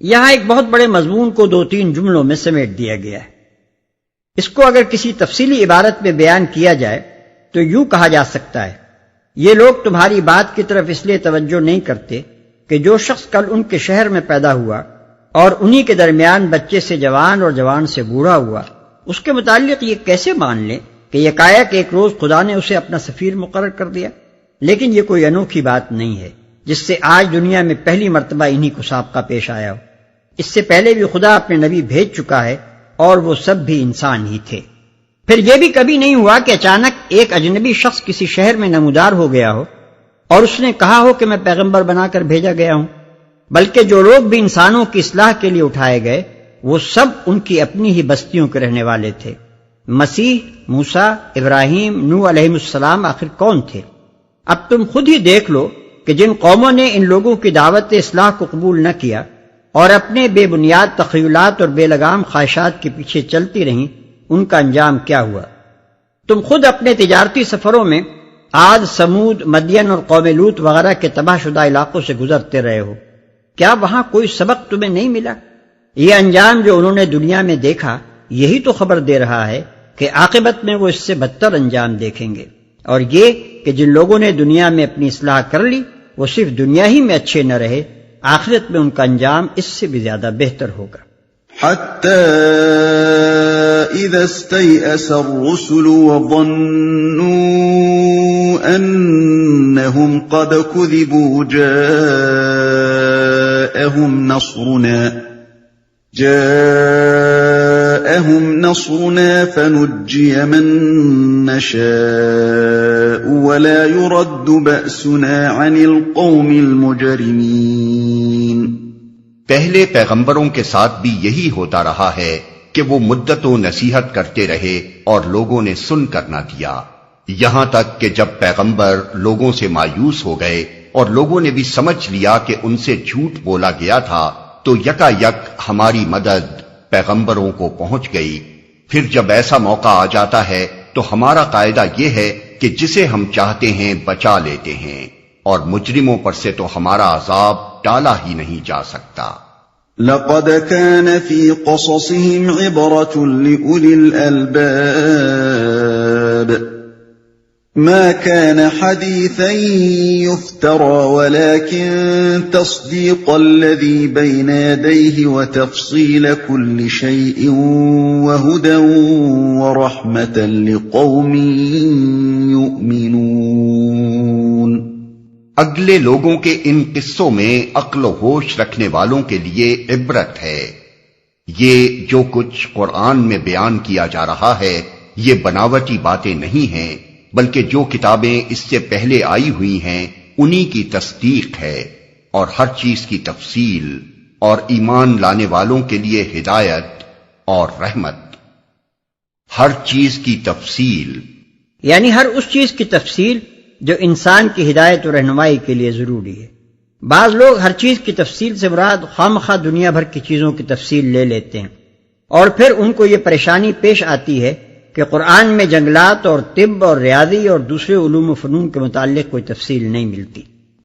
یہاں ایک بہت بڑے مضمون کو 2-3 جملوں میں سمیٹ دیا گیا ہے۔ اس کو اگر کسی تفصیلی عبارت میں بیان کیا جائے تو یوں کہا جا سکتا ہے، یہ لوگ تمہاری بات کی طرف اس لیے توجہ نہیں کرتے کہ جو شخص کل ان کے شہر میں پیدا ہوا اور انہی کے درمیان بچے سے جوان اور جوان سے بوڑھا ہوا، اس کے متعلق یہ کیسے مان لیں کہ یکایک ایک روز خدا نے اسے اپنا سفیر مقرر کر دیا؟ لیکن یہ کوئی انوکھی بات نہیں ہے جس سے آج دنیا میں پہلی مرتبہ انہی کو سابقہ پیش آیا ہو۔ اس سے پہلے بھی خدا اپنے نبی بھیج چکا ہے اور وہ سب بھی انسان ہی تھے۔ پھر یہ بھی کبھی نہیں ہوا کہ اچانک ایک اجنبی شخص کسی شہر میں نمودار ہو گیا ہو اور اس نے کہا ہو کہ میں پیغمبر بنا کر بھیجا گیا ہوں، بلکہ جو لوگ بھی انسانوں کی اصلاح کے لیے اٹھائے گئے وہ سب ان کی اپنی ہی بستیوں کے رہنے والے تھے۔ مسیح، موسیٰ، ابراہیم، نوح علیہ السلام آخر کون تھے؟ اب تم خود ہی دیکھ لو کہ جن قوموں نے ان لوگوں کی دعوت اصلاح کو قبول نہ کیا اور اپنے بے بنیاد تخیلات اور بے لگام خواہشات کے پیچھے چلتی رہیں، ان کا انجام کیا ہوا؟ تم خود اپنے تجارتی سفروں میں عاد، سمود، مدین اور قوم لوط وغیرہ کے تباہ شدہ علاقوں سے گزرتے رہے ہو، کیا وہاں کوئی سبق تمہیں نہیں ملا؟ یہ انجام جو انہوں نے دنیا میں دیکھا یہی تو خبر دے رہا ہے کہ عاقبت میں وہ اس سے بدتر انجام دیکھیں گے، اور یہ کہ جن لوگوں نے دنیا میں اپنی اصلاح کر لی وہ صرف دنیا ہی میں اچھے نہ رہے، آخرت میں ان کا انجام اس سے بھی زیادہ بہتر ہوگا۔ حتى إذا استيأس الرسل وظنوا أنهم قد كذبوا جاءهم نصرنا فنجي من نشاء ولا يرد بأسنا عن القوم المجرمين۔ پہلے پیغمبروں کے ساتھ بھی یہی ہوتا رہا ہے کہ وہ مدت و نصیحت کرتے رہے اور لوگوں نے سن کر نہ دیا، یہاں تک کہ جب پیغمبر لوگوں سے مایوس ہو گئے اور لوگوں نے بھی سمجھ لیا کہ ان سے جھوٹ بولا گیا تھا تو یکا یک ہماری مدد پیغمبروں کو پہنچ گئی۔ پھر جب ایسا موقع آ جاتا ہے تو ہمارا قاعدہ یہ ہے کہ جسے ہم چاہتے ہیں بچا لیتے ہیں، اور مجرموں پر سے تو ہمارا عذاب ٹالا ہی نہیں جا سکتا۔ لقد كان في قصصهم عبرة لأولي الألباب ما كان حديثا يفترى ولكن تصديق الذي بين يديه وتفصيل كل شيء وهدى ورحمة لقوم يؤمنون۔ اگلے لوگوں کے ان قصوں میں عقل و ہوش رکھنے والوں کے لیے عبرت ہے۔ یہ جو کچھ قرآن میں بیان کیا جا رہا ہے یہ بناوٹی باتیں نہیں ہیں، بلکہ جو کتابیں اس سے پہلے آئی ہوئی ہیں انہی کی تصدیق ہے، اور ہر چیز کی تفصیل، اور ایمان لانے والوں کے لیے ہدایت اور رحمت۔ ہر چیز کی تفصیل یعنی ہر اس چیز کی تفصیل جو انسان کی ہدایت و رہنمائی کے لیے ضروری ہے۔ بعض لوگ ہر چیز کی تفصیل سے مراد خواہ دنیا بھر کی چیزوں کی تفصیل لے لیتے ہیں، اور پھر ان کو یہ پریشانی پیش آتی ہے کہ قرآن میں جنگلات اور طب اور ریاضی اور دوسرے علوم و فنون کے متعلق کوئی تفصیل نہیں ملتی۔